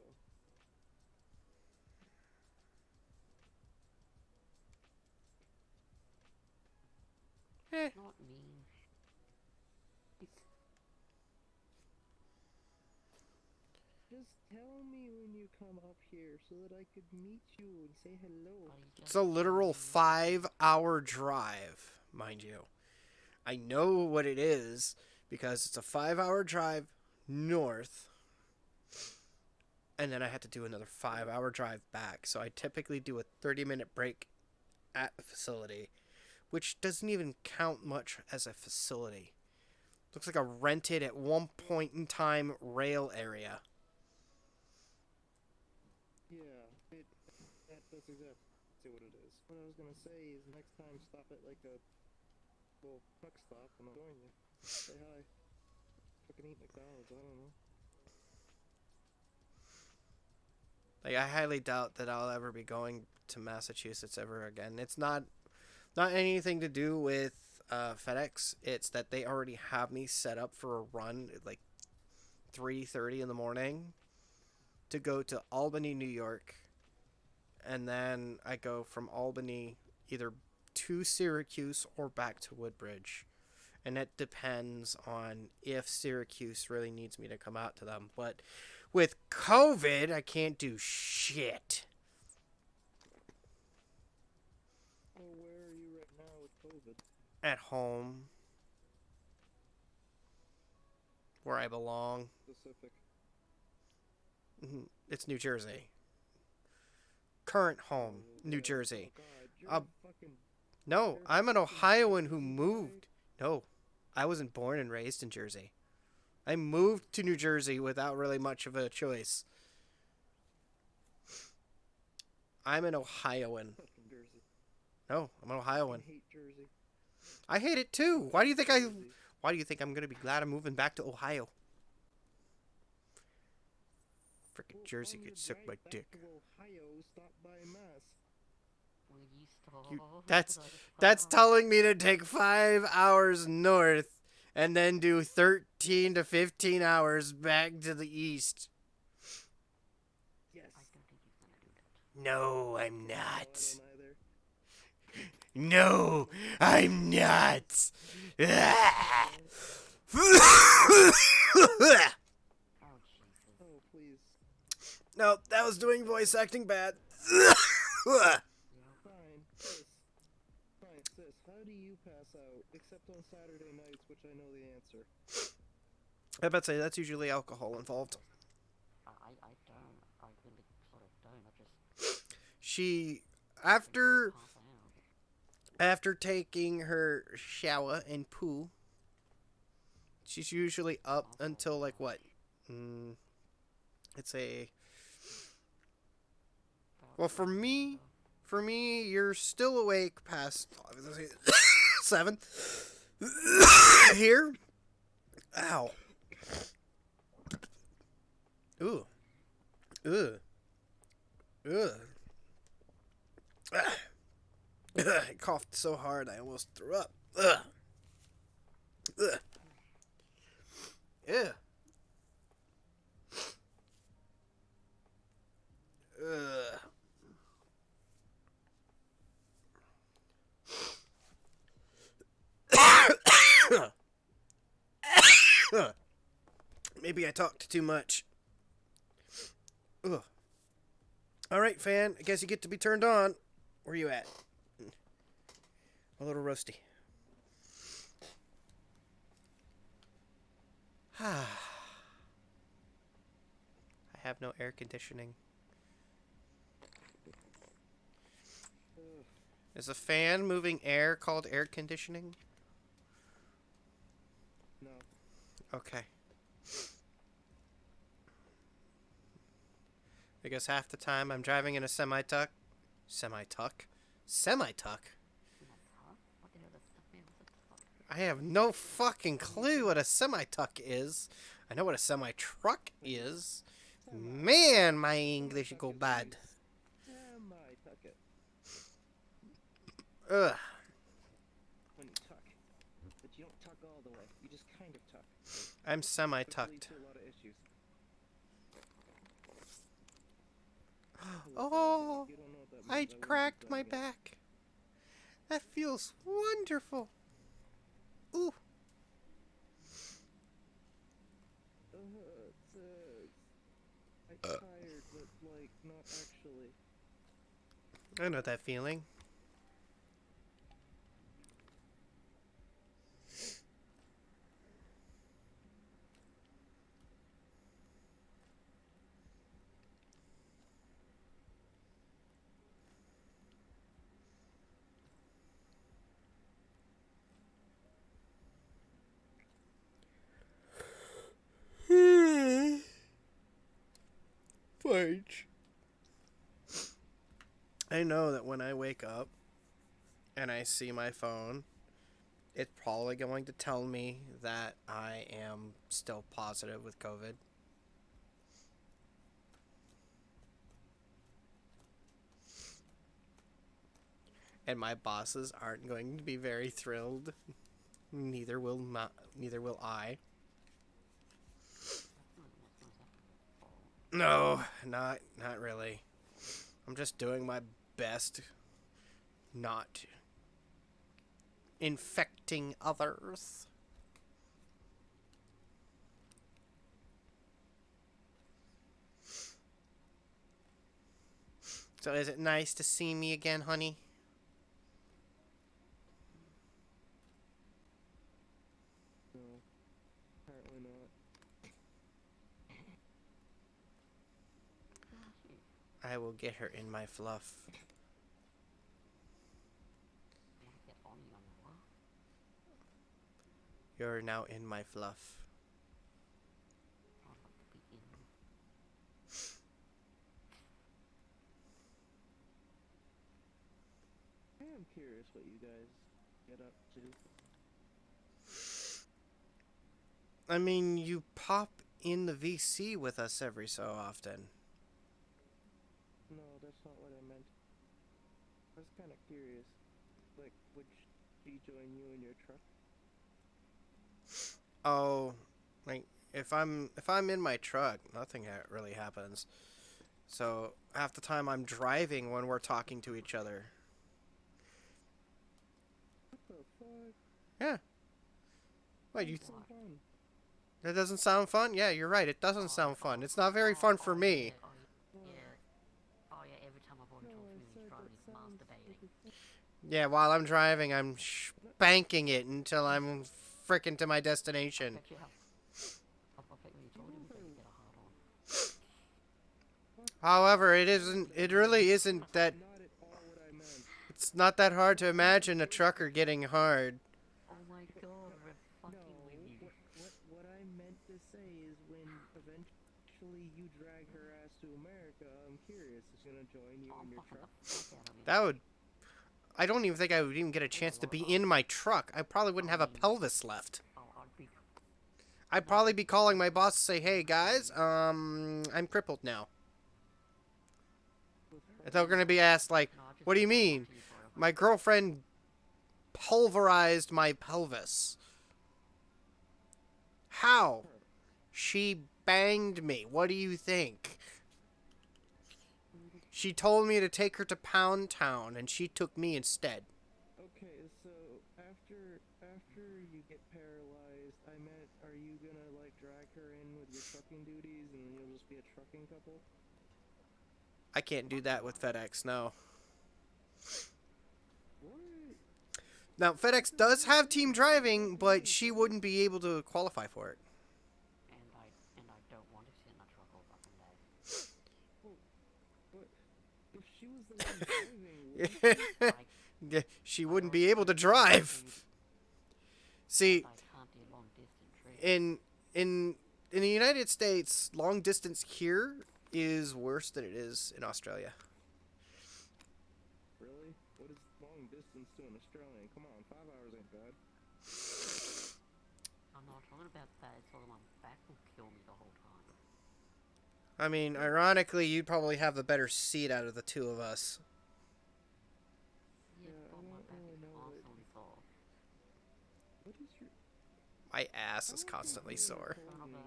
Not me. Just tell me when you come up here so that I could meet you and say hello. It's a literal 5-hour drive, mind you. I know what it is because it's a 5-hour drive north, and then I had to do another 5-hour drive back. So I typically do a 30-minute break at the facility, which doesn't even count much as a facility. Looks like a rented at one point in time rail area. That's exactly what it is. What I was gonna say is next time stop at like a truck stop and I'll join you. Say hi. Fucking eat McDonald's, I don't know. Like, I highly doubt that I'll ever be going to Massachusetts ever again. It's not anything to do with FedEx. It's that they already have me set up for a run at like 3:30 in the morning to go to Albany, New York, and then I go from Albany either to Syracuse or back to Woodbridge. And it depends on if Syracuse really needs me to come out to them. But with COVID, I can't do shit. So where are you right now with COVID? At home. Where I belong. Specific. It's New Jersey. Current home, New Jersey. Oh God, No, I'm an Ohioan who moved. No, I wasn't born and raised in Jersey. I moved to New Jersey without really much of a choice. I'm an Ohioan. No, I'm an Ohioan. I hate Jersey. I hate it too. Why do you think I'm gonna be glad I'm moving back to Ohio? Frickin' Jersey could suck my dick. Ohio, stop by Mass. That's telling me to take 5 hours north and then do 13 to 15 hours back to the east. Yes. No, I'm not. No, I'm not. Oh, please. No, that was doing voice acting bad. Fine, sis. Fine, sis. How do you pass out? Except on Saturday nights, which I know the answer. I bet say that's usually alcohol involved. I don't. I really sort of don't. I just... She, after taking her shower and poo, she's usually up until like what? It's a... Well, for me, you're still awake past 7. Here. Ow. Ooh. Ugh. Ugh. I coughed so hard I almost threw up. Ugh. Ugh. Yeah. Ugh. Maybe I talked too much. Ugh. All right, fan. I guess you get to be turned on. Where you at? A little roasty. I have no air conditioning. Is a fan moving air called air conditioning? No. Okay. Because half the time I'm driving in a semi-tuck. Semi-tuck? Semi-tuck? I have no fucking clue what a semi-tuck is. I know what a semi-truck is. Man, my English go bad. Semi-tuck it. Ugh. When you tuck. But you don't tuck all the way. You just kind of tuck. I'm Which semi-tucked. leads to a lot of issues. Oh, You don't know what that means. I wouldn't cracked be my telling you. back. That feels wonderful. Ooh. It says I'm tired, but like not actually. I know that feeling. Fudge. I know that when I wake up and I see my phone, it's probably going to tell me that I am still positive with COVID. And my bosses aren't going to be very thrilled. Neither will I. No, not really. I'm just doing my best not infecting others. So is it nice to see me again, honey? No, apparently not. I will get her in my fluff. You're now in my fluff. I am curious what you guys get up to. I mean, you pop in the VC with us every so often. No, that's not what I meant. I was kind of curious. Like, would she join you in your truck? Oh, like if I'm in my truck, nothing really happens. So half the time I'm driving when we're talking to each other. What the fuck? Yeah. What you? So fun. That doesn't sound fun? Yeah, you're right. It doesn't sound fun. It's not very fun for me. Yeah, every time my boyfriend talks to me when he's driving, he's masturbating. Yeah, while I'm driving, I'm spanking it until I'm frickin' to my destination. I bet when you told him that you get a hard on. However, it really isn't that, Not at all what I meant. it's not that hard to imagine a trucker getting hard. Oh my god, we're fucking with you. What I meant to say is when eventually you drag her ass to America, I'm curious, is she gonna join you in your truck? That would... I don't even think I would even get a chance to be in my truck. I probably wouldn't have a pelvis left. I'd probably be calling my boss to say, hey guys, I'm crippled now. And they're gonna be asked like, what do you mean? My girlfriend pulverized my pelvis. How? She banged me. What do you think? She told me to take her to Pound Town, and she took me instead. Okay, so after you get paralyzed, I meant, are you gonna like drag her in with your trucking duties, and you'll just be a trucking couple? I can't do that with FedEx, no. What? Now, FedEx does have team driving, but she wouldn't be able to qualify for it. And I don't want to sit in a truck all fucking day. But if she was the one driving, She wouldn't be able to drive. See, in the United States, long distance here is worse than it is in Australia. Really? What is long distance to an Australian? Come on, 5 hours ain't bad. I'm not talking about that. It's all my back will kill me the whole time. I mean, ironically, you'd probably have the better seat out of the two of us. Yeah, but my back is constantly sore. What is your... My ass is constantly sore. Son of a...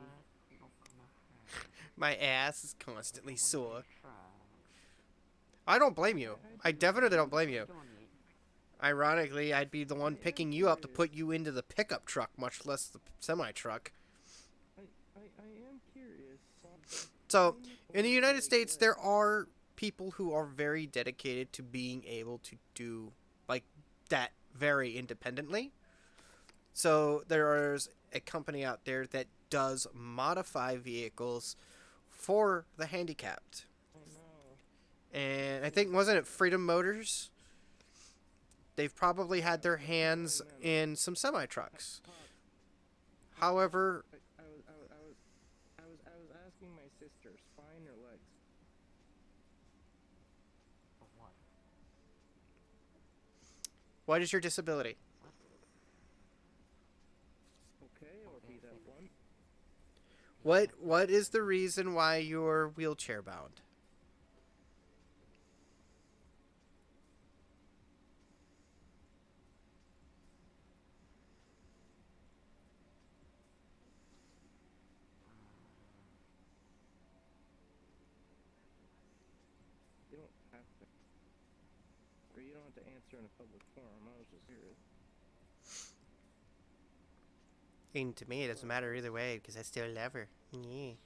My ass is constantly sore. I don't blame you. I definitely don't blame you. Ironically, I'd be the one picking you up to put you into the pickup truck, much less the semi-truck. I am curious. So, in the United States, there are people who are very dedicated to being able to do, like, that very independently. So, there's a company out there that does modify vehicles for the handicapped. I know. And I think, wasn't it Freedom Motors? They've probably had their hands in some semi-trucks. However, I was asking my sister, spine or legs? For what? What is your disability? Okay, or be that one. What is the reason why you're wheelchair bound? You don't have to. Or you don't have to answer in a public forum. I was just curious. And to me, it doesn't matter either way because I still love her. Yeah. It's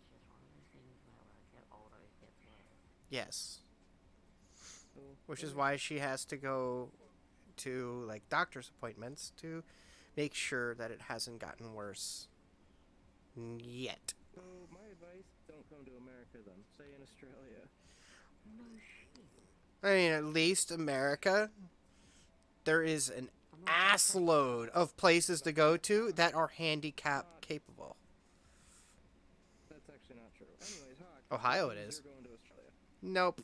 just one of those things where when I get older, it gets worse. Yes. So, Which is why she has to go to like doctor's appointments to make sure that it hasn't gotten worse yet. So my advice: don't come to America then. Stay in Australia. No shit. I mean, at least America, there is an ass load of places to go to that are handicap capable. That's actually not true. Anyways, Hawk. Ohio that it means is. You're going to Australia. Nope.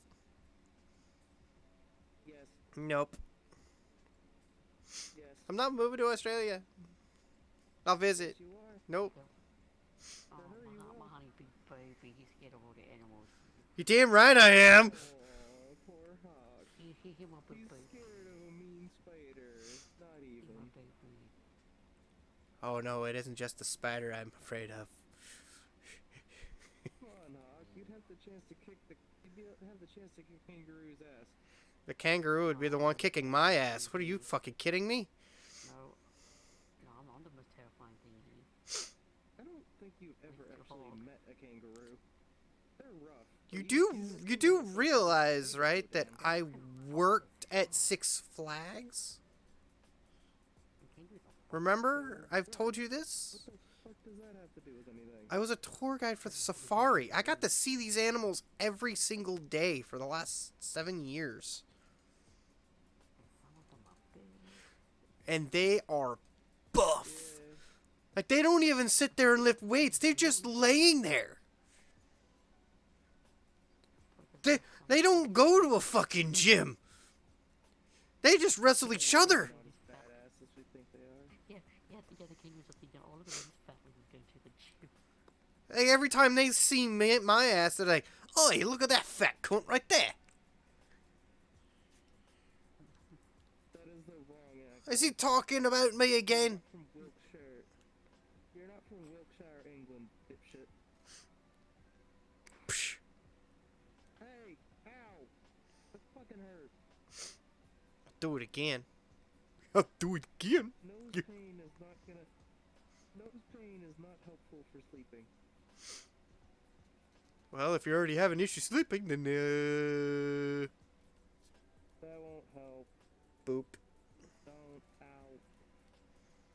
Yes. Nope. Yes. I'm not moving to Australia. I'll visit. Yes, you are. Nope. Oh, my honey big baby, he's scared of all the animals. You damn right I am. Oh, poor Hawk. He my big He's baby. scared of a mean spider. Not He my even. baby. Oh no, it isn't just the spider I'm afraid of. Come on, Hawk. You'd have the chance to kick the. Have the chance to kick kangaroo's ass. The kangaroo would be the one kicking my ass. What are you fucking kidding me? No, I'm the most terrifying thing here. I don't think you've ever Mr. actually Hawk. met a kangaroo. They're rough. You but do just know realize, they're right, so that damn I big. worked at Six Flags? Remember? I've told you this? What the fuck does that have to do with anything? I was a tour guide for the safari. I got to see these animals every single day for the last 7 years. And they are buff. Yeah. Like, they don't even sit there and lift weights. They're just laying there. They don't go to a fucking gym. They just wrestle each other. Not as badass as we think they are. Yeah, the kangaroos are thinking, oh, look at this fat one who's going to the gym. Like, every time they see me, my ass, they're like, "Oh, look at that fat cunt right there." That is the wrong accent. Is he talking about me again? From Wiltshire. You're not from Wiltshire, England, dipshit. Psh. Hey, ow! That fucking hurt. Do it again. I'll do it again. Nose Yeah. pain is not gonna. Nose pain is not helpful for sleeping. Well, if you already have an issue sleeping, then That won't help. boop. Don't. Ow.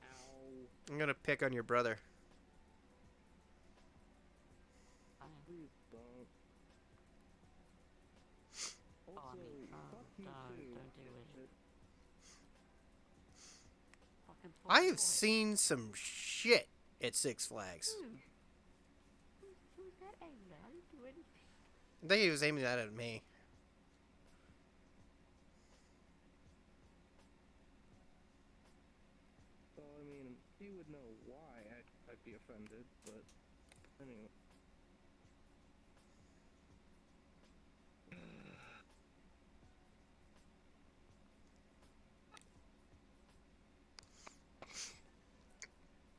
Ow. I'm gonna pick on your brother. Please don't. Oh, I Also, mean, fuck you don't too. do it. dipshit. Fucking I have boy. seen some shit at Six Flags. Who's that angry? I didn't do anything. I think he was aiming that at me. Well, I mean, you would know why I'd be offended, but anyway.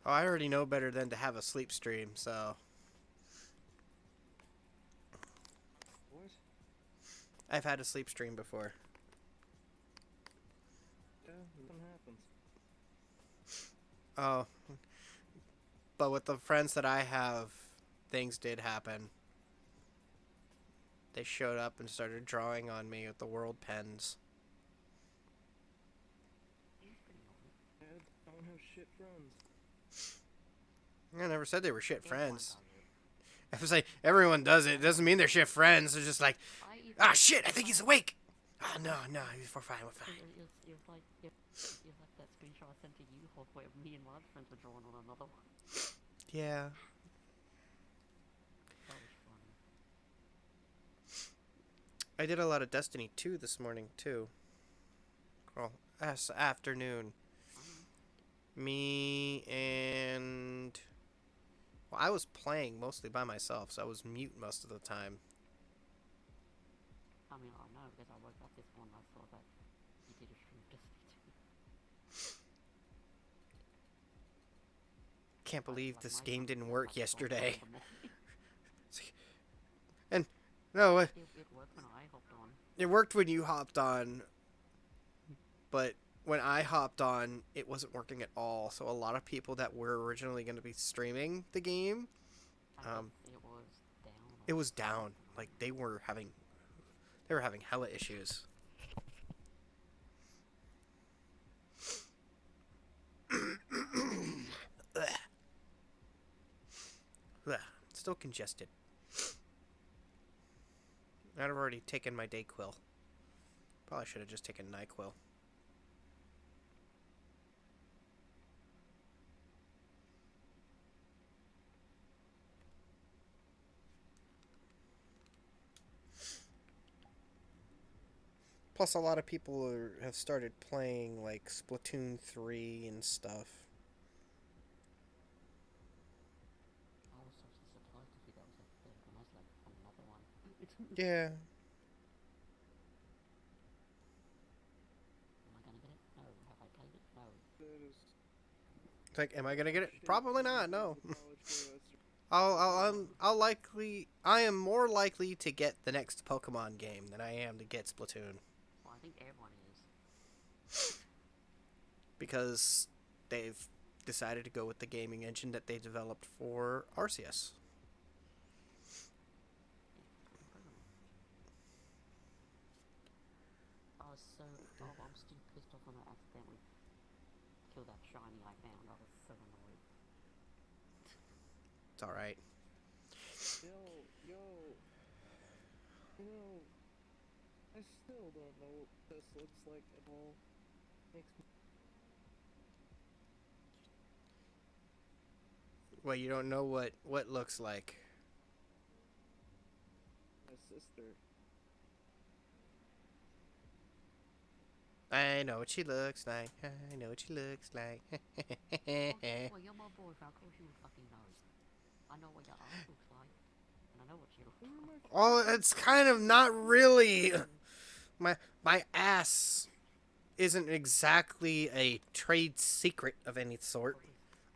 Oh, I already know better than to have a sleep stream, so What? I've had a sleep stream before. Yeah, nothing happens. Oh. But with the friends that I have, things did happen. They showed up and started drawing on me with the world pens. I don't have shit friends. I never said they were shit friends. I was like, everyone does it. It doesn't mean they're shit friends. They're just like, ah, shit, I think he's awake. Ah, no, we're fine, we're fine. It was like that screenshot I sent to you, where me and my other friends were drawing on another one. Yeah. That was funny. I did a lot of Destiny 2 this morning, too. Well, this afternoon. Me and... Well, I was playing mostly by myself, so I was mute most of the time. I mean, I know because I woke up this morning. I saw that you did a stream of Destiny 2. Can't believe Like this my game time didn't was work like 4 yesterday. in the morning. And no, It worked when I hopped on. it worked when you hopped on, but when I hopped on, it wasn't working at all. So a lot of people that were originally going to be streaming the game, I guess it was down it or was down. something. Like they were having hella issues. Ugh. Ugh. Still congested. I'd have already taken my Dayquil. Probably should have just taken NyQuil. Plus, a lot of people have started playing like Splatoon 3 and stuff. I was so surprised to see that was like there, and I was like, another one. Yeah. Am I gonna get it? No. Have I played it? No. That is It's like, am I gonna get it? shit. Probably not. No. The college boy I am more likely to get the next Pokemon game than I am to get Splatoon Well, I think everyone is. because they've decided to go with the gaming engine that they developed for RCS. I'm still pissed off when I accidentally killed that shiny I found. I was so annoyed. It's all right. Yo, you know, I still don't know what this looks like at all. Makes me Well, you don't know what looks like. my sister. I know what she looks like. I know what she looks like. Well, you're my boyfriend. Of course you would fucking know. I know what your ass looks like, and I know what you look like. Oh, it's kind of not really. My ass isn't exactly a trade secret of any sort.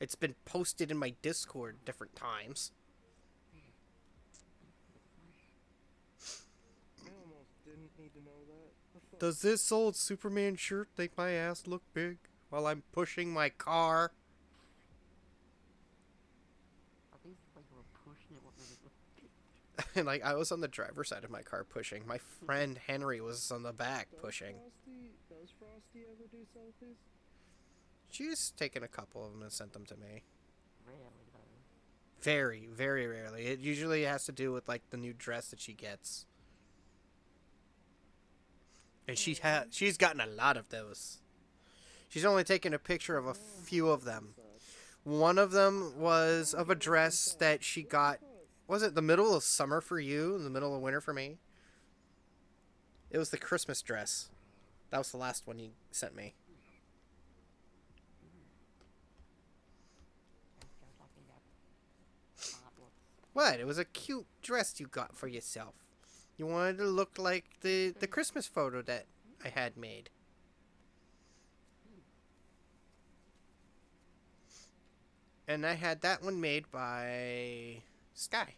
It's been posted in my Discord different times. I almost didn't need to know that. The fuck? Does this old Superman shirt make my ass look big while I'm pushing my car? I think it's like you were pushing it. What made it look big? And like I was on the driver's side of my car pushing. My friend Henry was on the back pushing. Does Frosty ever do selfies? She's taken a couple of them and sent them to me. Rarely though. Very, very rarely. It usually has to do with like the new dress that she gets. And she's gotten a lot of those. She's only taken a picture of a few of them. One of them was of a dress that she got. Was it the middle of summer for you and the middle of winter for me? It was the Christmas dress. That was the last one you sent me. What? It was a cute dress you got for yourself. You wanted to look like the Christmas photo that I had made. And I had that one made by Sky.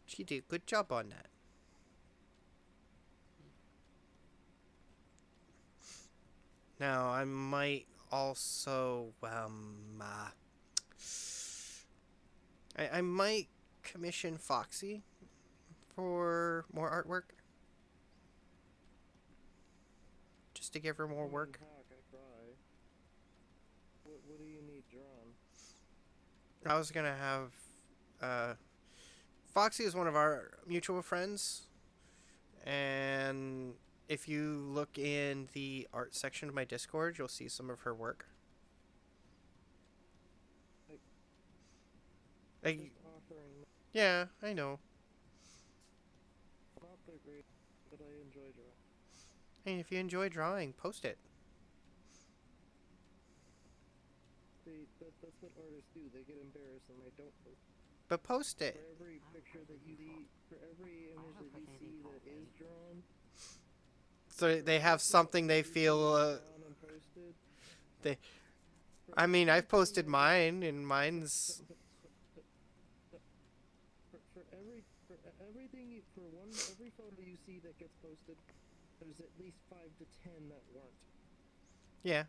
She did a good job on that. Now, I might also, I might commission Foxy for more artwork. Just to give her more work. What do you need drawn? I was gonna have, Foxy is one of our mutual friends. And if you look in the art section of my Discord, you'll see some of her work. Yeah, I know. Not that great, but I enjoy drawing. Hey, if you enjoy drawing, post it. That's what artists do. They get embarrassed and they don't post. But post it. For every picture that you see, for every image that you see that is drawn, So they have something they feel. drawn and posted. They. I mean, I've posted mine, and mine's. For everything, every photo you see that gets posted, there's at least 5 to 10 that weren't. Yeah.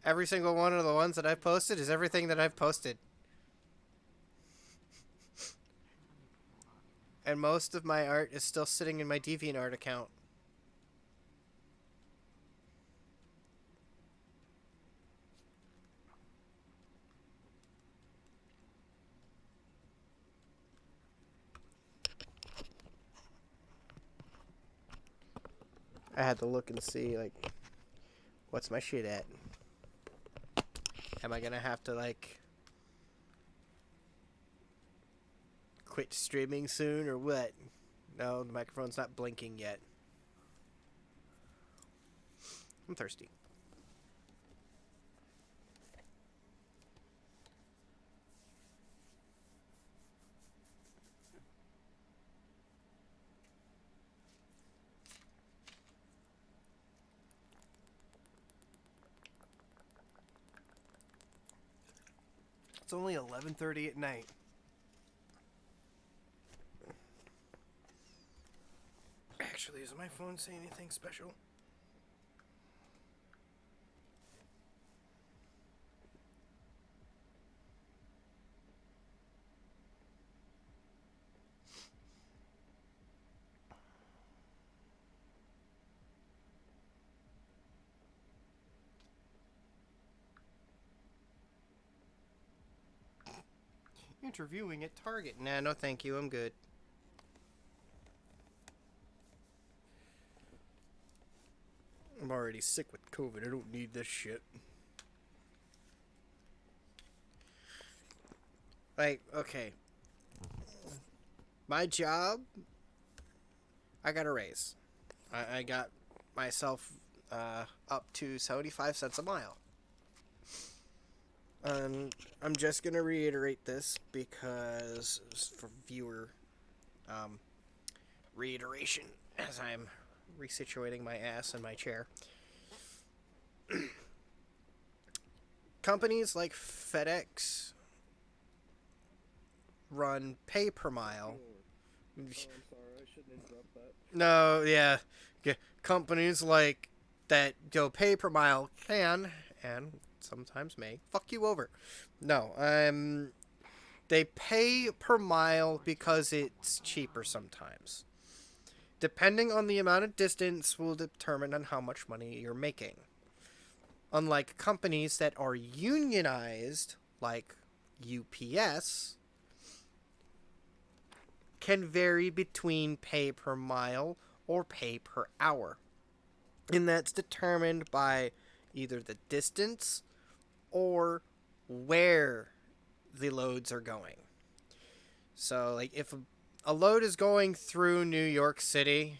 Every single one of the ones that I've posted is everything that I've posted. And most of my art is still sitting in my DeviantArt account. I had to look and see, like, what's my shit at? Am I gonna have to, like, quit streaming soon or what? No, the microphone's not blinking yet. I'm thirsty. It's only 11:30 at night. Actually, does my phone say anything special? Interviewing at Target. Nah, no thank you. I'm good. I'm already sick with COVID. I don't need this shit. Like, okay. My job, I got a raise. I got myself up to 75 cents a mile. I'm just going to reiterate this because for viewer reiteration as I'm resituating my ass in my chair. Companies like FedEx run pay per mile. Oh, I'm sorry, I shouldn't interrupt that. No, yeah. Companies like that go pay per mile can, and sometimes may, fuck you over. No, they pay per mile because it's cheaper sometimes. Depending on the amount of distance will determine on how much money you're making. Unlike companies that are unionized, like UPS, can vary between pay per mile or pay per hour. And that's determined by either the distance or where the loads are going. So, like, if a load is going through New York City,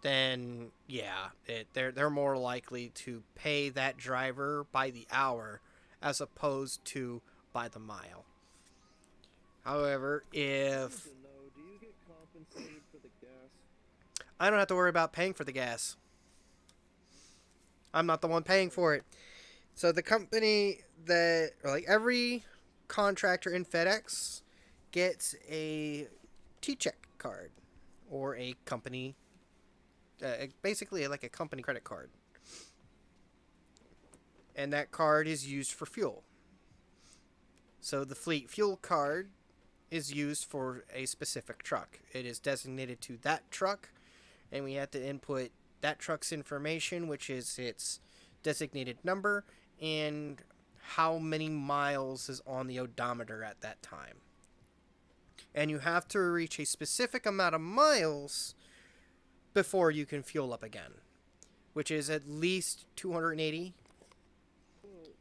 then yeah, they're more likely to pay that driver by the hour as opposed to by the mile. However, if Do you get compensated for the gas? I don't have to worry about paying for the gas. I'm not the one paying for it. So the company that, or like every contractor in FedEx gets a T-check card or a company, basically like a company credit card. And that card is used for fuel. So the fleet fuel card is used for a specific truck. It is designated to that truck, and we have to input that truck's information, which is its designated number and how many miles is on the odometer at that time. And you have to reach a specific amount of miles before you can fuel up again, which is at least 280. Well,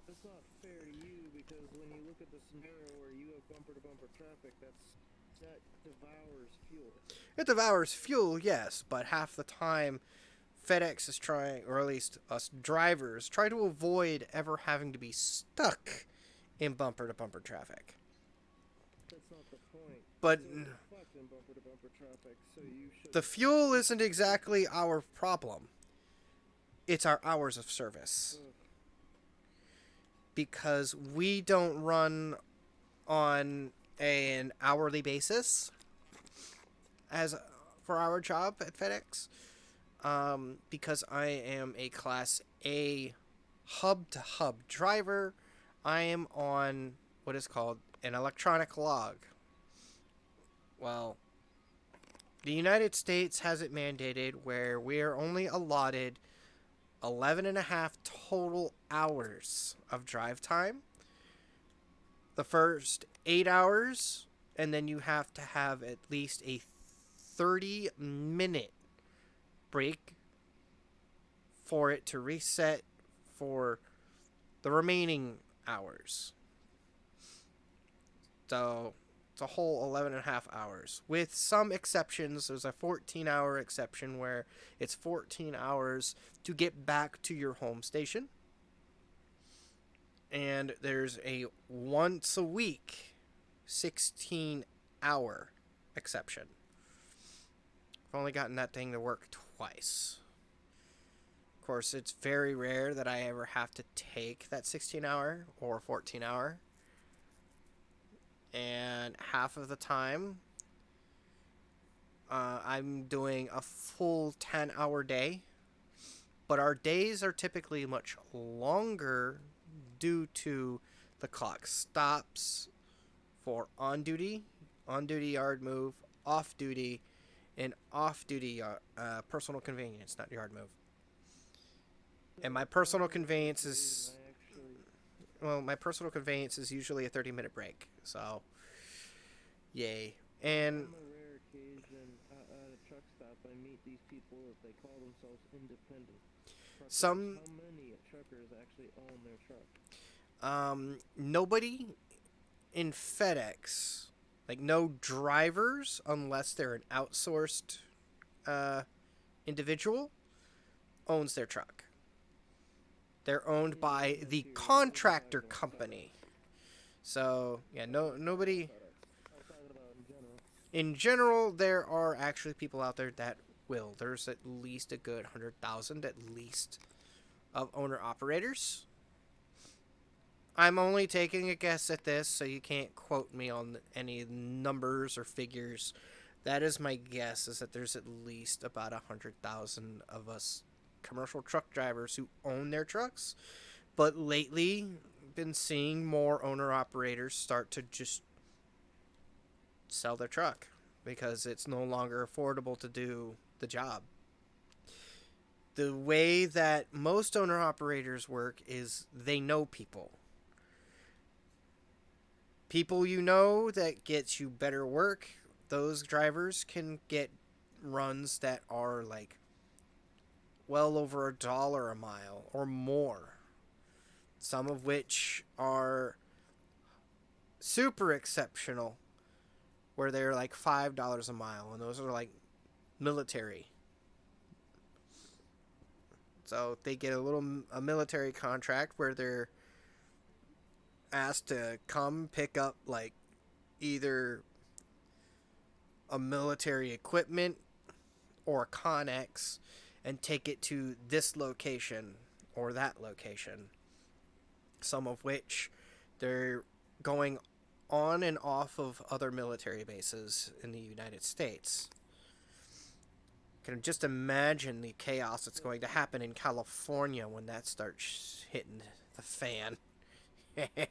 that's not fair to you, because when you look at the scenario where you have bumper to bumper traffic, that devours fuel. It devours fuel, yes, but half the time FedEx is trying, or at least us drivers, try to avoid ever having to be stuck in bumper-to-bumper traffic. That's not the point. But So you're fucked in bumper-to-bumper traffic, so you should... the fuel isn't exactly our problem. It's our hours of service. Ugh. Because we don't run on an hourly basis as for our job at FedEx. Because I am a Class A hub-to-hub driver, I am on what is called an electronic log. Well, the United States has it mandated where we are only allotted 11.5 total hours of drive time. The first 8 hours, and then you have to have at least a 30-minute break for it to reset for the remaining hours. So it's a whole 11.5 hours. With some exceptions, there's a 14-hour exception where it's 14 hours to get back to your home station. And there's a once a week 16-hour exception. I've only gotten that thing to work twice. Of course, it's very rare that I ever have to take that 16-hour or 14-hour. And half of the time, I'm doing a full 10-hour day. But our days are typically much longer due to the clock stops for on-duty yard move, off-duty, and off-duty personal convenience, not yard move. And my personal conveyance is... Well, my personal conveyance is usually a 30-minute break, so... Yay. And... On a rare occasion, at a truck stop, I meet these people that they call themselves independent truckers. How many truckers actually own their truck? Nobody in FedEx, like no drivers, unless they're an outsourced individual, owns their truck. They're owned by the contractor company. So, yeah, nobody... In general, there are actually people out there that will. There's at least a good 100,000, at least, of owner-operators. I'm only taking a guess at this, so you can't quote me on any numbers or figures. That is my guess, is that there's at least about 100,000 of us commercial truck drivers who own their trucks. But lately, been seeing more owner-operators start to just sell their truck because it's no longer affordable to do the job. The way that most owner-operators work is they know people. People you know that gets you better work, those drivers can get runs that are like well over $1 a mile or more. Some of which are super exceptional, where they're like $5 a mile, and those are like military. So they get a military contract where they're asked to come pick up like either a military equipment or a Connex and take it to this location or that location. Some of which they're going on and off of other military bases in the United States. Can just imagine the chaos that's going to happen in California when that starts hitting the fan. Yeah, we'll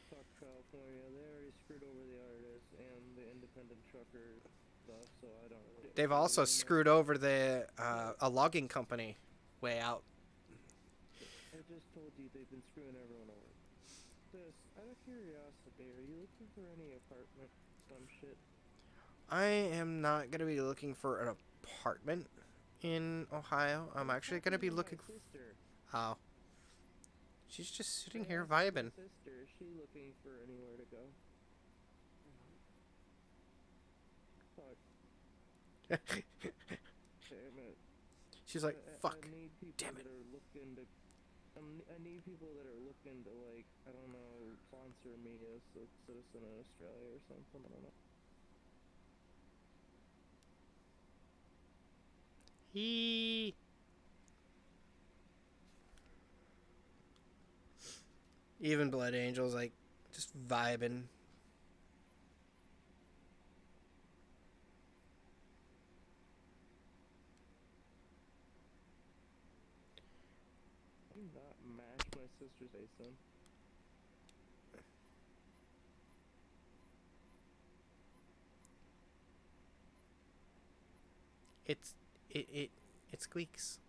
talk California. They already screwed over the artists and the independent trucker stuff, so I don't really... They've also screwed over the a logging company way out. I just told you they've been screwing everyone over. Just out of curiosity, are you looking for any apartment, some shit? I am not going to be looking for an apartment in Ohio. I'm actually going to be looking for... Oh. She's just sitting here vibing. Sister, is she looking for anywhere to go? Damn it. She's like, fuck. I need people Damn it. that are looking to. I need people that are looking to, like, I don't know, sponsor me as a citizen in Australia or something. I don't know. He. Even Blood Angels, like, just vibing. Do not mash my sister's face in. It squeaks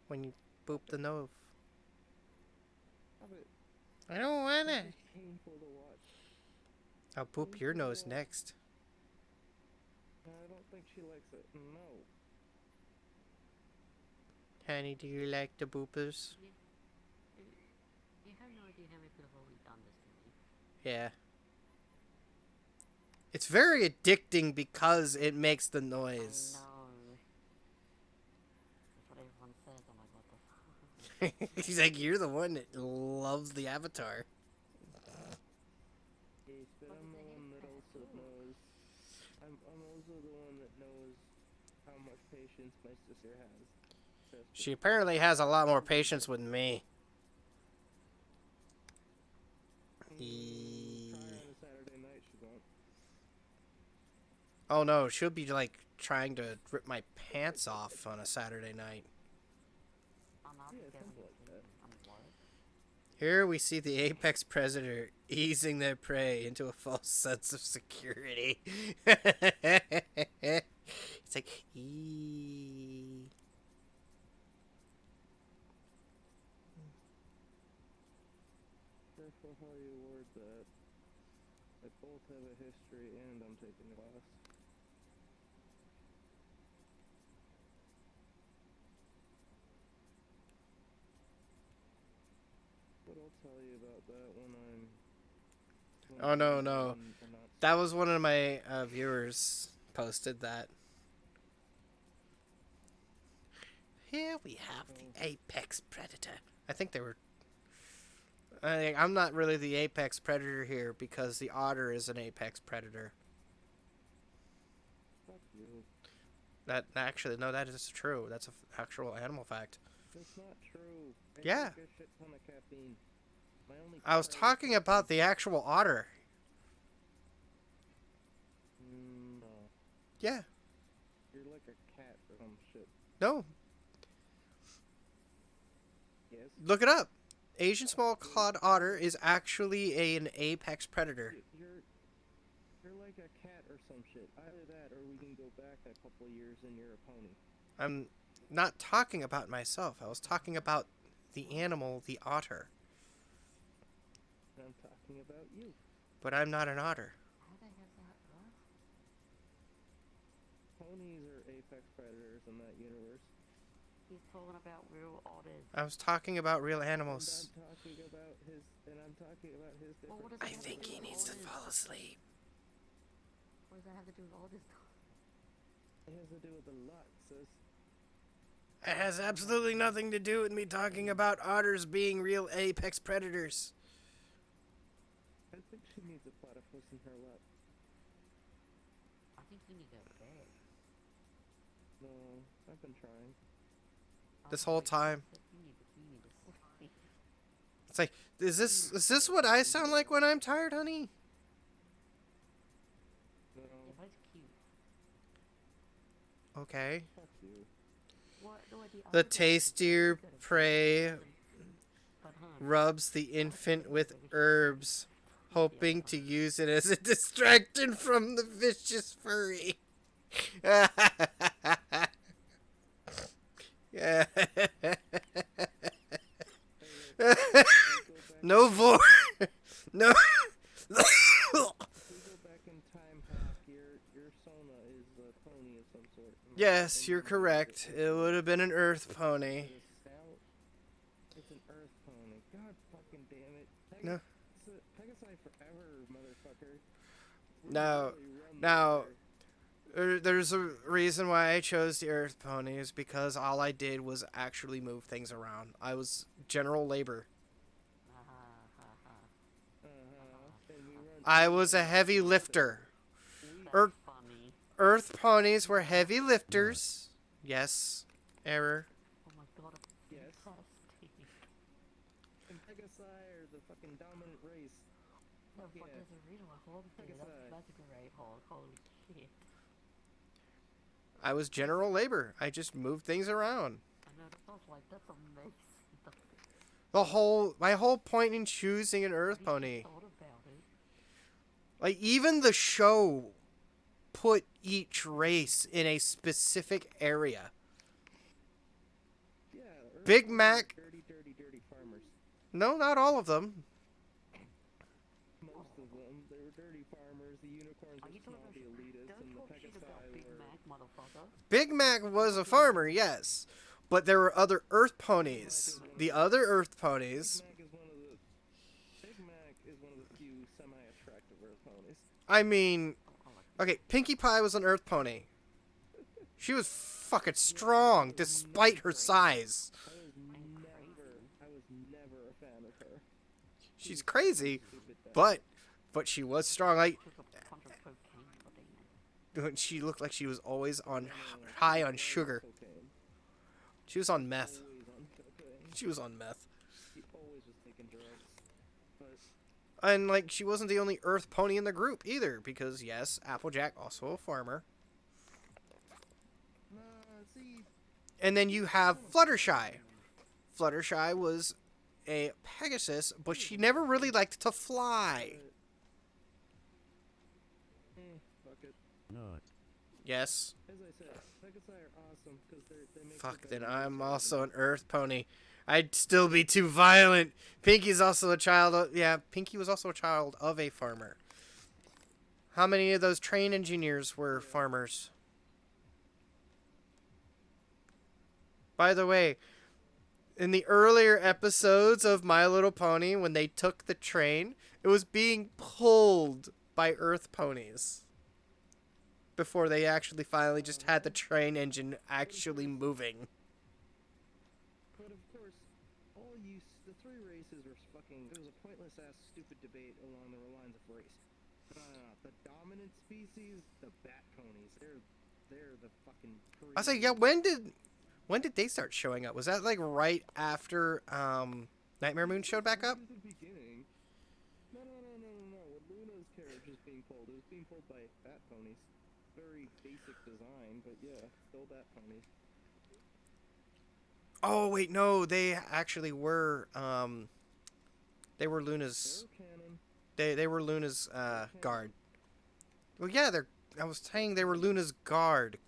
when you boop the nose. Stop it. I don't wanna. It's painful to watch. I'll boop your nose next. I don't think she likes it. No. Honey, do you like the boopers? You have no idea how many people have already done this to me. Yeah. It's very addicting because it makes the noise. I know. That's what everyone says. I'm like, what the fuck? He's like, you're the one that loves the Avatar. Yes, but I'm the one that also knows. I'm also the one that knows how much patience my sister has. She apparently has a lot more patience with me. Try on a Saturday night, she won't. Oh no, she'll be like trying to rip my pants off on a Saturday night. Yeah, something like that. Here we see the apex predator easing their prey into a false sense of security. It's like, eee. Careful how you word that. They both have a history and I'm taking a class. But I'll tell you about that when I'm... Oh no. That was one of my viewers posted that. Here we have the apex predator. I think they were... I'm not really the apex predator here because the otter is an apex predator. Fuck you. That actually, no, that is true. That's an actual animal fact. That's not true. I Yeah. take a shit ton of caffeine. My only I was talking about the actual otter. No. Yeah. You're like a cat or some shit. No. Yes? Look it up. Asian small clawed otter is actually an apex predator. You're like a cat or some shit. Either that or we can go back a couple years and you're a pony. I'm not talking about myself. I was talking about the animal, the otter. I'm talking about you. But I'm not an otter. How the hell that what? Ponies are apex predators in that universe. He's talking about real otters. I was talking about real animals. And I'm talking about his different... Well, what does I that have think to do he with needs to otters? fall asleep. What does that have to do with all this stuff? It has to do with a lot, sis. It has absolutely nothing to do with me talking about otters being real apex predators. I think she needs a platypus in her lap. I think you need a bed. No, I've been trying. This whole time. You need to sleep. It's like, is this what I sound like when I'm tired, honey? No, Yeah, but it's cute. Okay. fuck you. What do I do? The tastier prey rubs the infant with herbs, hoping to use it as a distraction from the vicious furry. No vor. No. If we go back in time half, your Sona is a pony of some sort. Yes, you're correct. It would have been an earth pony. It's an earth pony. God fucking damn it. No. Pegasi forever, motherfucker. Now, There's a reason why I chose the Earth Ponies, because all I did was actually move things around. I was general labor. And we run. I was a heavy lifter. That's funny. Earth Ponies were heavy lifters. Yes. Error. Oh my god, I'm Yes. fantastic. And Pegasi are the fucking dominant race. No, Fuck but yeah. there's a reason why Hog did it. That's great, Hog. Holy shit. I was general labor. I just moved things around. I know, that sounds like, that's amazing. My whole point in choosing an Earth Pony, Thought about it. like even the show put each race in a specific area. Yeah. Earth Big Ponies are Mac. Dirty farmers. No, not all of them. Most of them. They were dirty farmers. The unicorns Are were you talking small, the about, elitists, don't and the talk shit about Pegasi Big were. Mac, motherfucker. Big Mac was a farmer, yes. But there were other Earth Ponies. The other Earth Ponies. Big Mac is one of the few semi-attractive Earth ponies. I mean, okay, Pinkie Pie was an Earth Pony. She was fucking strong, despite her size. I was never a fan of her. She's crazy, Stupid dumb. but she was strong. Like, Took a punch of cocaine, goddammit. she looked like she was always on high on sugar. Cocaine. She was on meth. Always on cocaine. She was on meth. She always was taking drugs. But And, like, she wasn't the only Earth Pony in the group either, because, yes, Applejack, also a farmer. nah, see, And then you have Fluttershy. Fluttershy was a Pegasus, but she never really liked to fly. fuck it. Yes. As I said, Pegasi are awesome because they make. Fuck, the then better I'm version. also an Earth Pony. I'd still be too violent. Pinky's also a child of... Yeah, Pinky was also a child of a farmer. How many of those train engineers were farmers? By the way, in the earlier episodes of My Little Pony, when they took the train, it was being pulled by Earth Ponies. Before they actually finally just had the train engine actually moving. But of course, the three races were fucking. It was a pointless ass, stupid debate along the lines of race. The dominant species, the bat ponies. They're the fucking. I was like, yeah, when did they start showing up? Was that like right after Nightmare Moon showed back up? At the beginning. No. When Luna's carriage was being pulled, it was being pulled by bat ponies. Very basic design, but yeah, still bat ponies. Oh wait, no, they actually were they were Luna's They're canon. they were Luna's guard. Well, yeah, I was saying they were Luna's guard.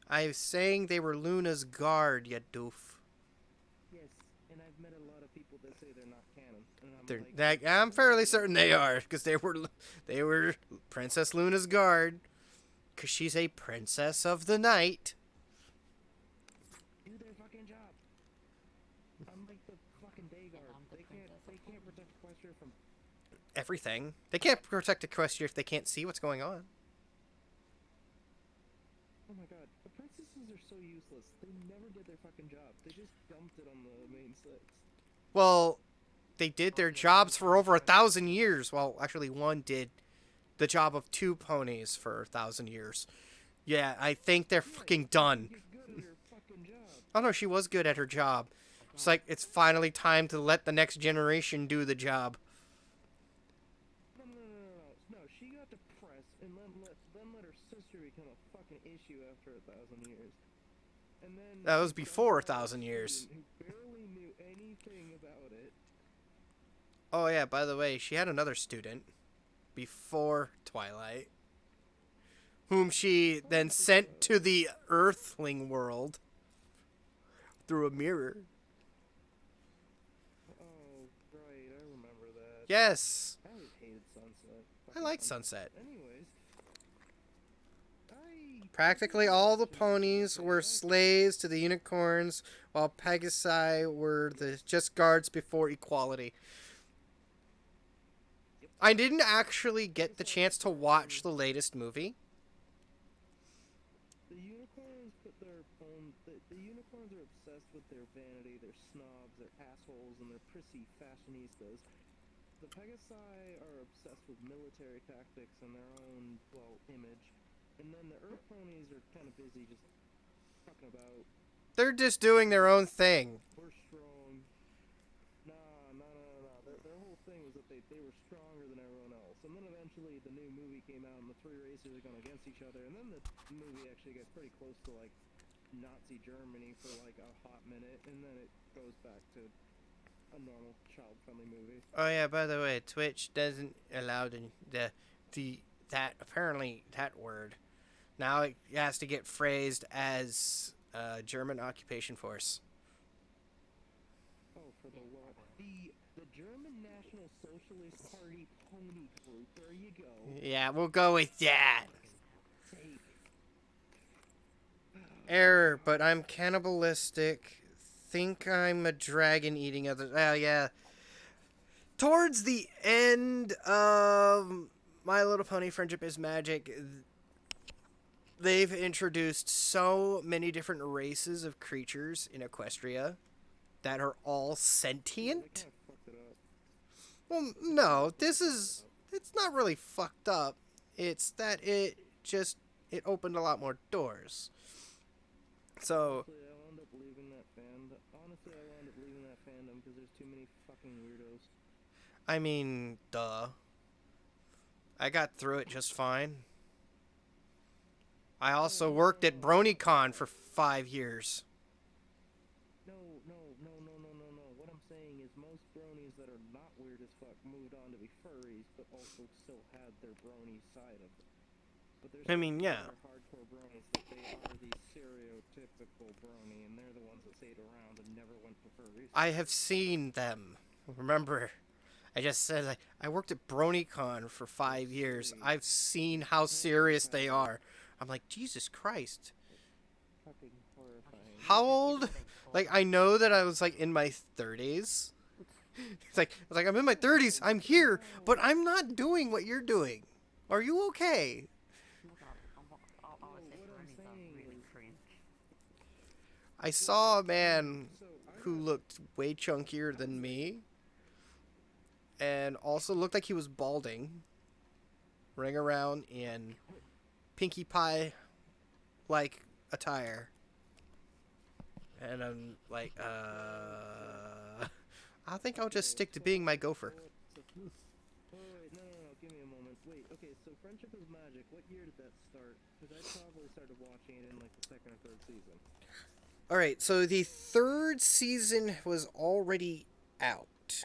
I was saying they were Luna's guard, you doof. Yes, and I've met a lot of people that say they're not canon, and I'm They're, like, I'm fairly certain they are, because they were Princess Luna's guard, because she's a princess of the night. do their fucking job. I'm like the fucking day guard. They can't protect Equestria from. Everything. They can't protect Equestria if they can't see what's going on. Oh my god, the princesses are so useless. They never did their fucking job. They just dumped it on the main six. Well, they did their jobs for over 1,000 years. Well, actually, one did the job of 2 ponies for 1,000 years. Yeah, I think they're fucking done. Get good at your fucking job. Oh no, she was good at her job. It's like, it's finally time to let the next generation do the job. No. She got depressed and then let her sister become a fucking issue after 1,000 years. And then That was she before dumped out a 1,000 years. student who barely knew anything about it. Oh yeah, by the way, she had another student before Twilight, whom she then sent to the Earthling world through a mirror. Oh, right, I remember that. Yes, I always hated Sunset. I Fucking like Sunset. Anyways, Practically all the ponies were slaves to the unicorns, while Pegasi were just guards before equality. I didn't actually get the chance to watch the latest movie. their own. The unicorns are obsessed with their vanity, their snobs, their assholes, and their prissy fashionistas. The Pegasi are obsessed with military tactics and their own, well, image. And then the Earth ponies are kind of busy just talking about, They're just doing their own thing. we're strong. Nah. Their whole thing was that they were stronger than everyone else. And then eventually the new movie came out and the three races are going against each other. And then the movie actually gets pretty close to, like, Nazi Germany for, like, a hot minute. And then it goes back to a normal child-friendly movie. Oh yeah, by the way, Twitch doesn't allow that apparently that word. Now it has to get phrased as German occupation force. Oh, for the Lord. The German National Socialist Party pony group. There you go. Yeah, we'll go with that. Sake. Error, but I'm cannibalistic. Think I'm a dragon eating others. Oh yeah. Towards the end of My Little Pony Friendship is Magic, they've introduced so many different races of creatures in Equestria that are all sentient. Well, no, it's not really fucked up. It's that it opened a lot more doors. So, Honestly, I wound up leaving that fandom because there's too many fucking weirdos. I mean, duh. I got through it just fine. I also worked at BronyCon for 5 years. No. What I'm saying is most bronies that are not weird as fuck moved on to be furries, but also still had their brony side of it. But there's I mean, yeah. hardcore bronies that they are the stereotypical brony, and they're the ones that stayed around and never went to furries. I have seen them. Remember, I just said I worked at BronyCon for 5 years. I've seen how serious they are. I'm like, Jesus Christ. Fucking horrifying. How old? Like, I know that I was, like, in my 30s. It's like, I was like, I'm in my 30s. I'm here, but I'm not doing what you're doing. Are you okay? I saw a man who looked way chunkier than me. And also looked like he was balding. Running around in Pinkie Pie-like attire. And I'm like, I think I'll just stick to being my gopher. Wait, no, give me a moment. Wait, okay, so Friendship is Magic, what year did that start? Because I probably started watching it in, like, the second or third season. Alright, so the third season was already out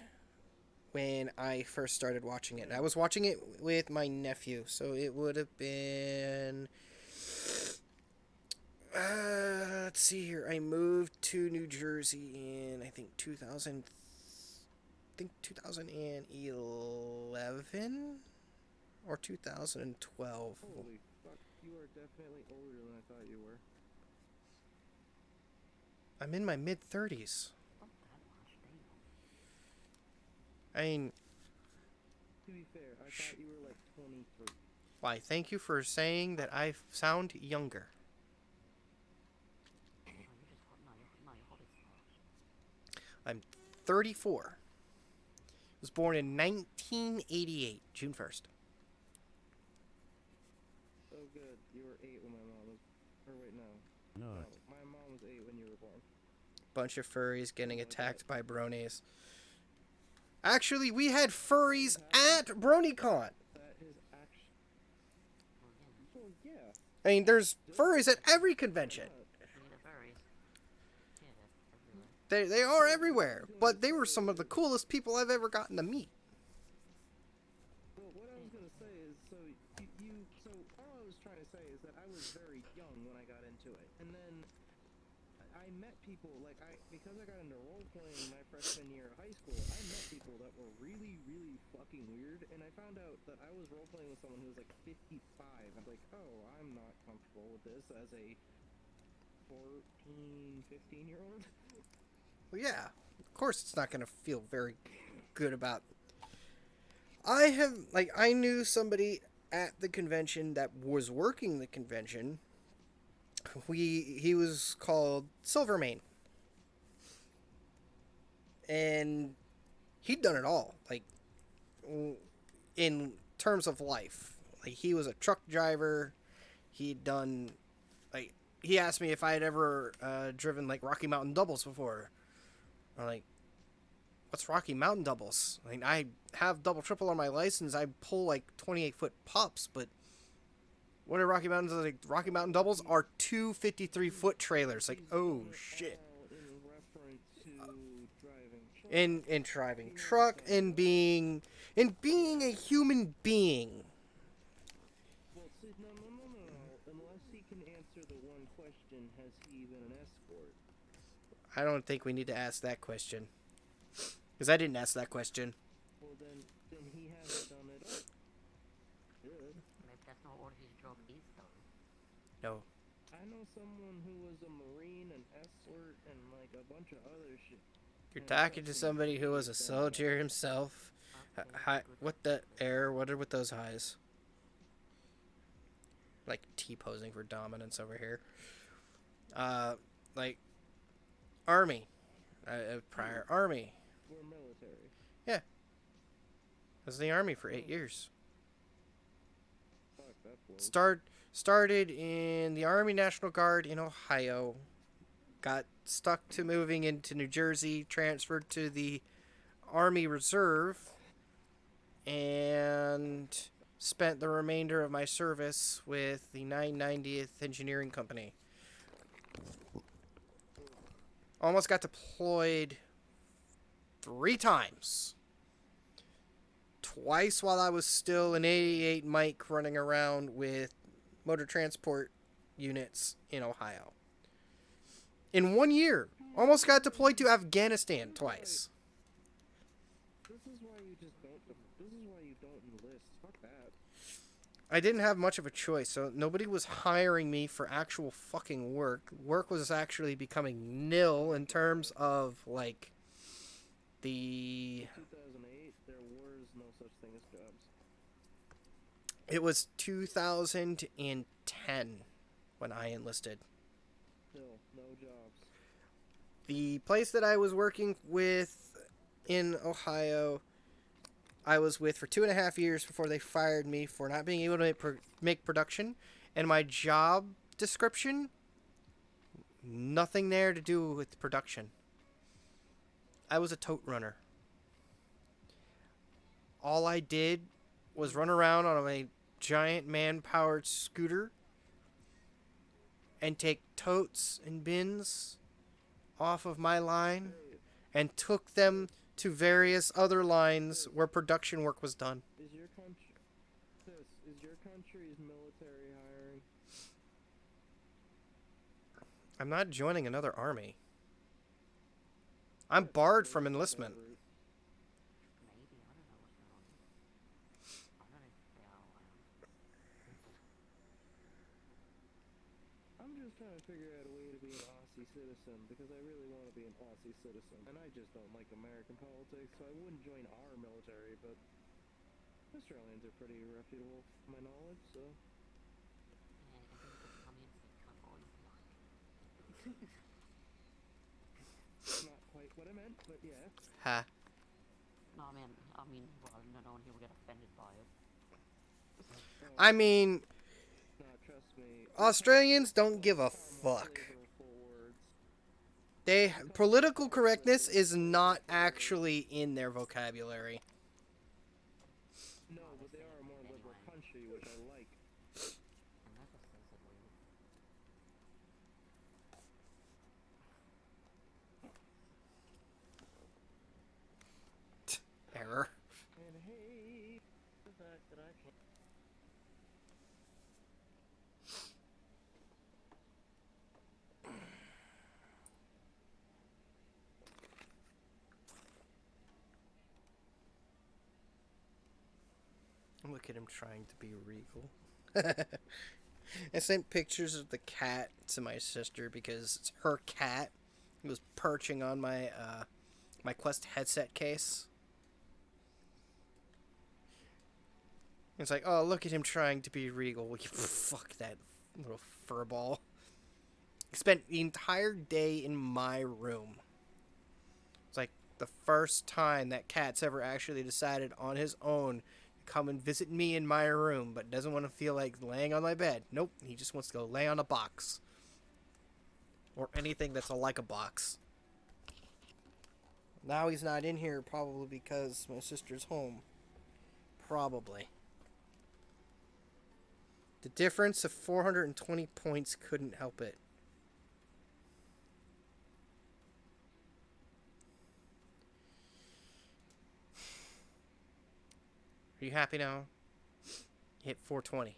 when I first started watching it. And I was watching it with my nephew, so it would have been... let's see here. I moved to New Jersey in, I think, 2011 or 2012. Holy fuck, you are definitely older than I thought you were. I'm in my mid-30s. I mean... To be fair, I thought you were like 23. Why, thank you for saying that I sound younger. I'm 34. Was born in 1988, June 1st. Oh good, you were 8 when my mom was... Or wait, no. No. My mom was 8 when you were born. Bunch of furries getting attacked by bronies. Actually, we had furries at BronyCon. That is actually... Well, yeah. I mean, there's furries at every convention. They are everywhere, but they were some of the coolest people I've ever gotten to meet. Well, what I was gonna say is, so all I was trying to say is that I was very young when I got into it, and then I met people, like, because I got into role-playing my freshman year of high school, I met people that were really, really fucking weird, and I found out that I was role-playing with someone who was, like, 55. I'm like, oh, I'm not comfortable with this as a 14, 15-year-old. Well, yeah, of course it's not going to feel very good about... I knew somebody at the convention that was working the convention, he was called Silvermane, and he'd done it all. Like in terms of life, like he was a truck driver. He'd done like he asked me if I had ever driven like Rocky Mountain doubles before. I'm like, what's Rocky Mountain doubles? I mean, I have double triple on my license. I pull like 28-foot pups, but what are Rocky Mountains like? Rocky Mountain doubles are two 53-foot trailers. Like, oh shit. In reference to driving truck. In driving truck and being a human being. Well, see, no. Unless he can answer the one question, has he been an escort? I don't think we need to ask that question. Because I didn't ask that question. Well, then he hasn't done it all. Good. Maybe that's not what his job is, though. No. I know someone who was a marine, an escort, and like a bunch of other shit. You're talking to somebody who was a soldier himself. Hi, what the air? What are with those highs? Like T-posing for dominance over here. Like Army. Prior Army. We're military. Yeah. I was in the Army for 8 years. Fuck, that blows. Started in the Army National Guard in Ohio. Got stuck to moving into New Jersey. Transferred to the Army Reserve. And spent the remainder of my service with the 990th Engineering Company. Almost got deployed 3 times. Twice while I was still an 88 Mike running around with motor transport units in Ohio. In 1 year, almost got deployed to Afghanistan twice. This is why you don't enlist. Fuck that. I didn't have much of a choice, so nobody was hiring me for actual fucking work. Work was actually becoming nil in terms of, like, the... 2008, there was no such thing as jobs. It was 2010 when I enlisted. Still, no jobs. The place that I was working with in Ohio, I was with for 2.5 years before they fired me for not being able to make production. And my job description, nothing there to do with production. I was a tote runner. All I did was run around on a giant man-powered scooter and take totes and bins off of my line and took them to various other lines where production work was done. Is your country's military hiring? I'm not joining another army. I'm barred from enlistment. Maybe, I don't know what's going on. I don't know if they are. I'm just trying to figure out a way to be an Aussie citizen because I really want to be an Aussie citizen. And I just don't like American politics, so I wouldn't join our military, but Australians are pretty reputable from my knowledge, so... Yeah, I think it's come in and come on, like... Not quite what I meant, but yeah. Ha. No, I mean, well, no one here will get offended by it. I mean, No, trust me. Australians don't give a fuck. Political correctness is not actually in their vocabulary. No, but they are a more liberal country, which I like. And that's just says it weird. Error. And hey, the fact that I can't... Look at him trying to be regal. I sent pictures of the cat to my sister because it's her cat. It was perching on my my Quest headset case. It's like, oh, look at him trying to be regal. Fuck that little furball. He spent the entire day in my room. It's like the first time that cat's ever actually decided on his own to come and visit me in my room, but doesn't want to feel like laying on my bed. Nope, he just wants to go lay on a box. Or anything that's like a box. Now he's not in here probably because my sister's home. Probably. The difference of 420 points couldn't help it. Are you happy now? Hit 420.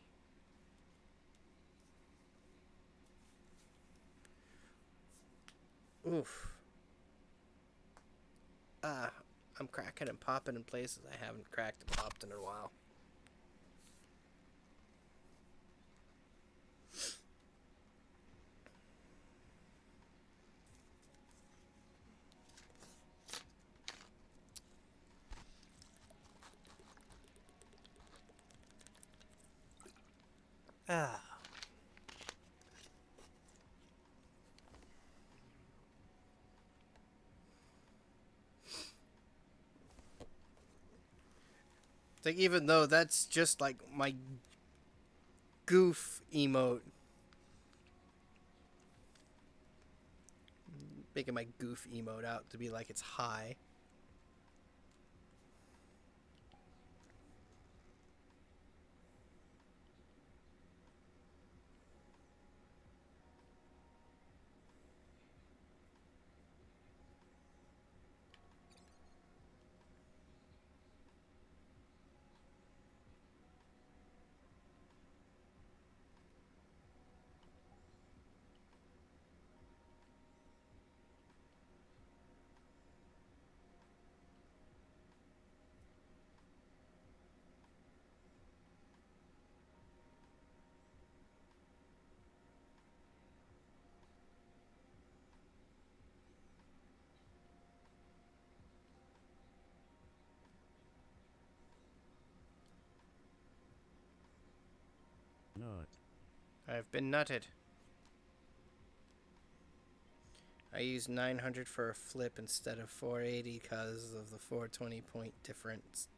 Oof. I'm cracking and popping in places I haven't cracked and popped in a while. Ah. It's like, even though that's just like my goof emote. Making my goof emote out to be like it's high. Nut. I've been nutted. I used 900 for a flip instead of 480 because of the 420 point difference.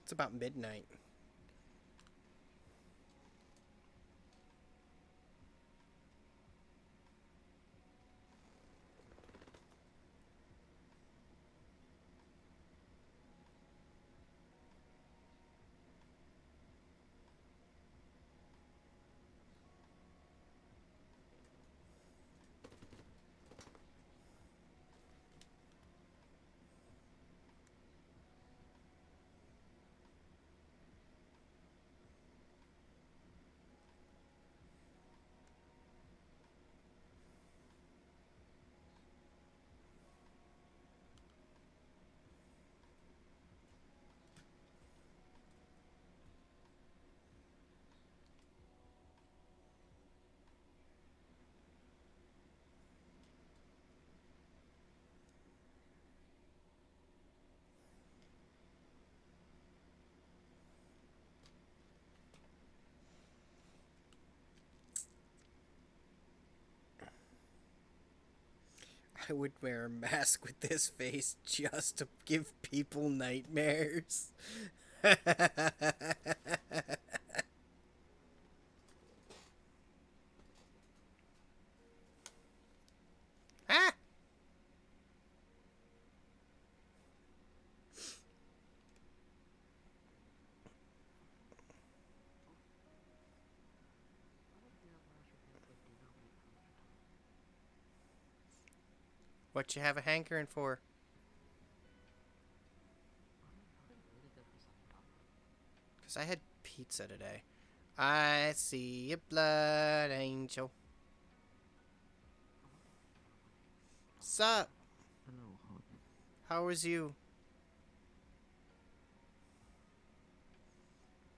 It's about midnight. I would wear a mask with this face just to give people nightmares. Ah! What you have a hankering for? Because I had pizza today. I see a blood angel. Sup? Hello, How was you?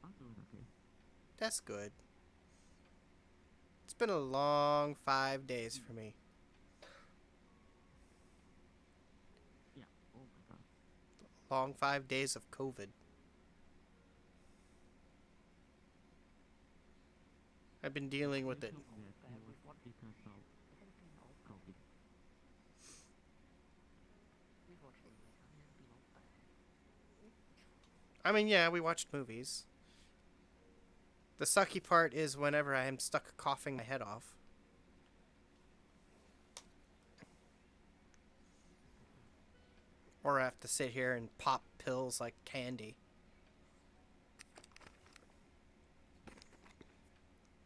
I'm doing okay. That's good. It's been a long 5 days for me. long 5 days of COVID. I've been dealing with it. I mean, yeah, we watched movies. The sucky part is whenever I am stuck coughing my head off. Or I have to sit here and pop pills like candy.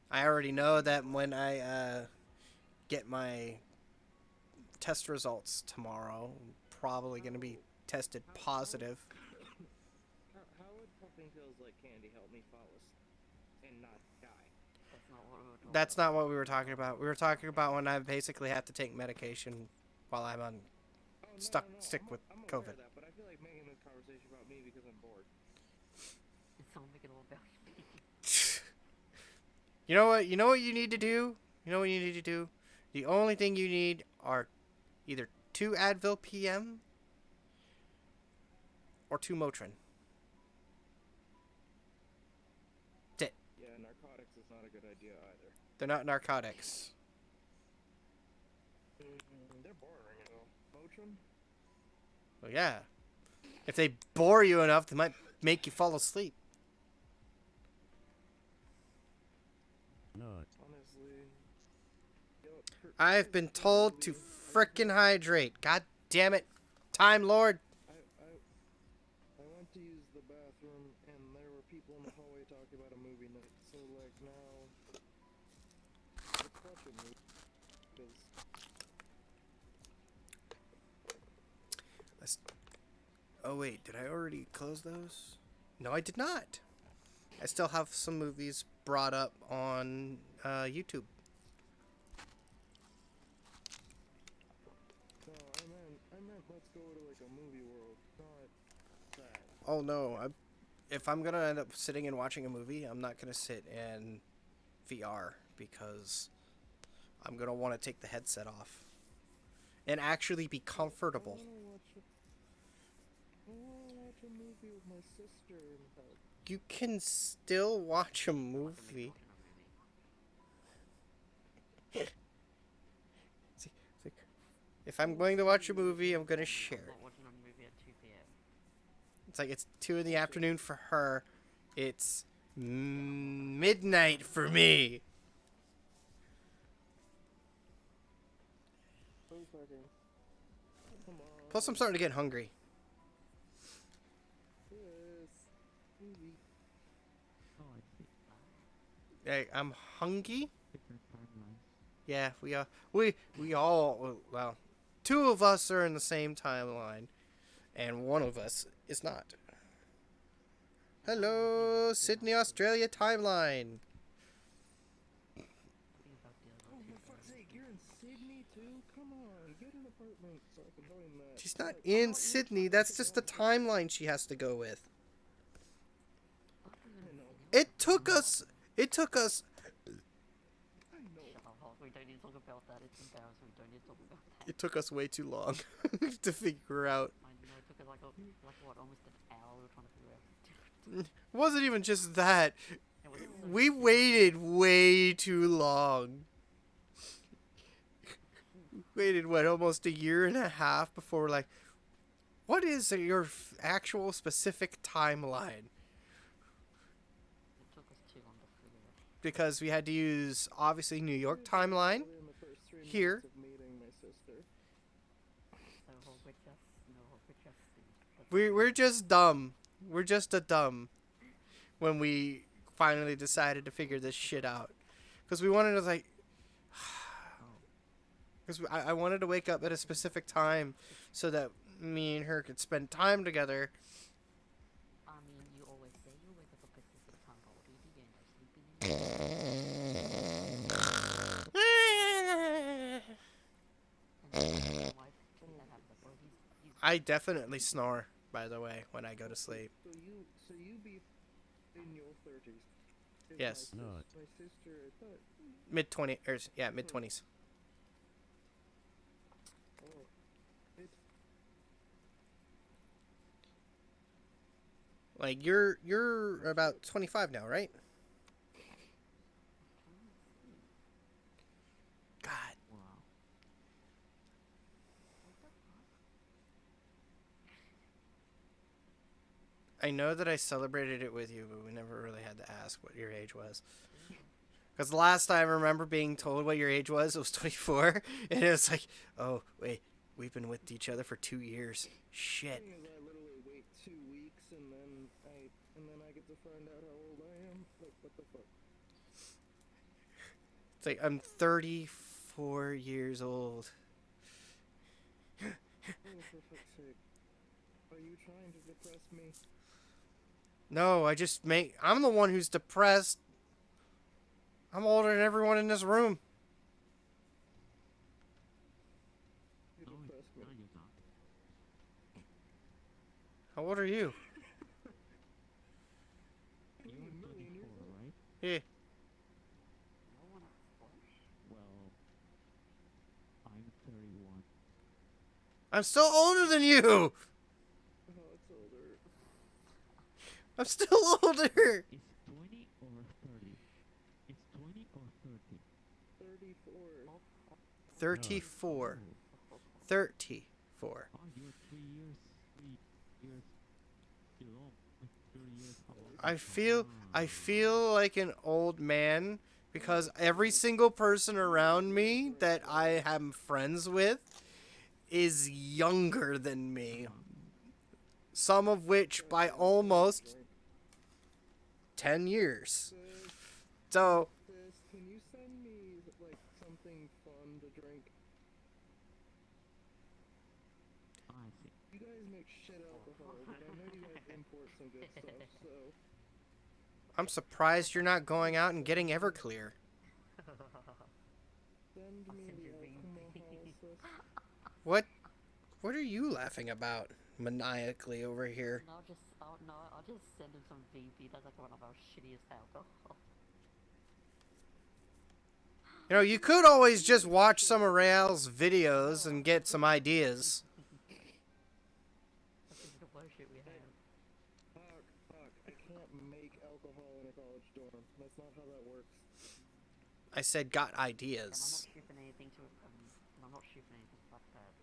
I already know that when I get my test results tomorrow, I'm probably going to be tested positive. How would popping pills like candy help me fall asleep and not die? That's not what we were talking about. We were talking about when I basically have to take medication while I'm on sick with I'm COVID. aware of that, but I feel like making this conversation about me because I'm bored. It's all making it all about me. You know what? You know what you need to do? You know what you need to do? The only thing you need are either 2 Advil PM or 2 Motrin. That's it. Yeah, narcotics is not a good idea either. They're not narcotics. They're boring, you know. Motrin? Well, yeah. If they bore you enough, they might make you fall asleep. Honestly. I've been told to frickin' hydrate. God damn it. Time Lord. I went to use the bathroom and there were people in the hallway talking about a movie night. So like now let's watch a movie. Oh wait, did I already close those? No, I did not. I still have some movies brought up on YouTube. No, I meant let's go to like a movie world, not that. Oh no, if I'm gonna end up sitting and watching a movie, I'm not gonna sit in VR because I'm gonna want to take the headset off and actually be comfortable. I wanna watch a movie with my sister and help. You can still watch a movie. If I'm going to watch a movie, I'm gonna share it. Watching a movie at 2 p.m. It's like it's 2 in the afternoon for her. It's midnight for me. Come on. Plus, I'm starting to get hungry. Hey, I'm hungry. Yeah, we are. We all. Well, 2 of us are in the same timeline, and 1 of us is not. Hello, Sydney, Australia timeline. Oh, for fuck's sake, you're in Sydney too? Come on, get an apartment so I can join that. She's not in Sydney. That's just the timeline she has to go with. It took us. I know. We don't need to talk about that. It's embarrassing. We don't need to talk about that. It took us way too long to figure out. I know it took us like what, almost an hour we were trying to figure out. It wasn't even just that. We waited way too long. Waited, what, almost a year and a half before we're like, what is your actual specific timeline? It took us too long to figure it out. Because we had to use, obviously, New York timeline. Here. We're just dumb. We're just a dumb when we finally decided to figure this shit out. Because we wanted to, like... Because I wanted to wake up at a specific time so that me and her could spend time together. I mean, you always say you wake up a specific time, but what do you do? You end up sleeping I definitely snore, by the way, when I go to sleep. So you be in your 30s. Yes. My sister, I thought... Mid-20s, yeah, mid-20s. Like you're about 25 now, right? God. Wow. What the fuck? I know that I celebrated it with you, but we never really had to ask what your age was. Because the last time I remember being told what your age was, it was 24. And it was like, oh, wait, we've been with each other for 2 years. Shit. Thing is, I literally wait 2 weeks and then I get to find out how old I am. Like, what the fuck? It's like, I'm 34 years old. Oh, for fuck's sake. Are you trying to depress me? No, I'm the one who's depressed. I'm older than everyone in this room. You depress me. No, you're not. How old are you? You're 34, right? Yeah. No one what? Well, I'm 31. I'm still older than you. Oh, it's older. I'm still older. It's 20 or 30? It's 20 or 30? 34. 34. Oh, 34. oh, you're 3 years below. 3 years above. I feel like an old man because every single person around me that I am friends with is younger than me. Some of which by almost 10 years. So, Sis, can you send me, like, something fun to drink? I see. You guys make shit alcohol, but I know you guys import some good stuff, so... I'm surprised you're not going out and getting Everclear. Send me the alcohol, sis. What are you laughing about maniacally over here? No, I'll just send him some VP. That's like one of our shittiest alcohol. You know, you could always just watch some of Real's videos and get some ideas. This is the worst shit we have. Fuck, I can't make alcohol in a college dorm. That's not how that works. I said got And I'm not ideas. shipping anything to I'm not shipping anything. Fuck that.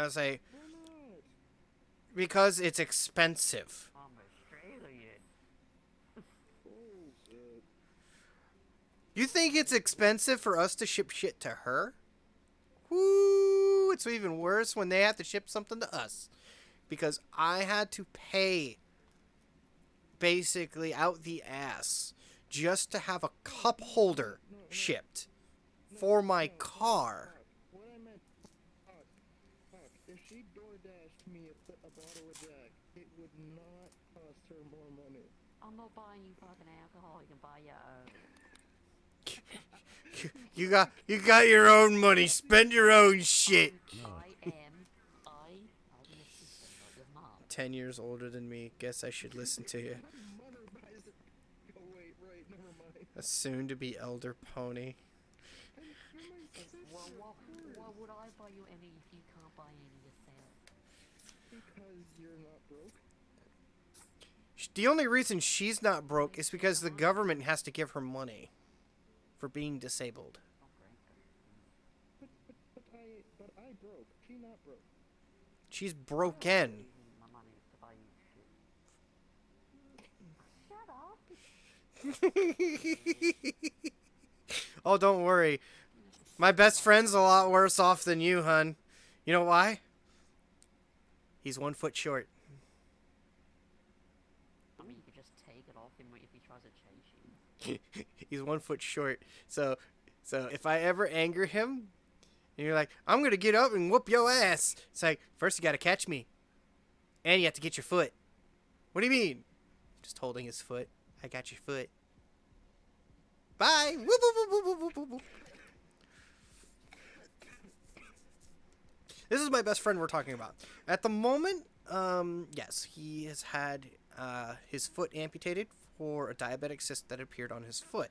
I say Why not? because it's expensive. I'm Australian. Bullshit. You think it's expensive for us to ship shit to her? Whoo! It's even worse when they have to ship something to us. Because I had to pay basically out the ass just to have a cup holder shipped for my car. What I meant, fuck, if she DoorDashed me a bottle of Jack, it would not cost her more money. I'm not buying you fucking alcohol. You can buy your own. You got your own money. Spend your own shit. I'm your sister, not your mom. 10 years older than me. Guess I should listen to you. Mother buys it. Oh wait, right, never mind. A soon-to-be elder pony. Well, why would I buy you any if you can't buy any yourself? Because you're not broke. The only reason she's not broke is because the government has to give her money for being disabled. But I broke. She not broke. She's broken. My money to buy you shit. Shut up. Oh, don't worry. My best friend's a lot worse off than you, hun. You know why? He's 1 foot short. I mean, you could just take it off him if he tries to chase you. He's 1 foot short. So if I ever anger him, and you're like, I'm gonna get up and whoop your ass. It's like, first you gotta catch me. And you have to get your foot. What do you mean? Just holding his foot. I got your foot. Bye. Whoop, whoop, whoop, whoop, whoop, whoop, whoop. This is my best friend we're talking about. At the moment, yes, he has had his foot amputated for a diabetic cyst that appeared on his foot.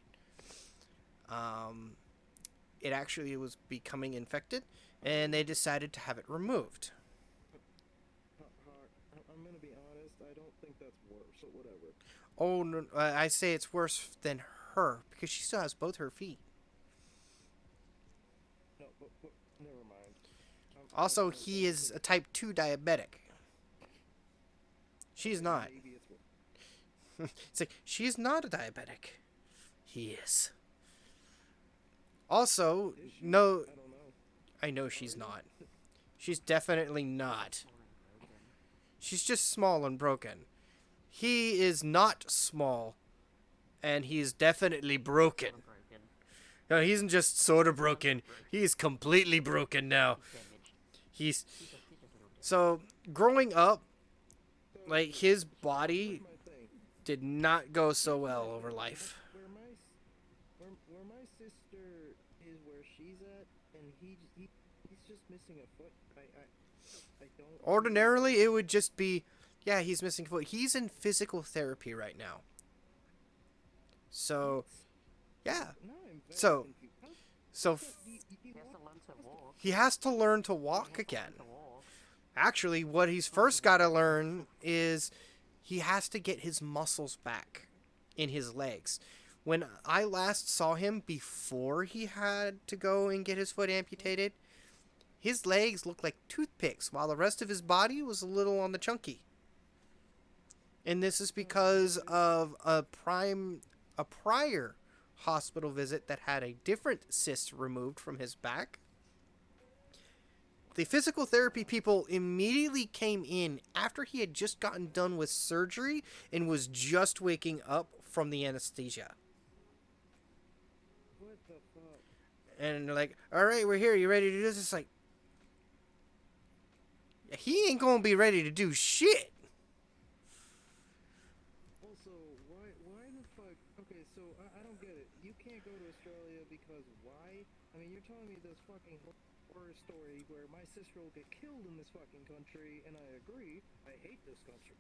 It actually was becoming infected, and they decided to have it removed. I'm gonna be honest. I so whatever. Oh, no, I say it's worse than her because she still has both her feet. No, but never mind. Also, he is a type 2 diabetic. She's not. Maybe it's worse. It's like, she's not a diabetic. He is. Also, Is she? no, I don't know. I know she's not. She's definitely not. She's just small and broken. He is not small, and he's definitely broken. Broken. No, he isn't just sort of broken. He's completely broken now. Damaged. He's He's just a little damaged. so growing up, So, like his body here's my thing. did not go so well over life. Where my sister is where she's at, and he's just missing a foot. I don't. Ordinarily, it would just be, yeah, he's missing a foot. He's in physical therapy right now. So, yeah. Now I'm very So, confused. How- so He has to learn to walk. he has to learn to He walk has to again. learn to walk. Actually, what he's first got to learn is he has to get his muscles back in his legs. When I last saw him before he had to go and get his foot amputated, his legs looked like toothpicks while the rest of his body was a little on the chunky. And this is because of a prior hospital visit that had a different cyst removed from his back. The physical therapy people immediately came in after he had just gotten done with surgery and was just waking up from the anesthesia. What the fuck? And they're like, all right, we're here. You ready to do this? It's like, he ain't going to be ready to do shit. Also, why the fuck? Okay, so I don't get it. You can't go to Australia because why? I mean, you're telling me this fucking horror story where my sister will get killed in this fucking country, and I agree. I hate this country.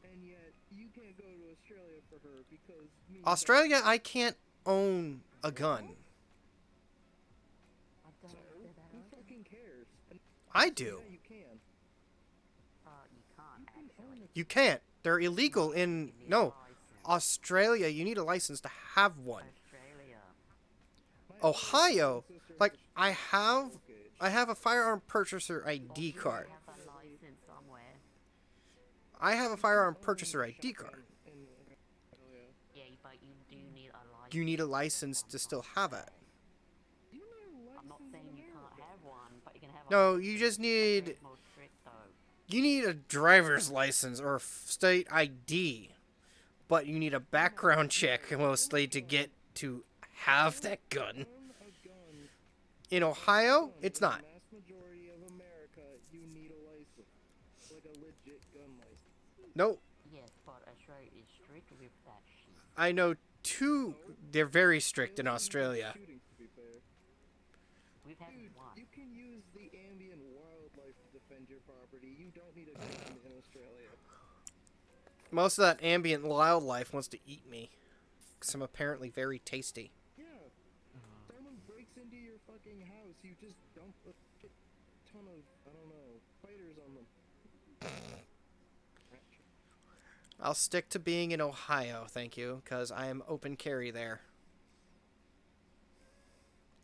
And yet, you can't go to Australia for her because me. Australia, I can't own a gun. I don't So, know that. who fucking cares? And I do. yeah, you can. You can't actually. You can't. They're illegal in, You need a no, license. Australia. You need a license to have one. Australia. My Ohio, sister like, is I have okay. I have a firearm purchaser ID You card. have a license somewhere. I have a firearm purchaser ID card. In Australia. Yeah, but you do need a license. You need a license to still have it. You know, I'm not saying you can't have one, but you can have. No, a you license. just need It's more strict though. you need a driver's license or a state ID, but you need a background check mostly to get to have that gun. own a gun. In Ohio, it's In the not. Mass majority of America, you need a license, like a legit gun license. No, Yes, but Australia is strict with that shit. I know two. They're very strict in They let you Australia. shooting, to be fair. We've had Dude, one. you can use the ambient wildlife to defend your property. You don't need a gun in Australia. Most of that ambient wildlife wants to eat me, because I'm apparently very tasty. Yeah. Someone breaks into your fucking house, you just dump a shit ton of, I don't know, spiders on them. I'll stick to being in Ohio, thank you, because I am open carry there.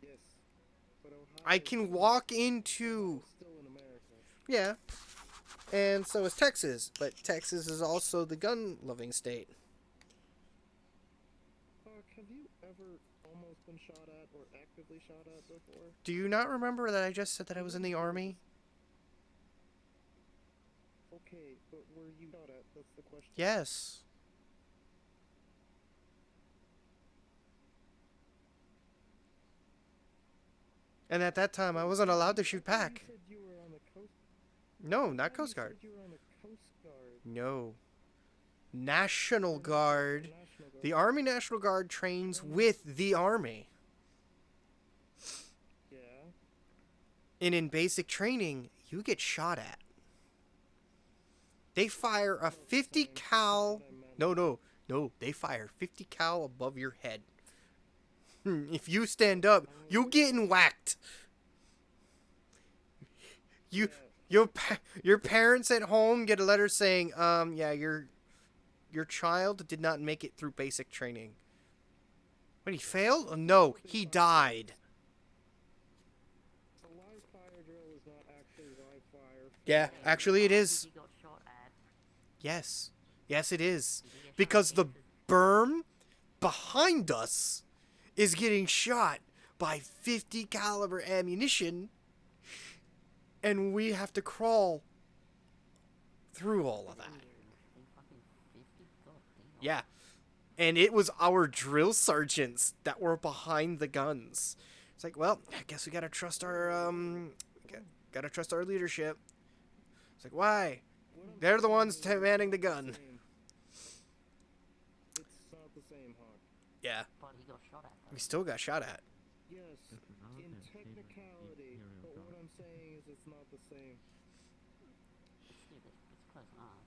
Yes. But Ohio I can walk into, is still in America. yeah, and so is Texas, but Texas is also the gun-loving state. Fuck, have you ever almost been shot at or actively shot at before? Do you not remember that I just said that I was in the army? Okay, but were you shot at? That's the question. Yes. And at that time, I wasn't allowed to shoot back. You said you were on the coast. No, not I thought Coast you Guard. said you were on the Coast Guard. No. National Guard. National Guard. The Army National Guard trains with the Army. Yeah. And in basic training, you get shot at. They fire a 50 cal. No. They fire 50 cal above your head. If you stand up, you getting whacked. Your parents at home get a letter saying, yeah, your child did not make it through basic training. What, he failed? Oh, no, he died. The live fire drill is not actually live fire. Yeah, actually it is. He got shot at. Yes. Yes, it is. Because the berm behind us is getting shot by 50 caliber ammunition, and we have to crawl through all of that. Fucking 50? God damn. Yeah. And it was our drill sergeants that were behind the guns. It's like, well, I guess we gotta trust our gotta trust our leadership. It's like, why? They're the ones manning the gun. It's not the same, Hawk. Yeah. But he got shot at. We still got shot at. Yes, in technicality, but what I'm saying is it's not the same. It's close enough.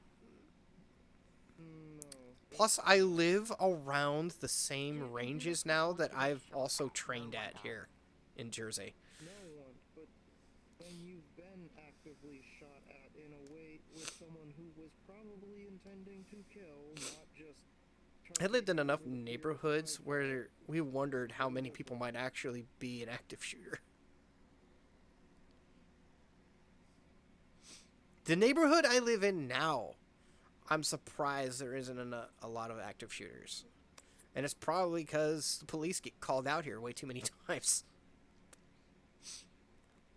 No. Plus, I live around the same ranges now that I've also trained at here in Jersey. No one, but when you've been actively shot at in a way with someone who was probably intending to kill, not just... I lived in enough neighborhoods where we wondered how many people might actually be an active shooter. The neighborhood I live in now, I'm surprised there isn't a lot of active shooters. And it's probably because the police get called out here way too many times.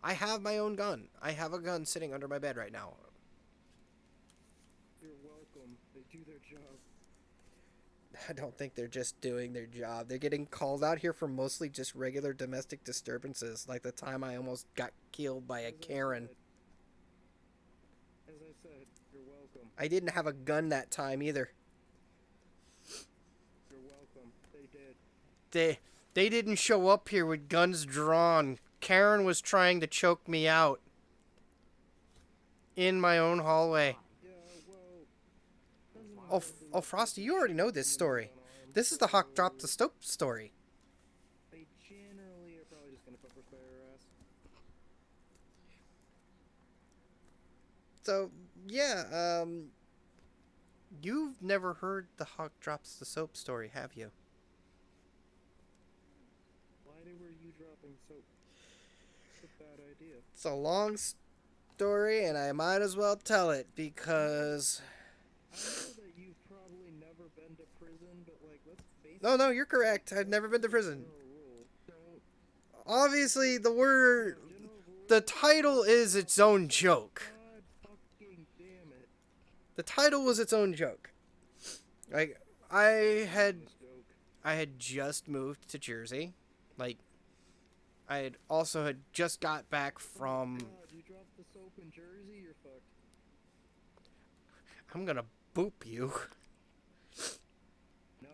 I have my own gun. I have a gun sitting under my bed right now. You're welcome. They do their job. I don't think they're just doing their job. They're getting called out here for mostly just regular domestic disturbances, like the time I almost got killed by a Karen. As I said, you're welcome. I didn't have a gun that time either. You're welcome. They did. They didn't show up here with guns drawn. Karen was trying to choke me out in my own hallway. Yeah, well... Oh, Frosty, you already know this story. This is the Hawk Drop the Stope story. They generally are probably just gonna pepper spray your ass. So, yeah, you've never heard the Hawk Drops the Soap story, have you? Why were you dropping soap? It's a bad idea. It's a long story, and I might as well tell it, because... I know that you've probably never been to prison, but, like, let's face it. No, you're correct. I've never been to prison. Don't... Obviously, the title is its own joke. God fucking damn it. The title was its own joke. Like, I had just moved to Jersey. Like, I had just got back from... God, you dropped the soap in Jersey, you're fucked. I'm gonna boop you. No.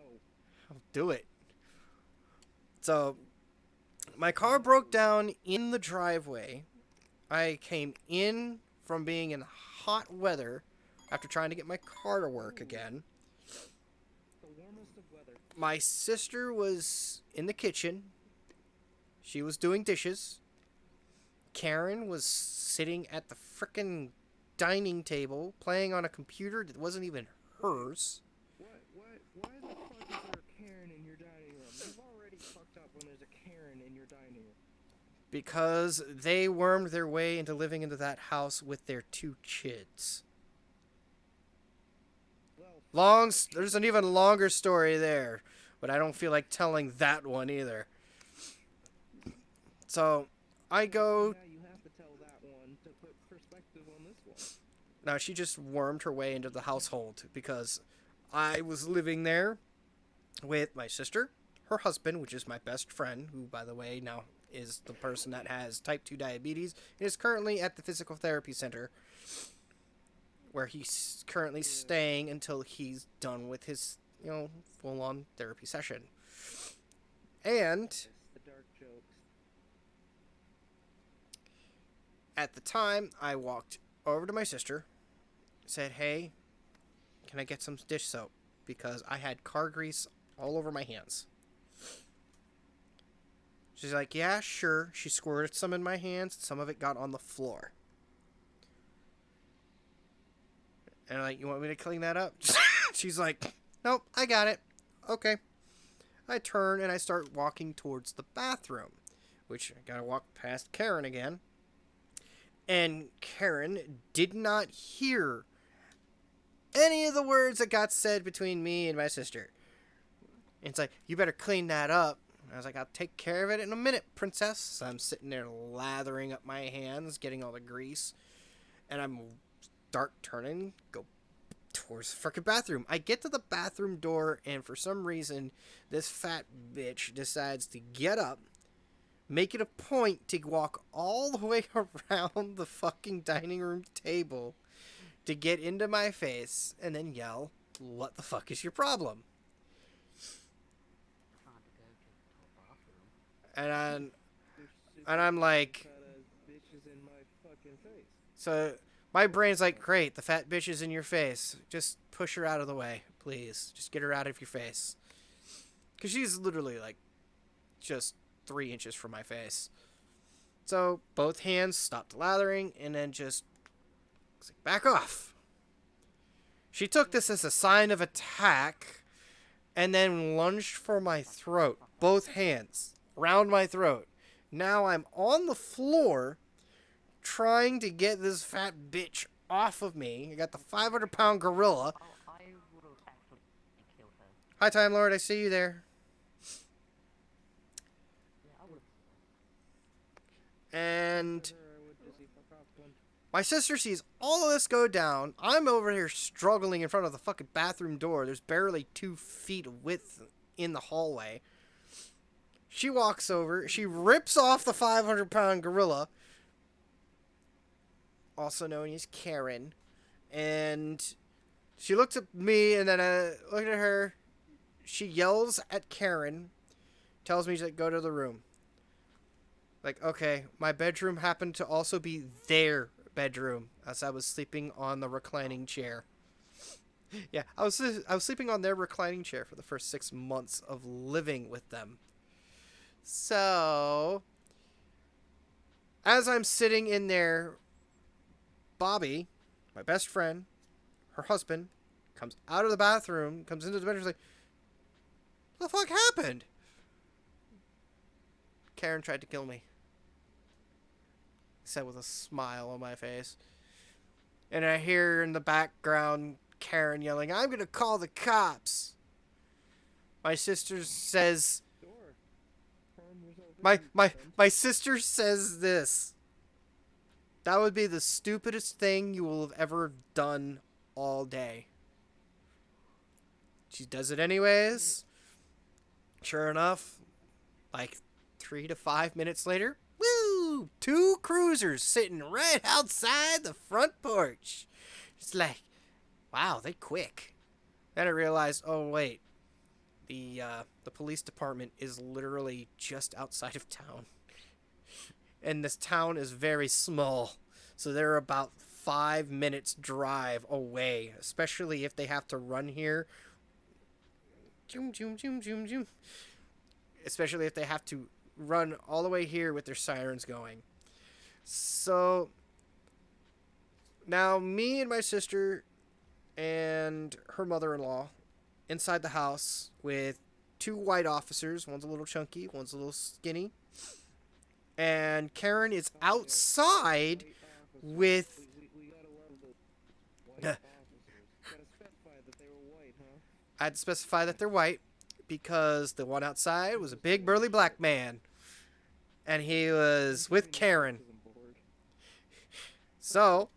I'll do it. So, my car broke down in the driveway. I came in from being in hot weather after trying to get my car to work again. The warmest of weather. My sister was in the kitchen. She was doing dishes. Karen was sitting at the frickin' dining table playing on a computer that wasn't even hers. Why the fuck is there a Karen in your dining room? You've already fucked up when there's a Karen in your dining room. Because they wormed their way into living into that house with their 2 kids. Well, There's an even longer story there, but I don't feel like telling that one either. So, I go... now you have to tell that one to put perspective on this one. No, she just wormed her way into the household because I was living there with my sister, her husband, which is my best friend, who, by the way, now is the person that has type 2 diabetes, and is currently at the physical therapy center, where he's currently staying until he's done with his, full-on therapy session. And The dark jokes. at the time, I walked over to my sister, said, "Hey, can I get some dish soap?" Because I had car grease all over my hands. She's like, "Yeah, sure." She squirted some in my hands. Some of it got on the floor. And I'm like, "You want me to clean that up?" She's like, nope, I got it. Okay. I turn and I start walking towards the bathroom, which I gotta walk past Karen again. And Karen did not hear any of the words that got said between me and my sister. And it's like, you better clean that up. I was like, I'll take care of it in a minute, princess. So I'm sitting there lathering up my hands, getting all the grease. And I'm start turning, go towards the frickin' bathroom. I get to the bathroom door, and for some reason, this fat bitch decides to get up, make it a point to walk all the way around the fucking dining room table to get into my face and then yell, what the fuck is your problem? Trying to go to the bathroom. And I'm like, so my brain's like, great, the fat bitch is in your face. Just push her out of the way, please. Just get her out of your face. Because she's literally like just 3 inches from my face. So both hands stopped lathering and then just back off. She took this as a sign of attack and then lunged for my throat. Both hands around my throat. Now I'm on the floor trying to get this fat bitch off of me. I got the 500-pound gorilla. Oh, I would have actually killed her. Hi, Time Lord. I see you there. Yeah, I would have. And my sister sees all of this go down. I'm over here struggling in front of the fucking bathroom door. There's barely 2 feet of width in the hallway. She walks over. She rips off the 500-pound gorilla, also known as Karen. And she looks at me, and then I look at her. She yells at Karen, tells me to go to the room. Like, okay, my bedroom happened to also be their bedroom, as I was sleeping on the reclining chair. Yeah, I was sleeping on their reclining chair for the first 6 months of living with them. So, as I'm sitting in there, Bobby, my best friend, her husband, comes out of the bathroom, comes into the bedroom, like, what the fuck happened? Karen tried to kill me. Said with a smile on my face. And I hear in the background Karen yelling, I'm gonna call the cops. My sister says, my sister says this. That would be the stupidest thing you will have ever done all day. She does it anyways. Sure enough, like 3 to 5 minutes later, woo! 2 cruisers sitting right outside the front porch. It's like, wow, they quick. Then I realized, oh wait, the police department is literally just outside of town. And this town is very small, so they're about 5 minutes drive away, especially if they have to run here. Zoom, zoom, zoom, zoom, zoom. Especially if they have to run all the way here with their sirens going. So now me and my sister and her mother-in-law inside the house with 2 white officers. One's a little chunky, one's a little skinny. And Karen is outside with... I had to specify that they're white because the one outside was a big burly black man. And he was with Karen. So,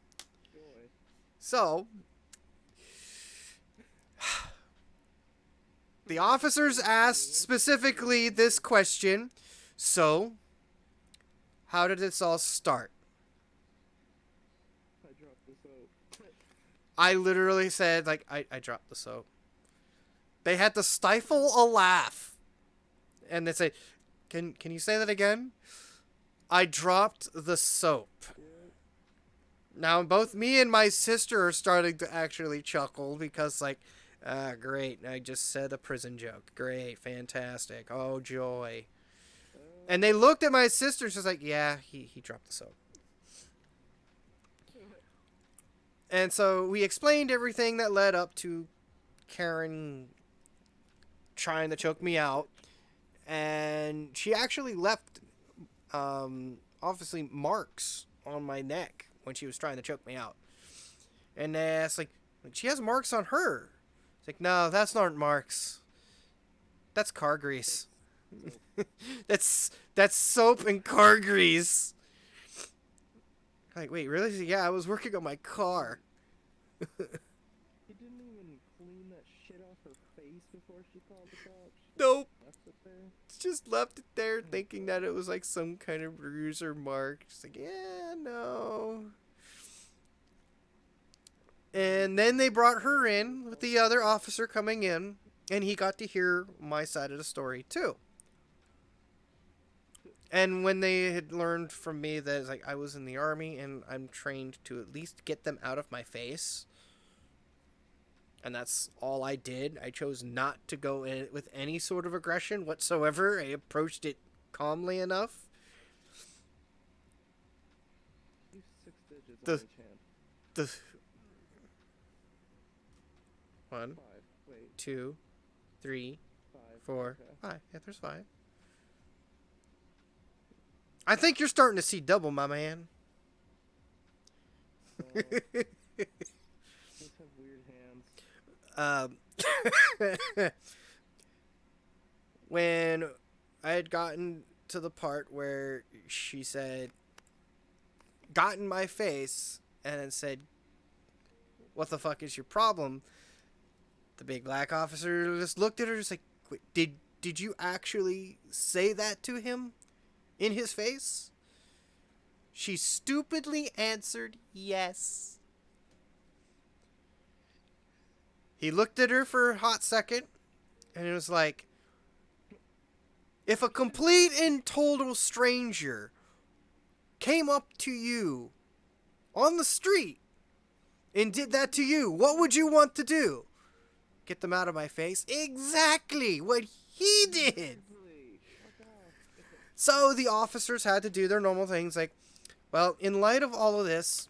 the officers asked specifically this question. So, how did this all start? I literally said, like, I dropped the soap. They had to stifle a laugh. And they say, can you say that again? I dropped the soap. Now, both me and my sister are starting to actually chuckle because, like, great, I just said a prison joke. Great, fantastic. Oh, joy. And they looked at my sister, she's like, yeah, he dropped the soap. And so we explained everything that led up to Karen trying to choke me out, and she actually left, obviously marks on my neck when she was trying to choke me out. And they asked, like, she has marks on her. It's like, no, that's not marks. That's car grease. that's soap and car grease. Like, wait, really? Yeah, I was working on my car. She didn't even clean that shit off her face before she called the cops. Nope. Left it there. Just left it there thinking that it was like some kind of bruise or mark. Just like, yeah, no. And then they brought her in with the other officer coming in, and he got to hear my side of the story too. And when they had learned from me that it's like I was in the army and I'm trained to at least get them out of my face, and that's all I did. I chose not to go in with any sort of aggression whatsoever. I approached it calmly enough. Use 6 digits The- on each hand. The 1, 5. Wait. 2, 3, 5. 4, Okay. 5. Yeah, there's 5. I think you're starting to see double, my man. Just have weird hands. When I had gotten to the part where she said, got in my face, and then said, what the fuck is your problem? The big black officer just looked at her, just like, did you actually say that to him? In his face? She stupidly answered yes. He looked at her for a hot second, and it was like, if a complete and total stranger came up to you on the street and did that to you, what would you want to do? Get them out of my face? Exactly what he did. So the officers had to do their normal things like, well, in light of all of this,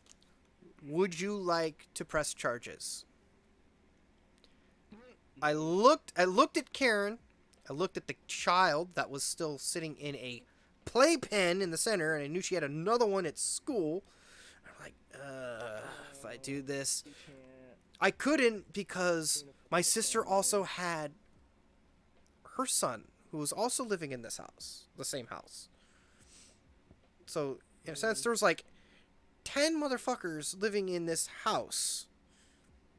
would you like to press charges? I looked at Karen. I looked at the child that was still sitting in a playpen in the center, and I knew she had another one at school. I'm like, if I do this, I couldn't because my sister also had her son, who was also living in this house, the same house. So, in a sense, there was like 10 motherfuckers living in this house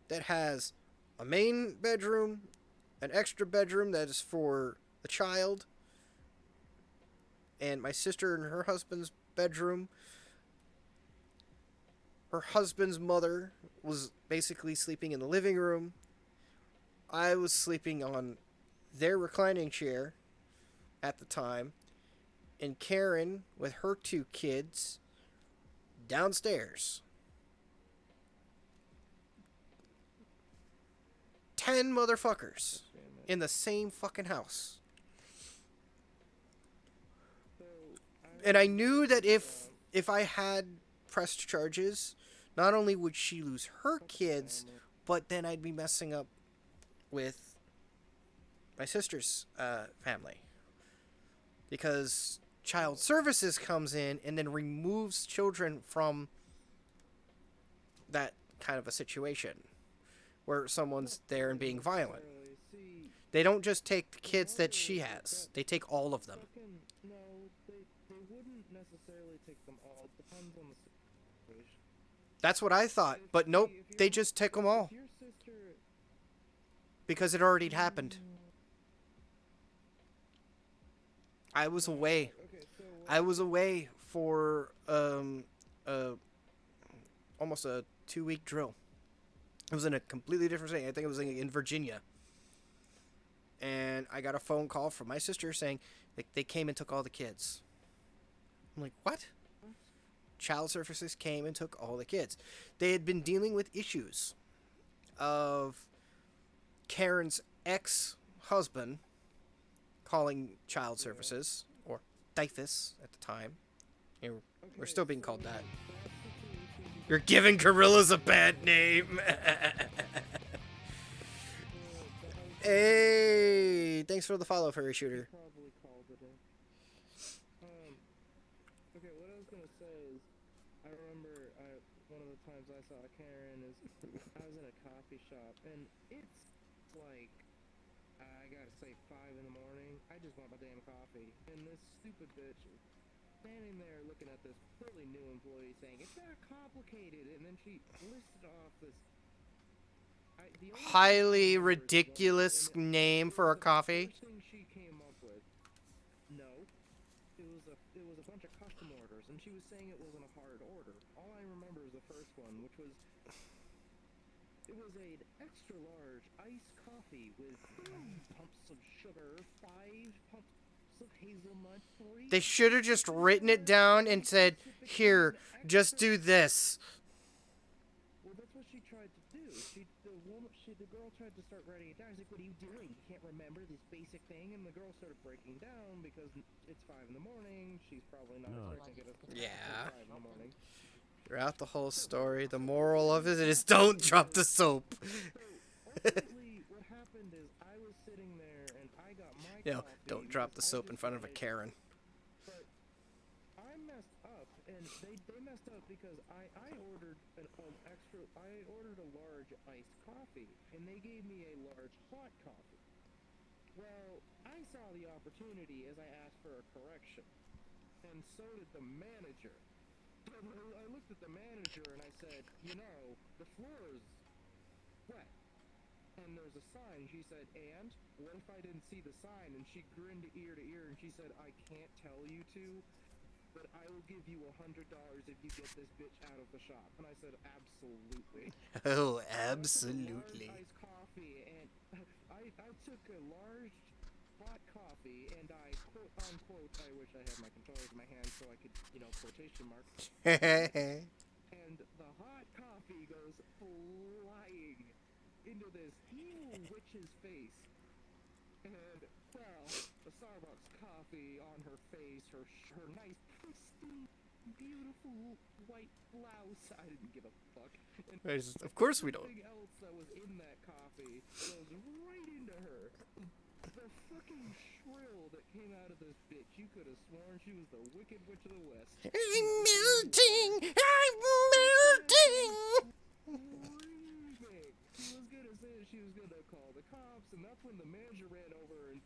that has a main bedroom, an extra bedroom that is for the child, and my sister and her husband's bedroom. Her husband's mother was basically sleeping in the living room. I was sleeping on their reclining chair at the time, and Karen with her 2 kids downstairs. 10 motherfuckers in the same fucking house. And I knew that if I had pressed charges, not only would she lose her kids, but then I'd be messing up with my sister's family. Because child services comes in and then removes children from that kind of a situation where someone's there and being violent. They don't just take the kids that she has. They take all of them. No, they wouldn't necessarily take them all. It depends on the situation. That's what I thought. But nope, they just take them all. If your sister... Because it already happened. I was away. I was away for almost a 2-week drill. It was in a completely different state. I think it was in Virginia. And I got a phone call from my sister saying they came and took all the kids. I'm like, what? Child services came and took all the kids. They had been dealing with issues of Karen's ex-husband calling child services, or DYFUS at the time. We're still being called that. You're giving gorillas a bad name. Hey, thanks for the follow, furry shooter. Probably called it in. Okay, what I was gonna say is, I remember one of the times I saw Karen is I was in a coffee shop and it's like I gotta say 5 in the morning. I just want my damn coffee, and this stupid bitch is standing there looking at this fairly new employee saying it's not complicated, and then she listed off this. The only thing I Highly remember is one, ridiculous and name it for was a the coffee. first thing she came up with. No, it was a bunch of custom orders, and she was saying it wasn't a hard order. All I remember is the first one, which was it was an extra large iced coffee with 3 pumps of sugar, 5 pumps of hazelnut, 3. They should have just written it down and said, "Here, just do this." Well, that's what she tried to do. The girl tried to start writing it down. She's like, "What are you doing? You can't remember this basic thing?" And the girl started breaking down because it's 5 in the morning. She's probably not expecting it at Yeah. 5 in the morning. Throughout the whole story, the moral of it is don't drop the soap. So ultimately, what happened is I was sitting there and I got my coffee. Don't drop the because I soap in just front of a like- Karen. But I messed up, and they messed up because I ordered I ordered a large iced coffee, and they gave me a large hot coffee. Well, I saw the opportunity as I asked for a correction, and so did the manager. I looked at the manager and I said, the floor is wet. And there's a sign. She said, "And what if I didn't see the sign?" And she grinned ear to ear and she said, "I can't tell you to, but I will give you $100 if you get this bitch out of the shop." And I said, "Absolutely." Oh, I took a absolutely. large iced coffee and I took a large hot coffee and I quote unquote, I wish I had my controllers in my hand so I could, quotation mark. And the hot coffee goes flying into this evil witch's face. And, well, the Starbucks coffee on her face, her nice, pristine, beautiful white blouse. I didn't give a fuck. And Of course we don't. everything else that was in that coffee goes right into her. The fucking shrill that came out of this bitch, you could have sworn she was the Wicked Witch of the West. I'm melting! I'm melting! Screaming. She was gonna say she was gonna call the cops, and that's when the manager ran over and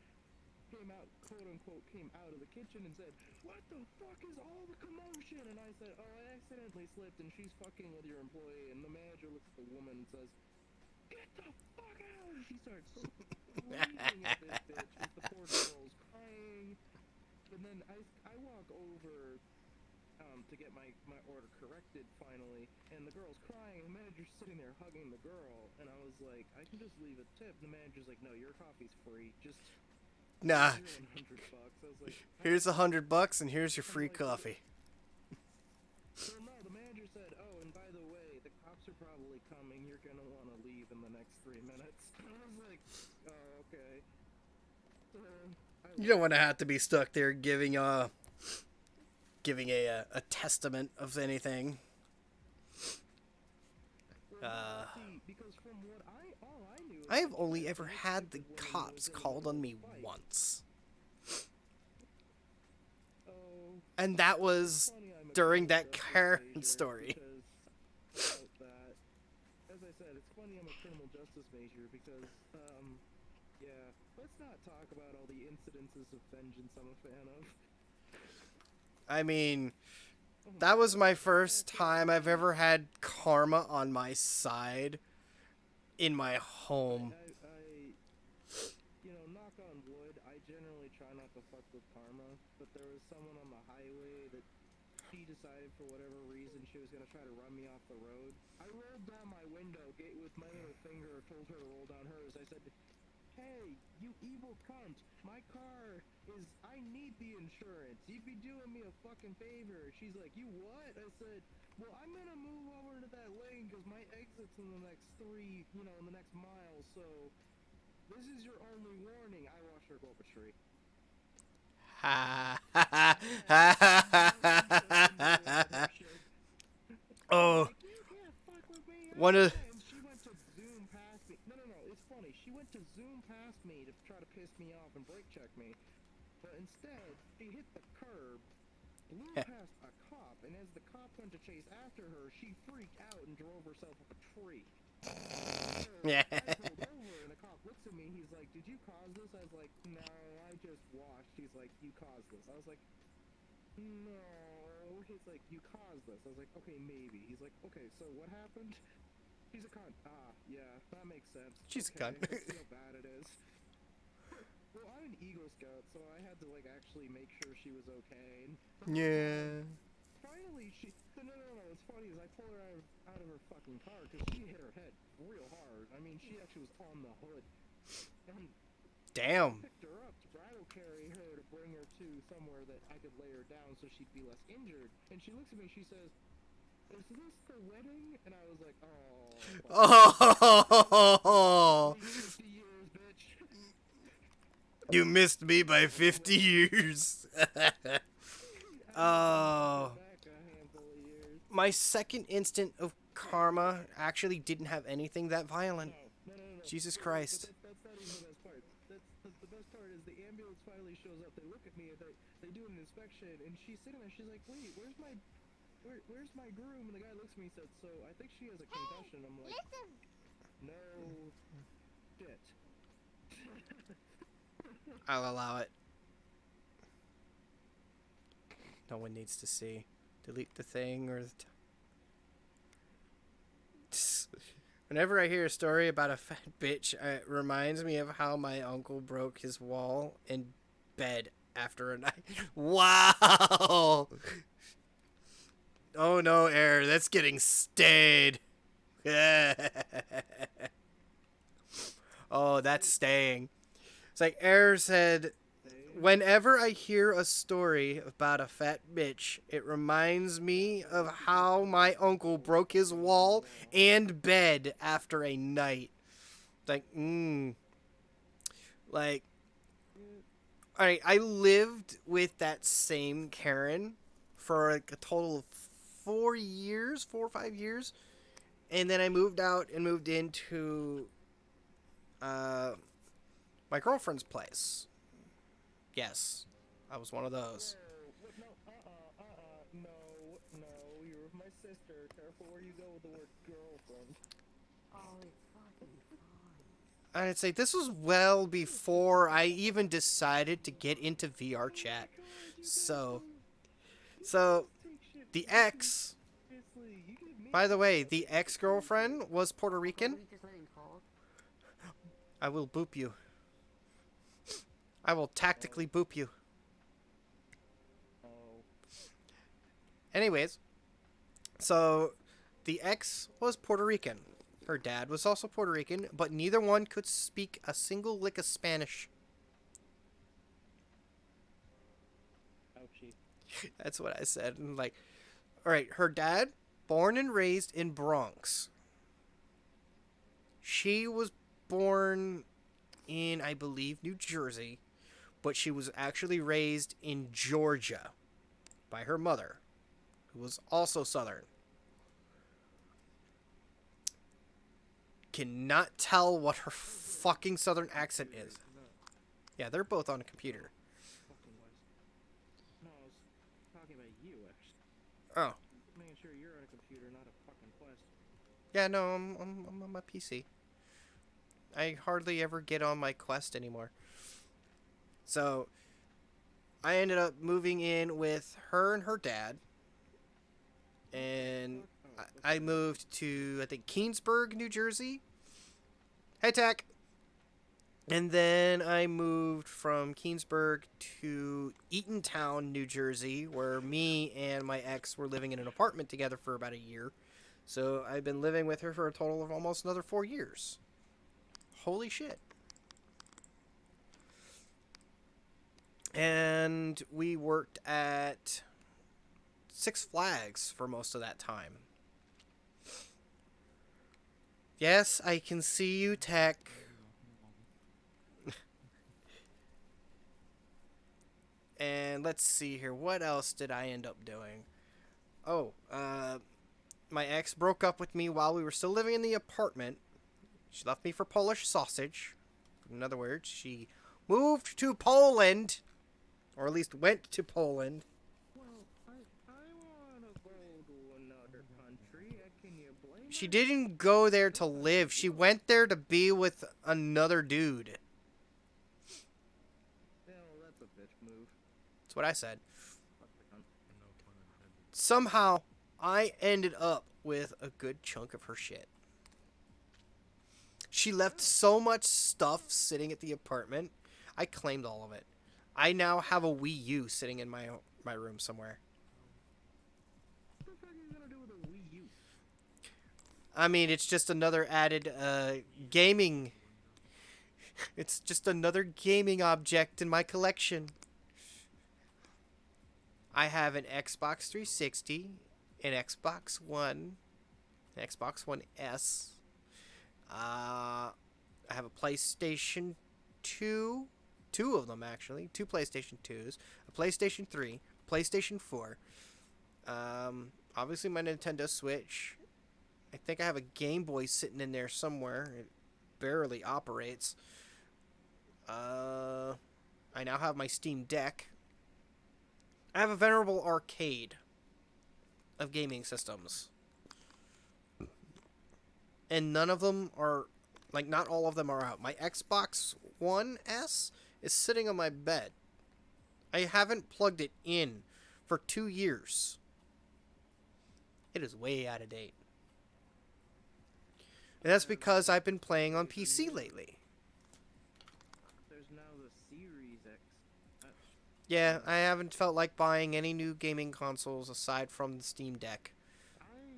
came out, quote unquote, came out of the kitchen and said, "What the fuck is all the commotion?" And I said, "Oh, I accidentally slipped, and she's fucking with your employee." And the manager looks at the woman and says, "Get the fuck out!" And she starts screaming at this bitch as the poor girl's crying. And then I walk over to get my order corrected finally, and the girl's crying, and the manager's sitting there hugging the girl, and I was like, "I can just leave a tip." And the manager's like, "No, your coffee's free. Just Nah, here's $100. I was like, here's $100 and here's your free coffee. Well, no, the manager said, "Oh, and by the way, the cops are probably coming. You're gonna want to leave in the next 3 minutes." And I was like, "Oh, okay." So, You don't want to have to be stuck there giving a testament of anything. see, because from what all I knew, I have only ever had the cops called on me once. Oh, And that was funny I'm a during criminal that justice Karen major story. because about that. As I said, it's funny I'm a criminal justice major because, yeah, let's not talk about all the incidences of vengeance I'm a fan of. I mean, that was my first time I've ever had karma on my side in my home. Knock on wood, I generally try not to fuck with karma, but there was someone on the highway that she decided for whatever reason she was gonna try to run me off the road. I rolled down my window with my little finger, told her to roll down hers. I said, "Hey, you evil cunt, my car I need the insurance. You'd be doing me a fucking favor." She's like, "You what?" I said, "Well, I'm gonna move over to that lane because my exit's in the next in the next mile, so this is your only warning." I watched her go up a tree. Ha ha ha. Oh, one of And she went to zoom past me. No, it's funny. She went to zoom past went to chase after her, she freaked out and drove herself up a tree. Yeah. I pulled over and the cop looks at me. He's like, "Did you cause this?" I was like, "No, I just watched." He's like, "You caused this." I was like, "No." He's like, "You caused this." I was like, "Okay, maybe." He's like, "Okay, so what happened?" He's a cunt. Ah, yeah, that makes sense. She's a okay, cunt. let's see how bad it is. Well, I'm an Eagle Scout, so I had to like actually make sure she was okay. And Yeah. finally, no. What's funny is I pulled her out of her fucking car because she hit her head real hard. I mean, she actually was on the hood. And Damn. I picked her up to bridal carry her to bring her to somewhere that I could lay her down so she'd be less injured. And she looks at me, she says, "Is this the wedding?" And I was like, Oh. 50 years, bitch. You missed me by 50 years. Oh. Back a handful of years. My second instant of karma actually didn't have anything that violent. No. Jesus Christ. That's not even the best part. The best part is the ambulance finally shows up. They look at me and they do an inspection, and she's sitting there. She's like, "Wait, where's my groom?" And the guy looks at me and said, "So I think she has a concussion." I'm like, "No shit." I'll allow it. No one needs to see. Delete the thing or the Whenever I hear a story about a fat bitch, it reminds me of how my uncle broke his wall in bed after a night. Wow! Oh no, Air, that's getting stayed. Oh, that's staying. It's like Air said, whenever I hear a story about a fat bitch, it reminds me of how my uncle broke his wall and bed after a night. Like, Like, alright, I lived with that same Karen for like a total of 4 or 5 years. And then I moved out and moved into my girlfriend's place. Yes, I was one of those. No, you're with my sister. Careful where you go with the word girlfriend. Oh, it's fucking fine. I'd say this was well before I even decided to get into VR chat. So the ex, by the way, the ex-girlfriend was Puerto Rican. We just let him fall. I will boop you. I will tactically boop you. Anyways, so the ex was Puerto Rican. Her dad was also Puerto Rican, but neither one could speak a single lick of Spanish. Ouchie. That's what I said. And like, all right, her dad, born and raised in Bronx. She was born in, I believe, New Jersey, but she was actually raised in Georgia by her mother, who was also Southern. Cannot tell what her fucking Southern accent is. Yeah, they're both on a computer. No, I was talking about you, actually. Oh. Making sure you're on a computer, not a fucking Quest. Yeah, no, I'm on my PC. I hardly ever get on my Quest anymore. So, I ended up moving in with her and her dad. And I moved to, I think, Keansburg, New Jersey. Hey, Tech! And then I moved from Keansburg to Eatontown, New Jersey, where me and my ex were living in an apartment together for about a year. So I've been living with her for a total of almost another 4 years. Holy shit. And we worked at Six Flags for most of that time. Yes, I can see you, Tech. And let's see here. What else did I end up doing? Oh, my ex broke up with me while we were still living in the apartment. She left me for Polish sausage. In other words, she moved to Poland. Or at least went to Poland. Well, I wanna go to country. Can you blame She her? didn't go there to live. She went there to be with another dude. Yeah, well, that's a bitch move. That's what I said. Fuck the cunt. No pun intended. Somehow, I ended up with a good chunk of her shit. She left so much stuff sitting at the apartment. I claimed all of it. I now have a Wii U sitting in my room somewhere. What the fuck are you gonna do with a Wii U? I mean, it's just another added gaming. It's just another gaming object in my collection. I have an Xbox 360, an Xbox One, an Xbox One S. I have a PlayStation 2. Two of them, actually. Two PlayStation 2s. A PlayStation 3. PlayStation 4. Obviously, my Nintendo Switch. I think I have a Game Boy sitting in there somewhere. It barely operates. I now have my Steam Deck. I have a venerable arcade of gaming systems. And none of them are, like, not all of them are out. My Xbox One S is sitting on my bed. I haven't plugged it in for 2 years. It is way out of date. And that's because I've been playing on PC lately. There's now the Series X. Yeah, I haven't felt like buying any new gaming consoles aside from the Steam Deck.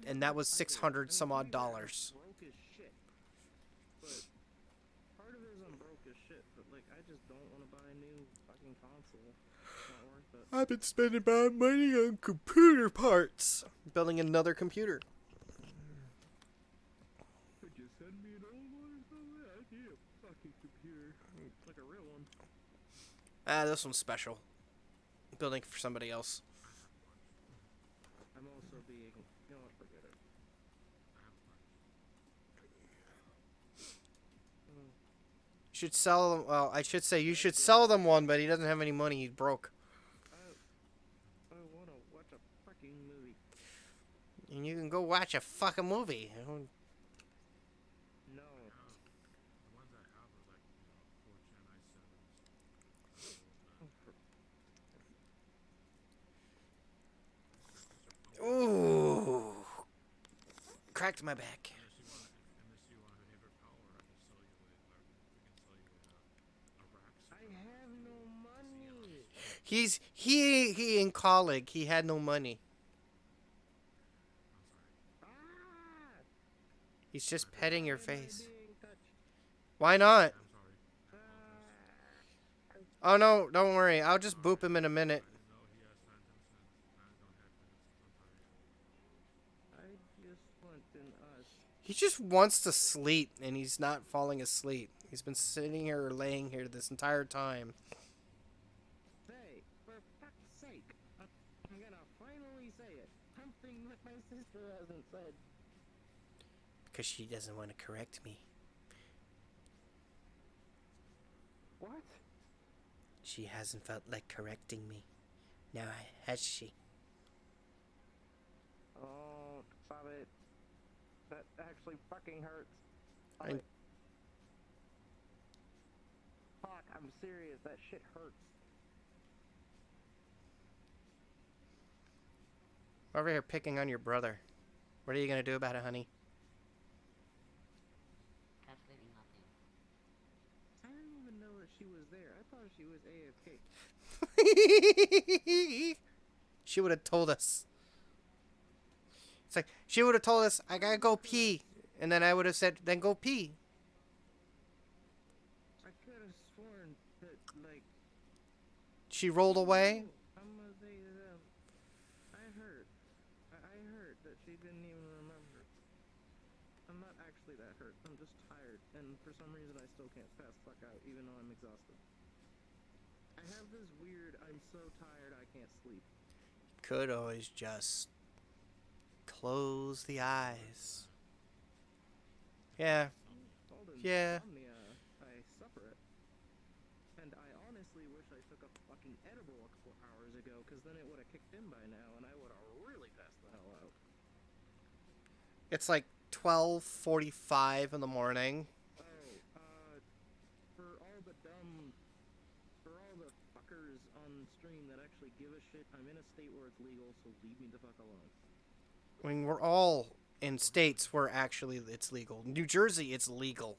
And that was $600 some odd dollars. Broke as shit. But part of it is I'm broke as shit, but like I just don't want to buy a new fucking console. It's not worth it. I've been spending my money on computer parts. Building another computer. Could you send me an old one or something? I need a fucking computer. Like a real one. This one's special. Building for somebody else. I'm also being, you know what, forget it. You should sell them. Well, I should say you should sell them one, but he doesn't have any money. He's broke. I want to watch a fucking movie. And you can go watch a fucking movie. No. The ones I have are like, 4 Gen i7s. Ooh. Cracked my back. Unless you want a neighbor power, I can sell you a rack. I have no money. He in college. He had no money. Ah! He's just petting your face. Being touched. Why not? I'm sorry. Ah! Oh no, don't worry. I'll just boop him in a minute. No, he has phantom sense. I don't have phantom sense. I'm sorry. I just want an us. He just wants to sleep, and he's not falling asleep. He's been sitting here or laying here this entire time. Say, for fuck's sake, I'm gonna finally say it. Something that my sister hasn't said. Because she doesn't want to correct me. What? She hasn't felt like correcting me. Now has she? Oh, stop it. That actually fucking hurts. I- Fuck, I'm serious. That shit hurts. Over here picking on your brother. What are you going to do about it, honey? Absolutely nothing. I didn't even know that she was there. I thought she was AFK. She would have told us. It's like, she would have told us, I gotta go pee. And then I would have said, then go pee. I could have sworn that, like... She rolled away. I'm gonna say that, I heard that she didn't even remember. I'm not actually that hurt. I'm just tired. And for some reason I still can't pass fuck out, even though I'm exhausted. I have this weird, I'm so tired I can't sleep. Could always just close the eyes. Yeah. Called Yeah. insomnia. I suffer it. And I honestly wish I took a fucking edible a couple hours ago, because then it would have kicked in by now, and I would have really passed the hell out. It's like 12:45 in the morning. Oh, for all the dumb, for all the fuckers on stream that actually give a shit, I'm in a state where it's legal, so leave me the fuck alone. I mean, we're all in states where actually it's legal. New Jersey, it's legal.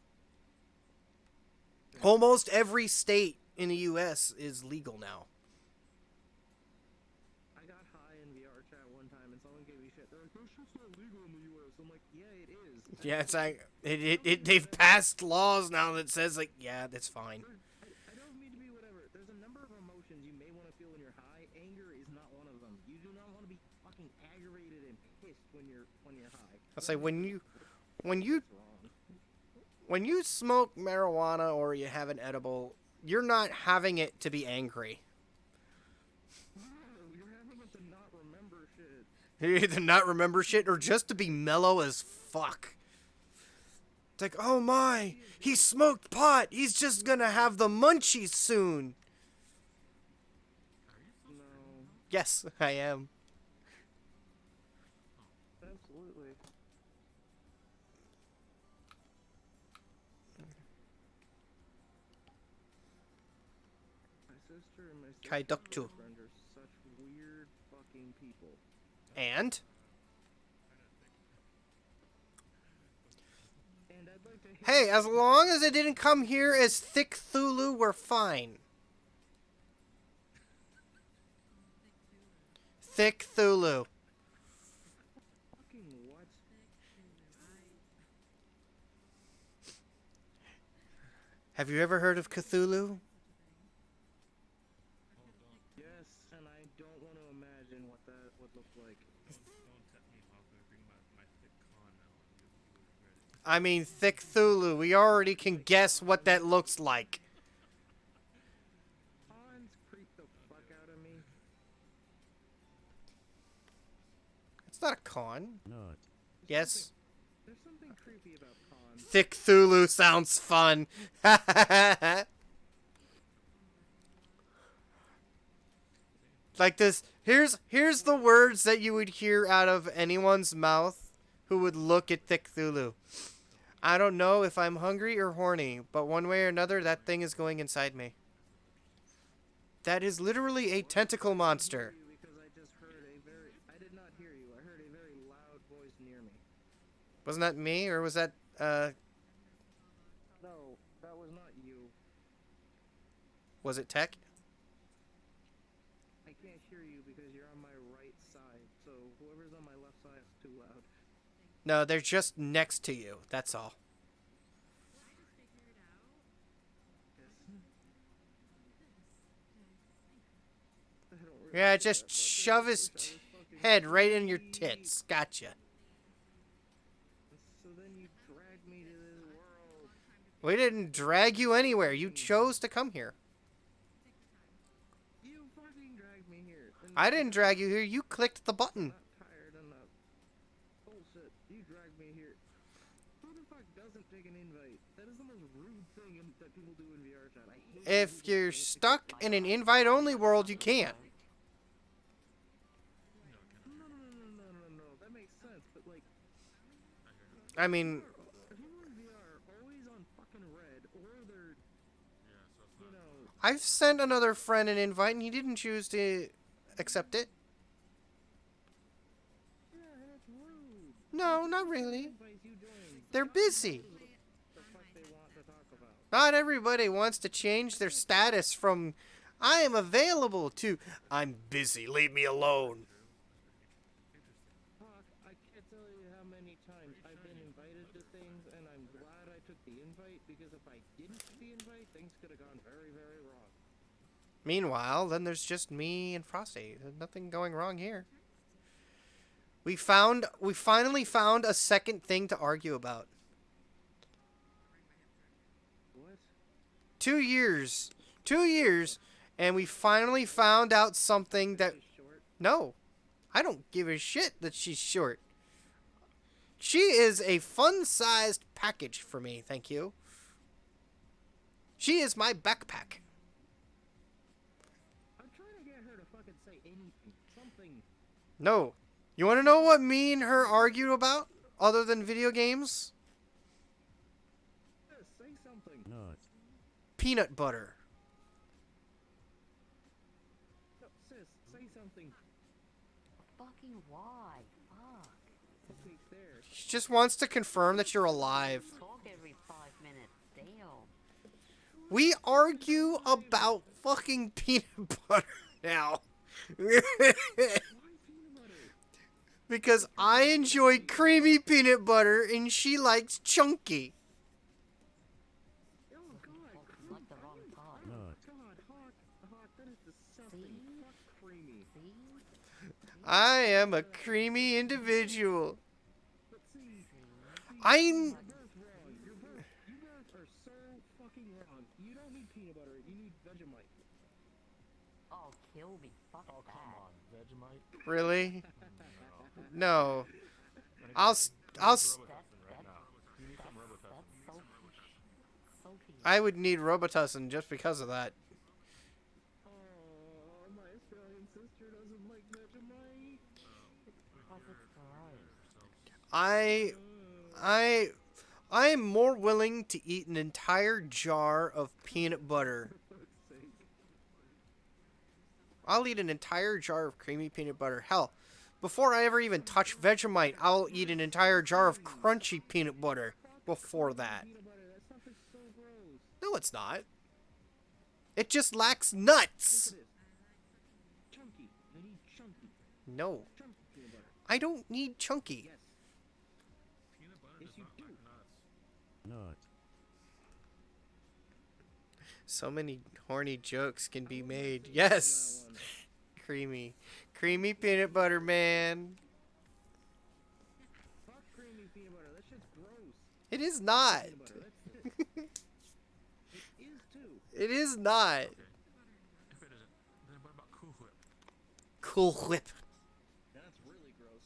Almost every state in the U.S. is legal now. I got high in VR chat one time and someone gave me shit. They're like, "This shit's not legal in the U.S." I'm like, "Yeah, it is." Yeah, it's like they've passed laws now that says like, yeah, that's fine. I don't mean to be whatever. There's a number of emotions you may want to feel when you're high. Anger is not one of them. You do not want to be fucking aggravated and pissed when you're high. I'll say when you That's wrong. when you smoke marijuana or you have an edible, you're not having it to be angry. You're having it to not remember shit. You either not remember shit or just to be mellow as fuck. It's like, oh my, he smoked pot. He's just gonna have the munchies soon. No, Yes, I am. absolutely. My sister and my Kaidoktu. boyfriend are such weird fucking people. And And I'd like to hey, as long as it didn't come here as Thick Thulu, we're fine. Thick Thulu. fucking what? Have you ever heard of Cthulhu? Yes, and I don't want to imagine what that would look like. Don't tell me how I'm gonna bring my thick con out. You regret it. I mean, Thick Thulu. We already can guess what that looks like. Cons creep the fuck out of me. It's not a con. Not. Yes. There's something creepy about cons. Thick Thulu sounds fun. Like this. Here's the words that you would hear out of anyone's mouth who would look at Thick Thulu. I don't know if I'm hungry or horny, but one way or another, that thing is going inside me. That is literally a tentacle monster. Because I just heard a very. I did not hear you. I heard a very loud voice near me. Wasn't that me, or was that, No, that was not you. was it Tech? I can't hear you because you're on my right side. So whoever's on my left side is too loud. No, they're just next to you. That's all. I don't really Yeah, get just that, but shove his head right in your tits. Gotcha. So then you drag me to this world. We didn't drag you anywhere. You chose to come here. You fucking dragged me here. And I didn't drag you here. You clicked the button. I'm not tired enough. Bullshit. You dragged me here. Who the fuck doesn't take an invite? That is the most rude thing that people do in VR chat. I hate If you're stuck in an invite-only world, you can't. No. That makes sense, but like, I mean, people in VR are always on fucking red, or they're, Yeah, so it's you not. know, I've sent another friend an invite, and he didn't choose to accept it. yeah, that's rude. No, not really. Advice you doing? They're busy. The fuck they want to talk about? Not everybody wants to change their status from I am available to I'm busy, leave me alone. Fuck, I can't tell you how many times I've been invited to things, and I'm glad I took the invite, because if I didn't get the invite, things could have gone very, very wrong. Meanwhile, then there's just me and Frosty. There's nothing going wrong here. We finally found a second thing to argue about. What? 2 years. 2 years. And we finally found out something that... She's short. No. I don't give a shit that she's short. She is a fun-sized package for me, thank you. She is my backpack. I'm trying to get her to fucking say anything. Something. No. You want to know what me and her argued about other than video games? Sis, say something. Peanut butter. No, sis, say something. Fucking why? Fuck. Okay, there. She just wants to confirm that you're alive. Talk every 5 minutes. Damn. We argue about fucking peanut butter now. Because I enjoy creamy peanut butter and she likes chunky. Oh god, Fucking like the wrong part. God, Hawk, that is disgusting. Fuck creamy. See? I am a creamy individual. But see, I'm... you're both wrong. You both are so fucking wrong. You don't need peanut butter, you need Vegemite. Oh, kill me. Fuck Oh, that. come on, Vegemite. Really? No. I'll... That's Robitussin right now. You need some Robitussin. that's so peanut. I would need Robitussin just because of that. Oh, my Australian sister doesn't like Vegemite. Because it's gross. I am more willing to eat an entire jar of peanut butter. For fuck's sake. I'll eat an entire jar of creamy peanut butter. Hell, before I ever even touch Vegemite, I'll eat an entire jar of crunchy peanut butter before that. Peanut butter, that stuff is so gross. No, it's not. It just lacks Yes, nuts. it is. Chunky. I need chunky. No, Chunky peanut butter. I don't need chunky. Yes. Peanut butter Yes, does you not do. lack nuts. So many horny jokes can be made. Yes. That one. Creamy peanut butter, man. Fuck creamy peanut butter. That shit's gross. It is not. Peanut butter. That's it is too. It is not. Okay. If it isn't, then what about Cool Whip? Cool Whip. That's really gross.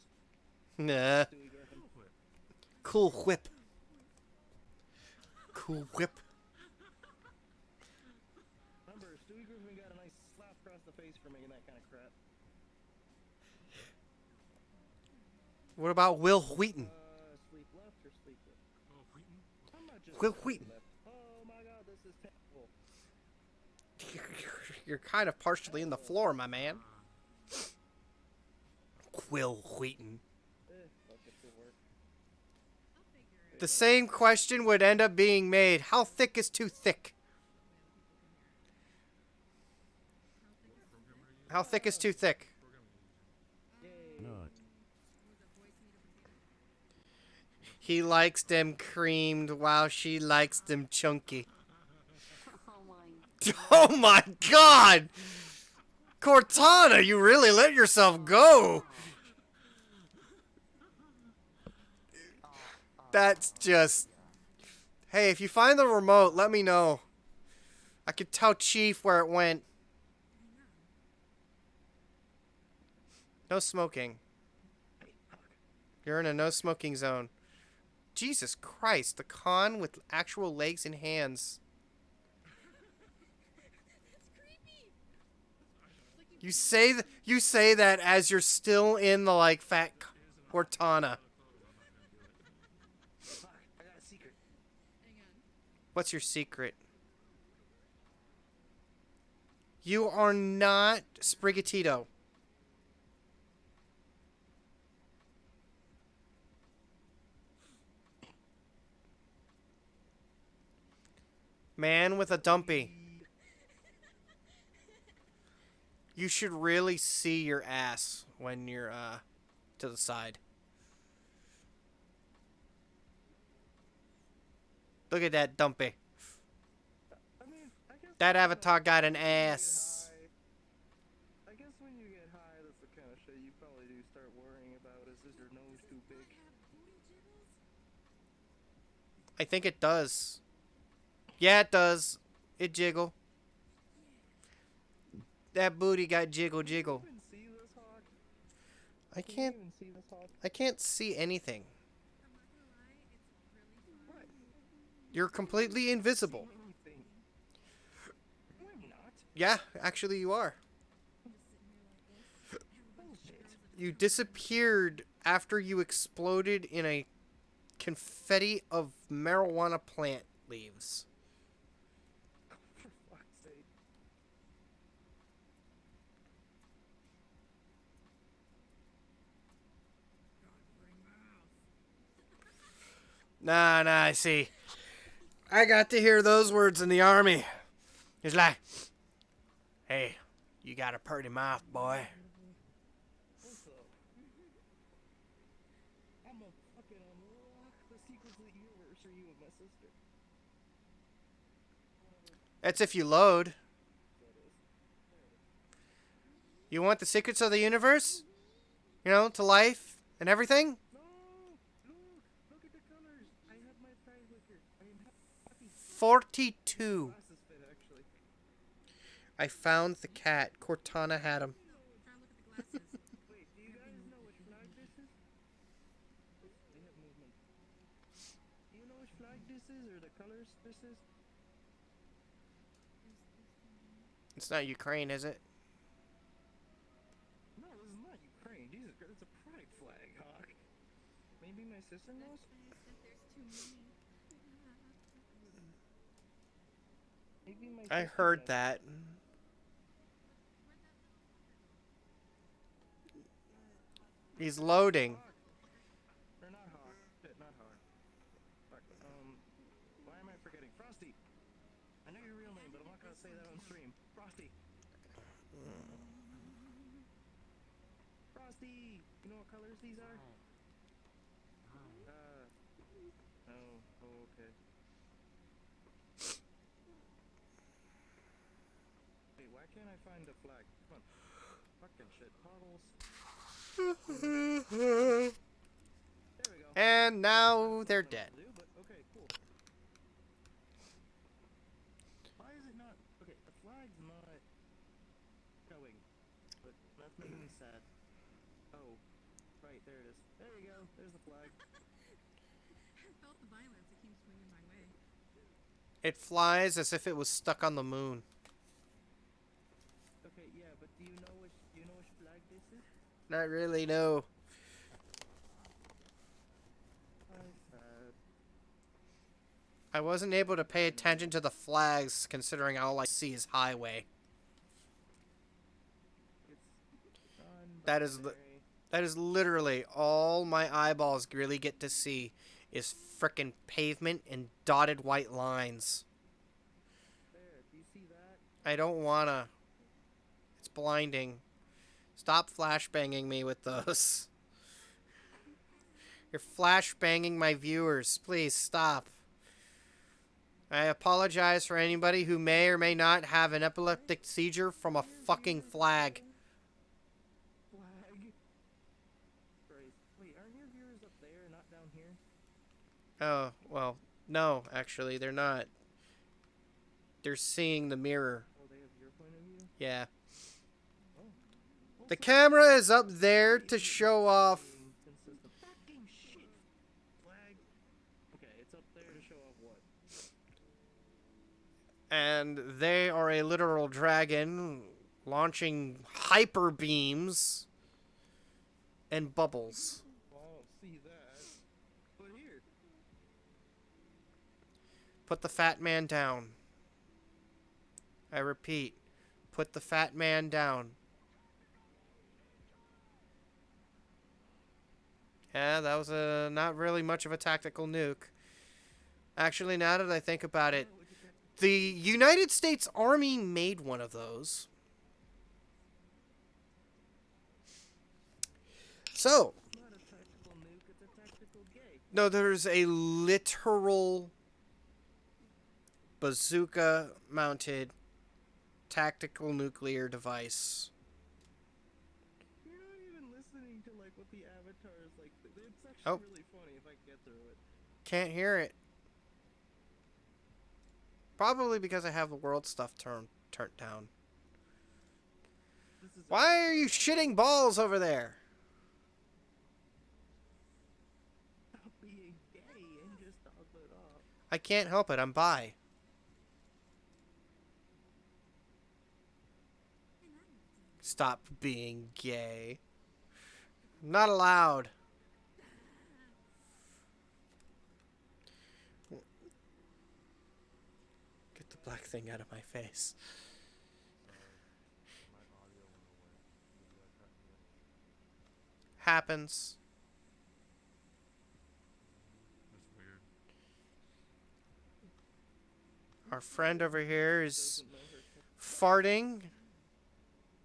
Nah. Stewie Griffin. Cool Whip. Cool Whip. Cool Whip. Remember, Stewie Griffin got a nice slap across the face for making that kind of crap. What about Will Wheaton? Sleep left or sleep right? Oh, Wheaton? How about just Will sleep Wheaton. left? Oh my god, this is terrible. You're kind of partially in the floor, my man. Will Wheaton. Fuck it, could work. The same question would end up being made. How thick is too thick? How thick is too thick? He likes them creamed while she likes them chunky. Oh my. Oh my god! Cortana, you really let yourself go! That's just... Hey, if you find the remote, let me know. I could tell Chief where it went. No smoking. You're in a no smoking zone. Jesus Christ, the con with actual legs and hands. You say that as you're still in the like fat Cortana. Fuck, I got a secret. What's your secret? You are not Sprigatito. Man with a dumpy. You should really see your ass when you're to the side. Look at that dumpy. I mean, I guess That when you avatar get got an ass. high- I guess when you get high, that's the kind of shit you probably do start worrying about. Is your nose too big? I think it does. Yeah, it does. It jiggle. That booty got jiggle jiggle. Can you even see this, Hawk? I Can you can't. even see this, Hawk? I can't see anything. What? You're completely invisible. See anything? No, I'm not. Yeah, actually you are. Bullshit. You disappeared after you exploded in a confetti of marijuana plant leaves. For fuck's sake. Nah, I see. I got to hear those words in the army. It's like, hey, you got a pretty mouth, boy. What's up? I'm a fucking unlock the secrets of the universe for you and my sister. That's if you load. So it is. There it is. You want the secrets of the universe? You know, to life and everything? No! Look at the colors! I have my tie wicker. I am happy. 42. Glasses fit, actually. I found the cat. Cortana had him. Try look at the glasses. Wait, do you guys know which flag this is? They have movement. Do you know which flag this is, or the colors this is? It's not Ukraine, is it? No, this is not Ukraine. Jesus Christ, it's a pride flag, Hawk. Maybe my sister knows? There's too many. Maybe my I sister heard knows. that. He's loading. Hawk. Or not Hawk. Shit, not Hawk. Fuck. Why am I forgetting? Frosty! I know your real name, but I'm not gonna say that on stream. Frosty! Frosty! You know what colors these are? Oh, okay. Wait, why can't I find the flag? Come on. Fucking shit. Toggles. There we go. And now they're dead. Do, but okay, cool. Why is it not? Okay, the flag's not showing, but that's making me sad. Oh, right, there it is. There you go. There's the flag. I felt the violence. It came swinging my way. It flies as if it was stuck on the moon. Okay, yeah, but do you know which flag this is? Not really, no. I'm sad. I wasn't able to pay attention to the flags considering all I see is highway. It's That is literally all my eyeballs really get to see is frickin' pavement and dotted white lines. there. Do you see that? I don't wanna. It's blinding. Stop flashbanging me with those. You're flashbanging my viewers. Please stop. I apologize for anybody who may or may not have an epileptic seizure from a fucking flag. Flag. Christ. Wait, aren't your viewers up there, not down here? Oh, well, no, actually, they're not. They're seeing the mirror. Oh, they have your point of view? Yeah. Oh. The camera is up there to show off. Consistent. Fucking shit. Flag. Okay, it's up there to show off what? And they are a literal dragon launching hyper beams and bubbles. Well, I don't see that. But here. Put the fat man down. I repeat, put the fat man down. Yeah, that was not really much of a tactical nuke. Actually, now that I think about it, the United States Army made one of those. So, It's not a tactical nuke, it's a tactical gay. no, there's a literal bazooka-mounted tactical nuclear device. You're not even listening to like what the avatar is like. It's actually Oh. really funny if I get through it. Can't hear it. Probably because I have the world stuff turned down. This is Why are you shitting balls over there? Stop being gay and just toggle it off. I can't help it. I'm bi. Stop being gay. Not allowed. black thing out of my face. My audio went away. The VR chat did. Happens. That's weird. Our friend over here is Doesn't know her cat. farting.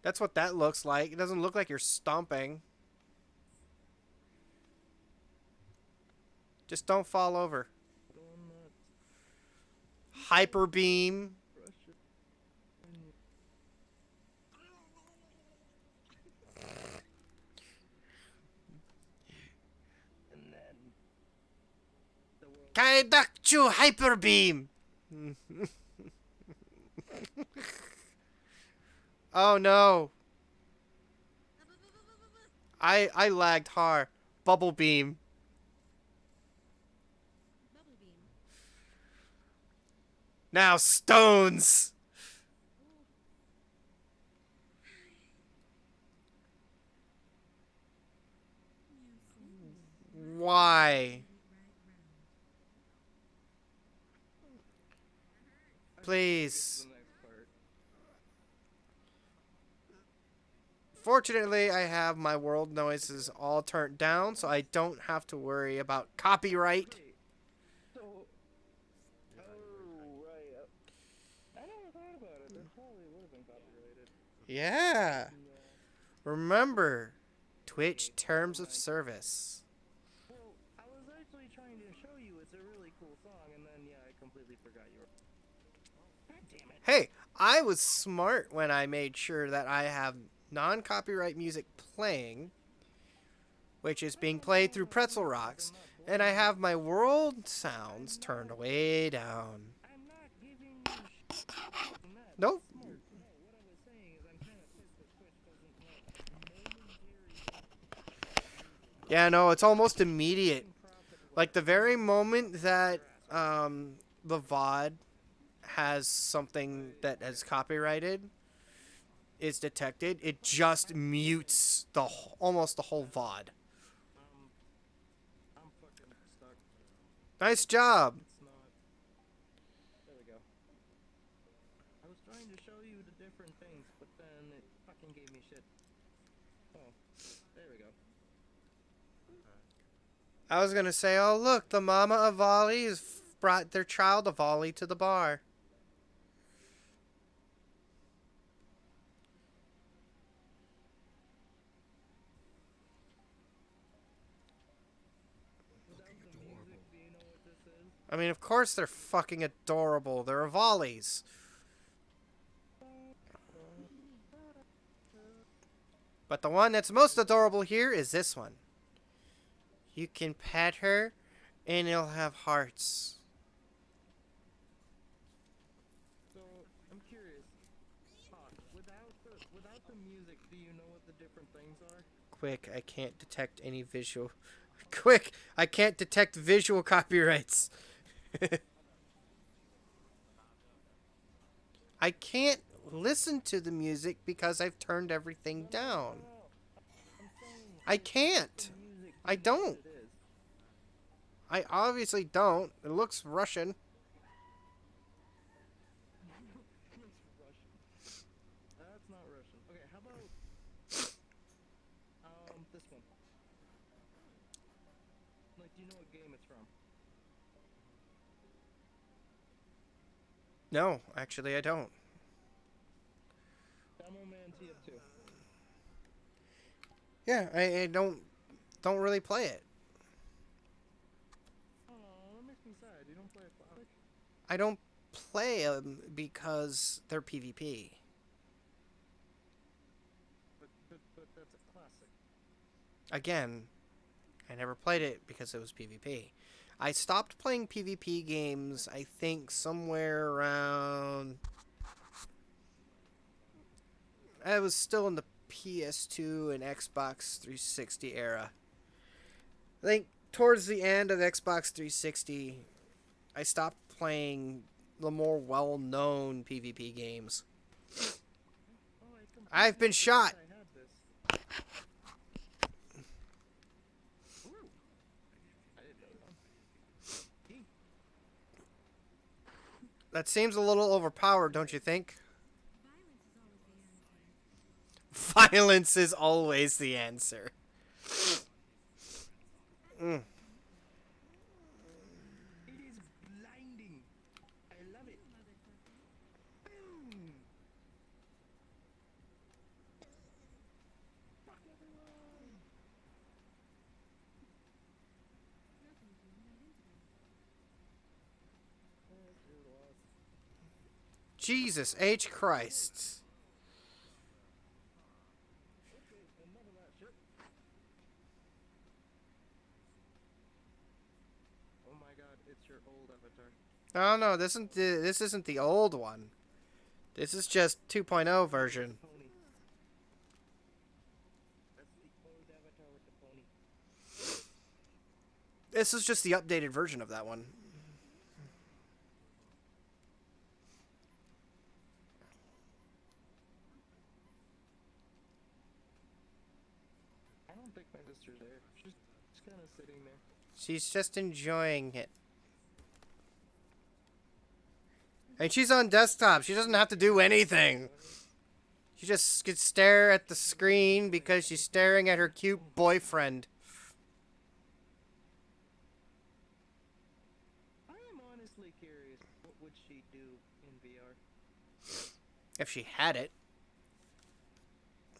That's what that looks like. It doesn't look like you're stomping. Just don't fall over. Going nuts. Hyper beam. Pressure. And then the world. Kaidachu hyper beam. Oh no. I lagged hard. Bubble beam. Bubble beam. Now stones. Why? Please. The next part. Fortunately, I have my world noises all turned down, so I don't have to worry about copyright. Wait. So. Yeah, Oh, right. I never thought about it. That probably would have been copyrighted. Yeah. No. Remember, Twitch terms of service. Well, I was actually trying to show you it's a really cool song, and then, yeah, I completely forgot you were. God damn it. Hey, I was smart when I made sure that I have non-copyright music playing, which is being played through Pretzel Rocks, and I have my world sounds turned way down. I'm not giving you shit. on that. Nope. That's smart. No, what I was saying is I'm kind of pissed that Twitch doesn't let momentary. Yeah, no, it's almost immediate. Like the very moment that the VOD has something that is copyrighted is detected, it just mutes almost the whole VOD. I'm fucking stuck. Nice job. It's not. There we go. I was trying to show you the different things, but then it fucking gave me shit. Oh, there we go. I was gonna say, oh look, the mama of Volley has brought their child of Volley to the bar. Without the music, do you know what this is? I mean, of course they're fucking adorable. They're Volleys. But the one that's most adorable here is this one. You can pet her, and it'll have hearts. So I'm curious. Without the music, do you know what the different things are? Quick, I can't detect any visual. Quick, I can't detect visual copyrights. I can't listen to the music because I've turned everything down. I'm saying. I can't. The music, I do you know what don't. it is? I obviously don't. It looks Russian. It's Russian. That's not Russian. Okay, how about this one? Like, do you know what game it's from? No, actually I don't. Demo Man TF2. Yeah, I don't really play it. Oh, that makes me sad. You don't play a classic? I don't play them because they're PvP. But that's a classic. Again, I never played it because it was PvP. I stopped playing PvP games, I think, somewhere around... I was still in the PS2 and Xbox 360 era. I think towards the end of Xbox 360, I stopped playing the more well-known PvP games. Oh, I've been shot! I had this. Ooh. I didn't know that. That seems a little overpowered, don't you think? Violence is always the answer. Mm. It is blinding. I love it. Boom. Fuck everyone. That's your loss. Jesus H. Christ. Okay, enough of that shit. Oh my god, it's your old avatar. Oh no, this isn't the old one. This is just 2.0 version. Pony. That's the old avatar with the pony. This is just the updated version of that one. I don't think my sister's there. She's just kind of sitting there. She's just enjoying it. And she's on desktop. She doesn't have to do anything. She just could stare at the screen because she's staring at her cute boyfriend. I am honestly curious, what would she do in VR? If she had it.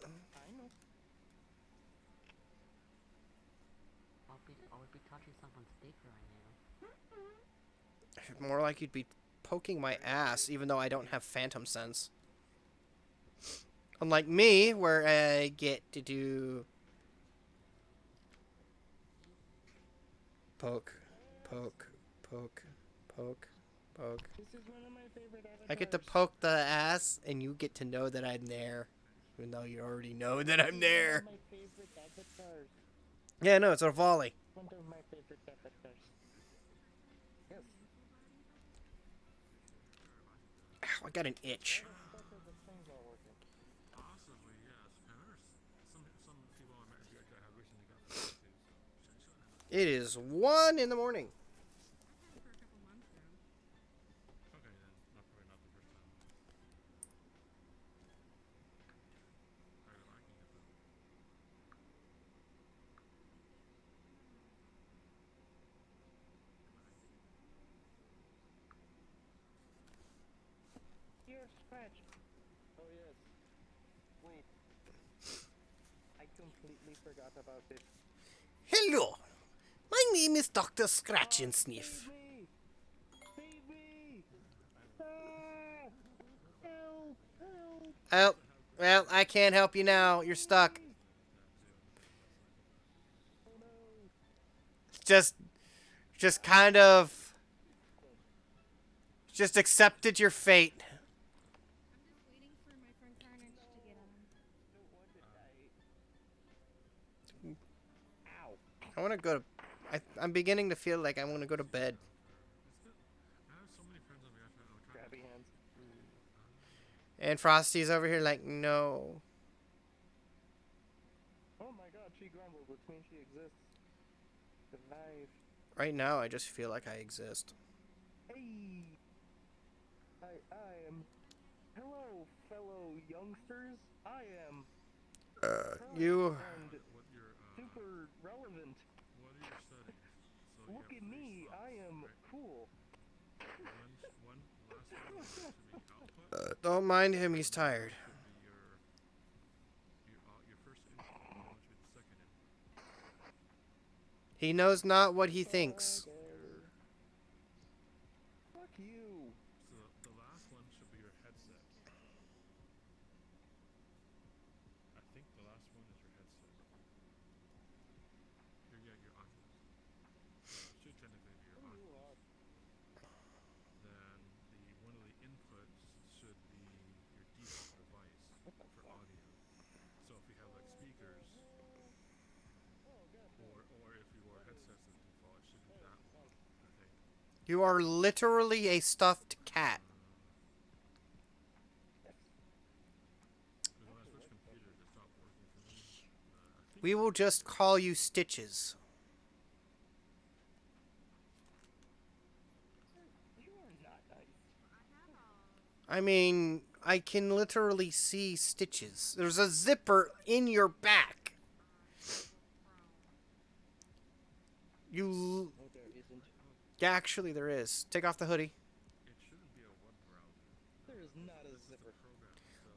I know. I would be touching someone's dick right now. More like you'd be poking my ass, even though I don't have phantom sense. Unlike me, where I get to do... Poke, poke, poke, poke, poke. This is one of my favorite avatars. I get to poke the ass, and you get to know that I'm there. Even though you already know that I'm there. One of my favorite avatars. Yeah, no, it's a volley. One of my favorite avatars. Yes. Ow, I got an itch. The thing's not working. Possibly, yes. And there's some people I met here that have recently got this too, so It is 1 in the morning. okay then. Probably not the first time. Are you liking it though? Here, scratch. Oh yes. Wait. I completely forgot about it. Hello. My name is Dr. Scratch and Sniff. Save me! Save me! Ah! Help! Help! Oh, well, I can't help you now. You're stuck. Oh no! Just kind of... Just accepted your fate. I'm just waiting for my friend Carnage to get on. Don't want to die. Ow! I want to go to... I'm beginning to feel like I want to go to bed. I have so many friends on the outside. I'm trying Grabby hands. And Frosty's over here like, no. Oh my god, she grumbled, which means she exists. Survive. Right now, I just feel like I exist. Hey! I am... Hello, fellow youngsters. I am... You... And what your super relevant. what are your settings? So you Look have at three me, slots, I am right? cool. One last one is to be output. Don't mind him, he's tired. Should be your first input, and then should be the second input. He knows not what he thinks. Fuck you. So the last one should be your headset. I think the last one is your headset. Your Oculus. Should technically be your Oculus. Then one of the inputs should be your default device for audio. So if you have like speakers, or if you wear headsets as default, it should be that one, I think. You are literally a stuffed cat. Because when I switched computers, it stopped working for me. I think We will just call you Stitches. You are not nice. I mean, I can literally see stitches. There's a zipper in your back. You... No, there isn't. Yeah, actually there is. Take off the hoodie. It shouldn't be a web browser. There is not a zipper. Program. So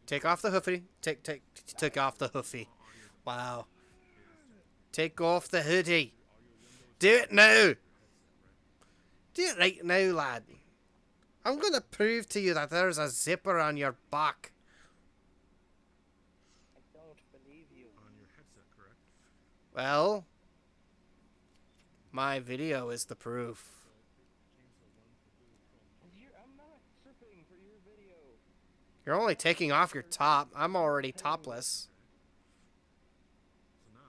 Take off the hoodie. Take off the hoodie. Wow. Take off the hoodie. Do it now. Do it right now, lad. I'm gonna prove to you that there's a zipper on your back. I don't believe you. on your headset, correct? Well, my video is the proof. I'm not tripping for your video. You're only taking off your top. I'm already topless. So now,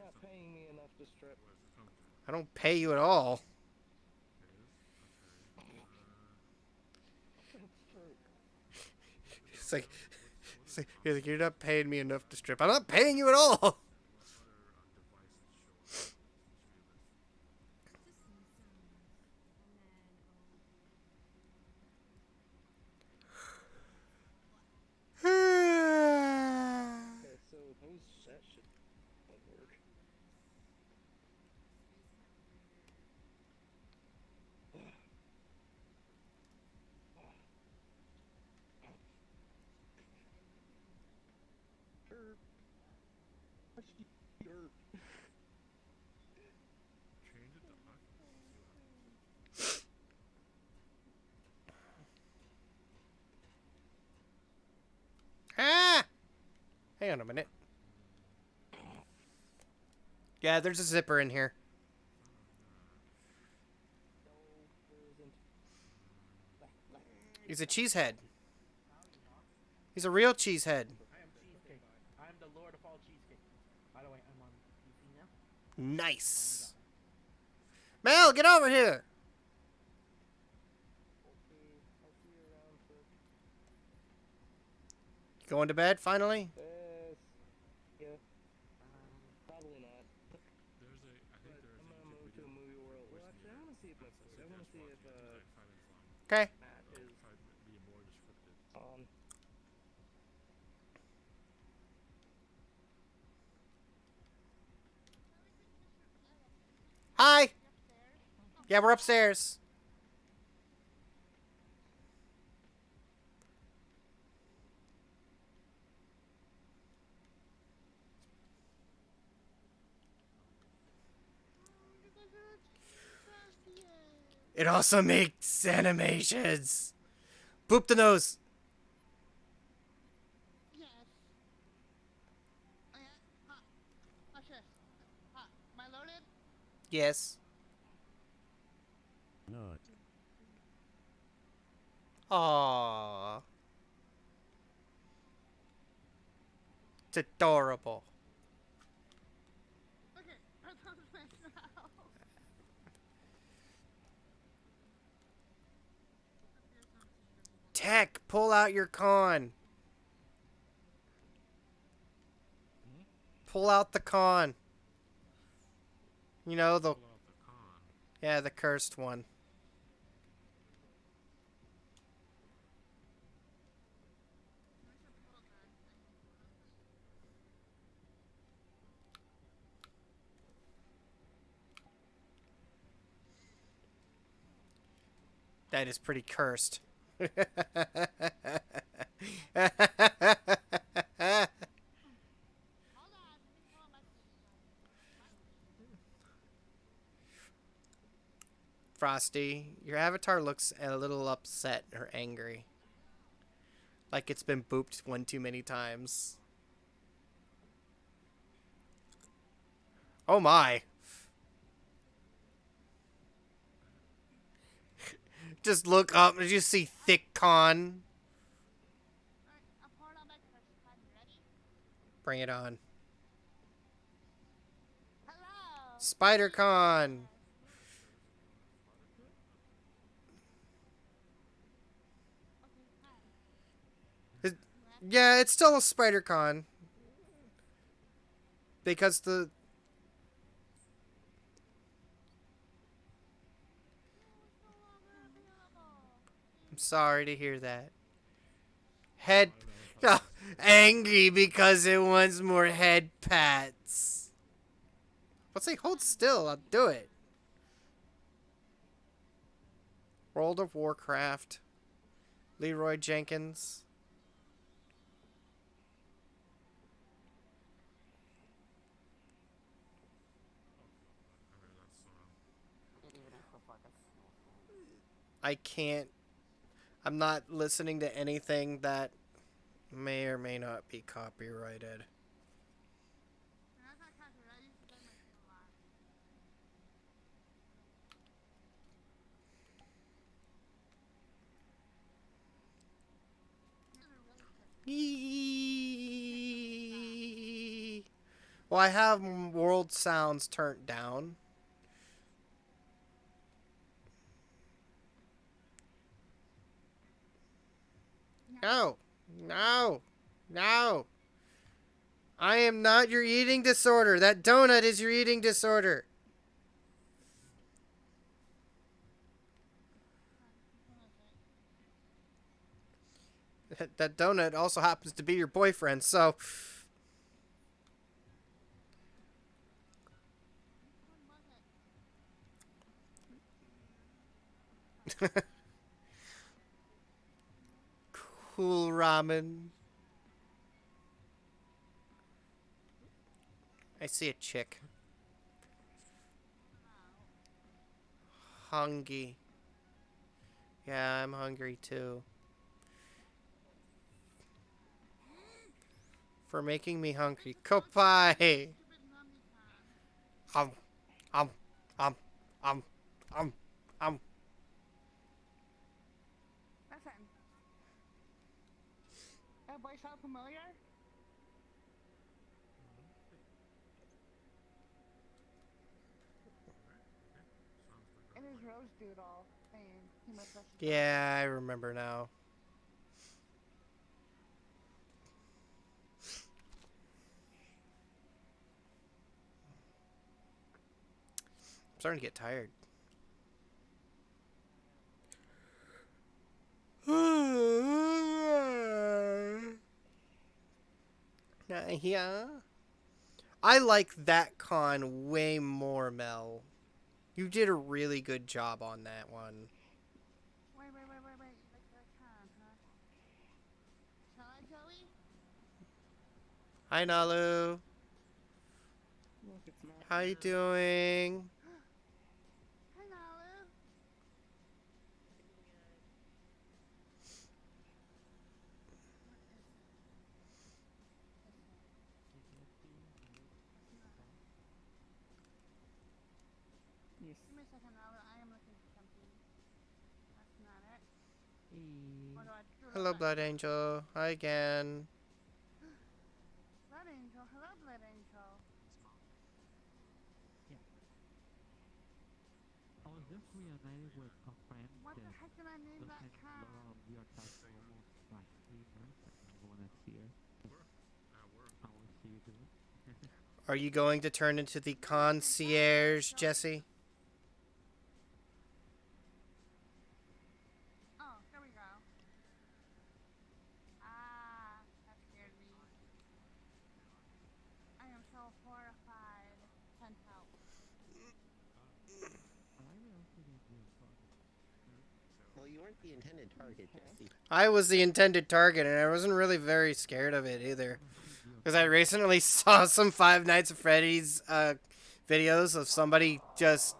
Not paying me enough to strip. where's it come from? I don't pay you at all. It is? Okay. It's like, you're not paying me enough to strip. I'm not paying you at all. What other devices Okay, so those that should work. Derp. Derp. change it to iPhone? Ah! Hang on a minute. Yeah, there's a zipper in here. No, there isn't. He's a cheesehead. He's a real cheesehead. I am cheesecake. I am the lord of all cheesecake. By the way, I'm on PC now. Nice. Mel, get over here. Okay, I'll see you around, sir. You going to bed finally? Yes. Yeah. Probably not. There's a, I think there's I'm a gonna move to a movie world. Well, actually, I wanna see if I wanna see if like 5 minutes long. Okay. Matt is Probably be more descriptive. on. Hi. Yeah, we're upstairs. It also makes animations. Boop the nose. Yes. Oh, yeah? Oh, sure. Am I loaded? Yes. Not. Aww. It's adorable. Okay. I thought it was now. Tech, pull out your con. Pull out the con. You know, the... Pull out the con. Yeah, the cursed one. That is pretty cursed. Frosty, your avatar looks a little upset or angry. Like it's been booped one too many times. Oh my. Just look up and you see thick con. Bring it on. Spider con. Yeah, it's still a spider con. Because the... I'm sorry to hear that. Head. Oh, angry because it wants more head pats. Let's say hold still. I'll do it. World of Warcraft. Leroy Jenkins. I can't. I'm not listening to anything that may or may not be copyrighted. Well, I have world sounds turned down. No. No. No. I am not your eating disorder. That donut is your eating disorder. That donut also happens to be your boyfriend, so. Cool ramen. I see a chick. Hungry. Yeah, I'm hungry too. For making me hungry. Kopai! Um, um, um, um, um, um. Listen. That voice sound familiar? It is Rose Doodle saying he must have. Yeah, I remember now. I'm starting to get tired. Yeah. I like that con way more, Mel. You did a really good job on that one. Wait. You like that con, huh? Shall I, Joey? Hi, Nalu. Look, it's not How you here. doing? Hi, Nalu. What is it? Yes. Give me a second, Nalu. I am looking for something. That's not it. What do I do? Hello, Blood Angel. Hi again. Blood Angel. Hello, Blood Angel. I was just reunited with a friend What the heck did I name that con? VRC for almost like 3 months, and I'm going next year. I will see you do it. Are you going to turn into the concierge, Jesse? Oh, there we go. Ah, that scared me. I am so horrified. Sent out. Well, you weren't the intended target, Jesse. I was the intended target, and I wasn't really very scared of it either. Because I recently saw some Five Nights at Freddy's videos of somebody just...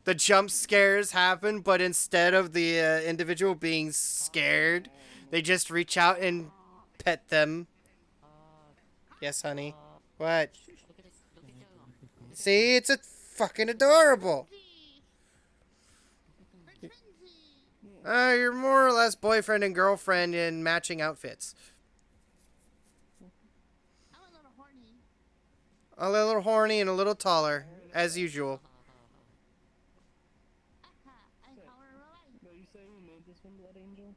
The jump scares happen, but instead of the individual being scared, they just reach out and pet them. Yes, honey. What? Look at this. Look at Joe. See, it's a fucking adorable. You're more or less boyfriend and girlfriend in matching outfits. I'm a little horny. A little horny and a little taller, as usual. I call her Relay. Are you saying you made this one, Blood Angel?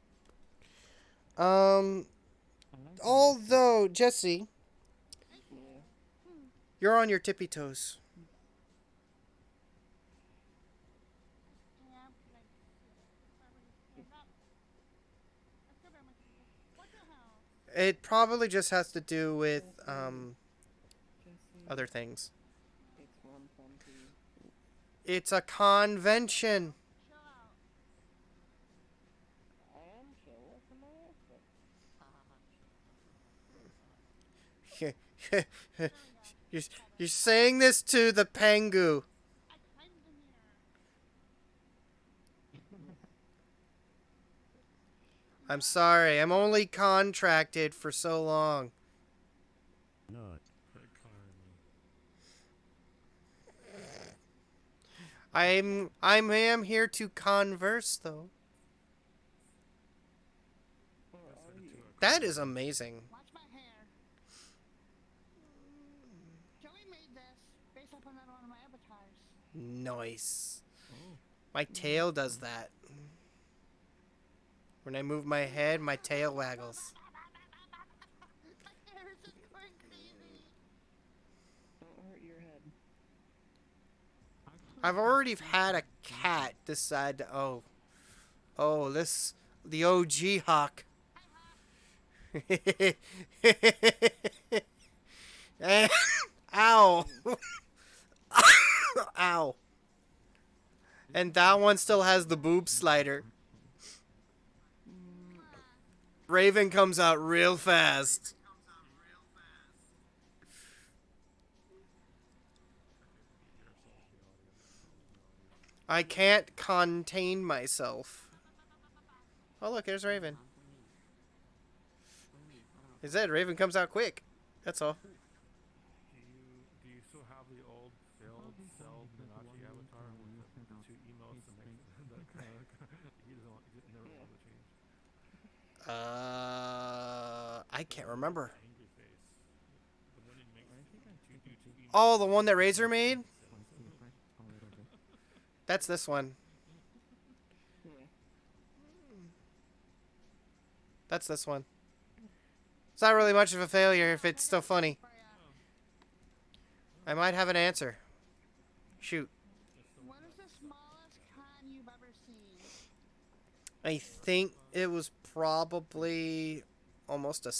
Although, Jesse, Yeah. you're on your tippy toes. Yeah, like, somebody stand up. It probably just has to do with Jesse, other things. it's 1:20. It's a convention. Chill out. I am chill. What's the matter? But you're, you're saying this to the Pengu. I climbed the mirror. I'm sorry. I'm only contracted for so long. Not. I am here to converse though. where are you? That is amazing. Watch my hair. Joey made this based upon one of my avatars. Nice. My tail does that. When I move my head, my tail waggles. My hair is just going crazy. Don't hurt your head. I've already had a cat decide to, the OG hawk. Ow. Ow. And that one still has the boob slider. Raven comes out real fast. I can't contain myself. Oh look, there's Raven. Is that Raven comes out quick? That's all. Do you still have the old failed cell Minachi avatar with the two emotes that makes he never wants to change? I can't remember. Angry face. The one he makes two emotes. Oh, the one that Razor made? That's this one. Yeah. That's this one. It's not really much of a failure if it's still funny. I might have an answer. Shoot. What is the smallest con you've ever seen? I think it was probably almost it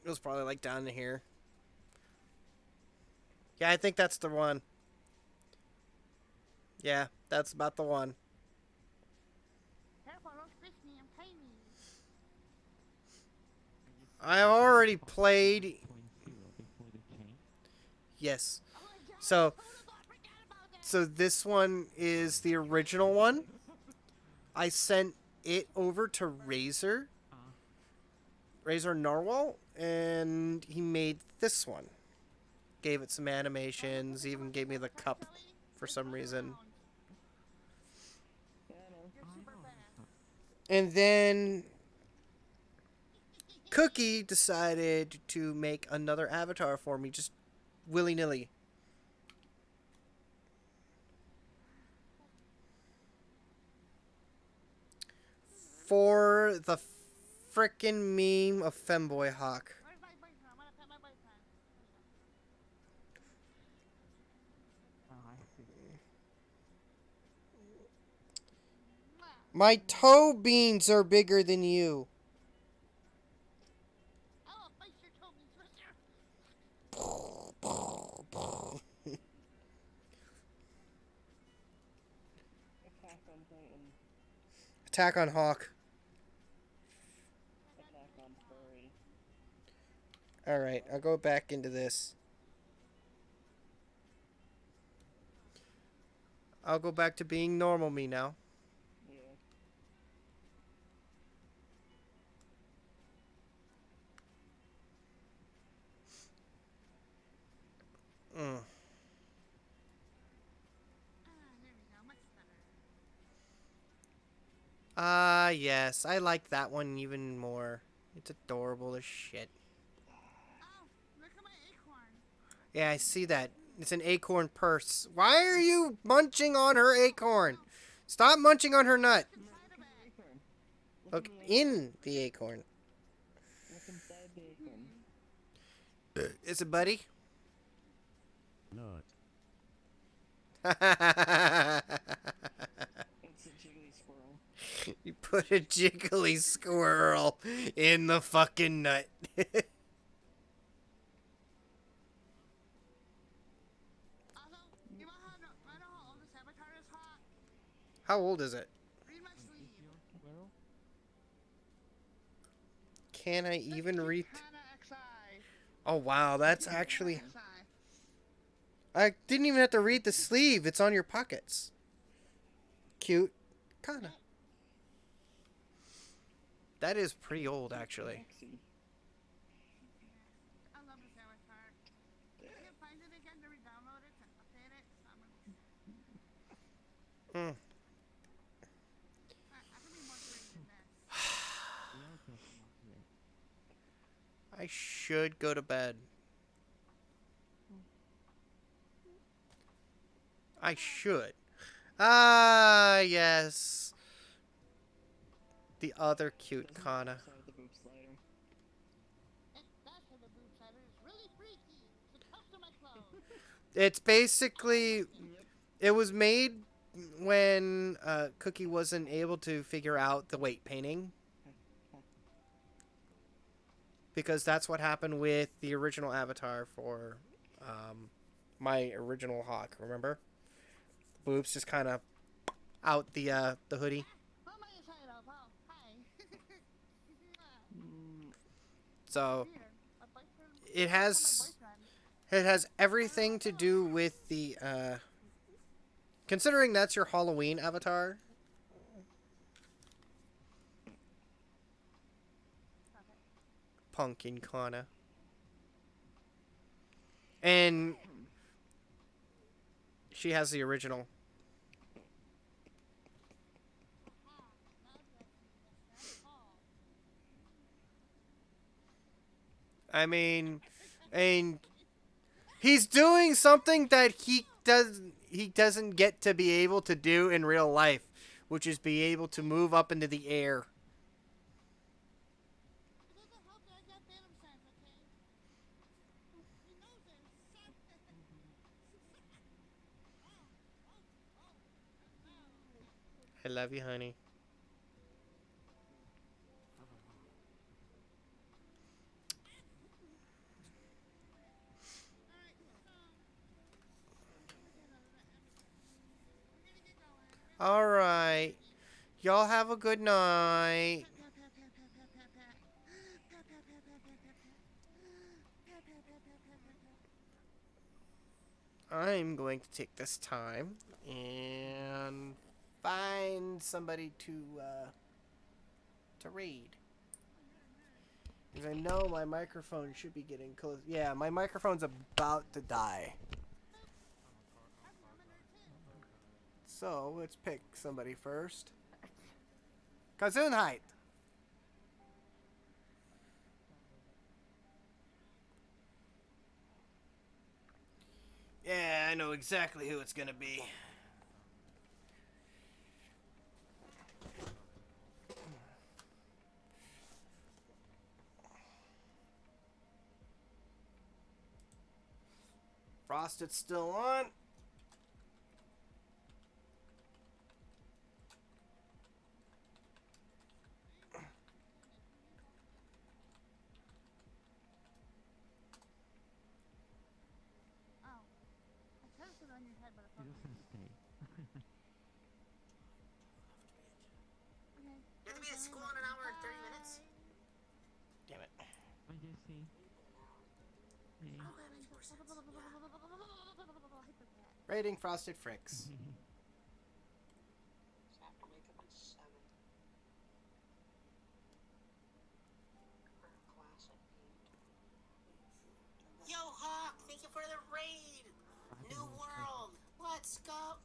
was probably like down to here. Yeah, I think that's the one. Yeah, that's about the one. Careful, don't squish me, I'm tiny. I already played. Yes. Oh my god, So forget about that. so this one is the original one. I sent it over to Razor Narwhal, and he made this one. Gave it some animations, even gave me the cup for some reason. Yeah, I know. You're super fast. And then Cookie decided to make another avatar for me, just willy-nilly. For the frickin' meme of Femboy Hawk. Where's my boyfriend? I wanna pet my boyfriend. My toe beans are bigger than you. I will bite your toe means twister. Attack on Titan. Attack on Hawk. Attack on Furry. Alright, I'll go back into this. I'll go back to being normal me now. Yeah. Mm. There we go, much better. Ah, yes. I like that one even more. It's adorable as shit. Oh, look at my acorn. Yeah, I see that. It's an acorn purse. Why are you munching on her acorn? Stop munching on her nut. Inside of it. Acorn. Look in the acorn. Look inside the acorn. Is it Buddy? Not. It's a jiggly squirrel. You put a jiggly squirrel in the fucking nut. Also, you know how old this avatar is, Hawk? How old is it? Read my sleeve. Can I even Cute read? Kana XI. Oh wow, that's actually. XI. I didn't even have to read the sleeve. It's on your pockets. Cute. Kinda. That is pretty old, actually. I love this avatar. I can't find it again to re-download it to update it, so I'm gonna. Hmm. I can be more creative than this. I should go to bed. I should. Ah, yes. The other cute Kana. Outside the boob slider. It does have a boob slider. It's really freaky. It pops to my clothes. It's basically. Yep. It was made when Cookie wasn't able to figure out the weight painting. Because that's what happened with the original avatar for my original Hawk, remember? The boobs just kind of out the hoodie. Who am I inside of? Oh, hi. So Here, my boyfriend. it My has boyfriend. it has everything to do with the considering that's your Halloween avatar. Pumpkin Kana. And she has the original. I mean, and he's doing something that he doesn't get to be able to do in real life, which is be able to move up into the air. It doesn't help that I got Phantom Sense, okay? He knows it. I love you, honey. All right. Y'all have a good night. I'm going to take this time and find somebody to raid. Because I know my microphone should be getting close. Yeah, my microphone's about to die. So let's pick somebody first. Gesundheit. Yeah, I know exactly who it's gonna be. Frosted's still on. Oh. I tested on your head, but it's okay. Okay. You have to be at school in an hour and 30 minutes? Damn it. Rating Frosted Fricks. So I have to wake up at 7 for class at 8. Yo, Hawk, thank you for the raid. New world. Let's go.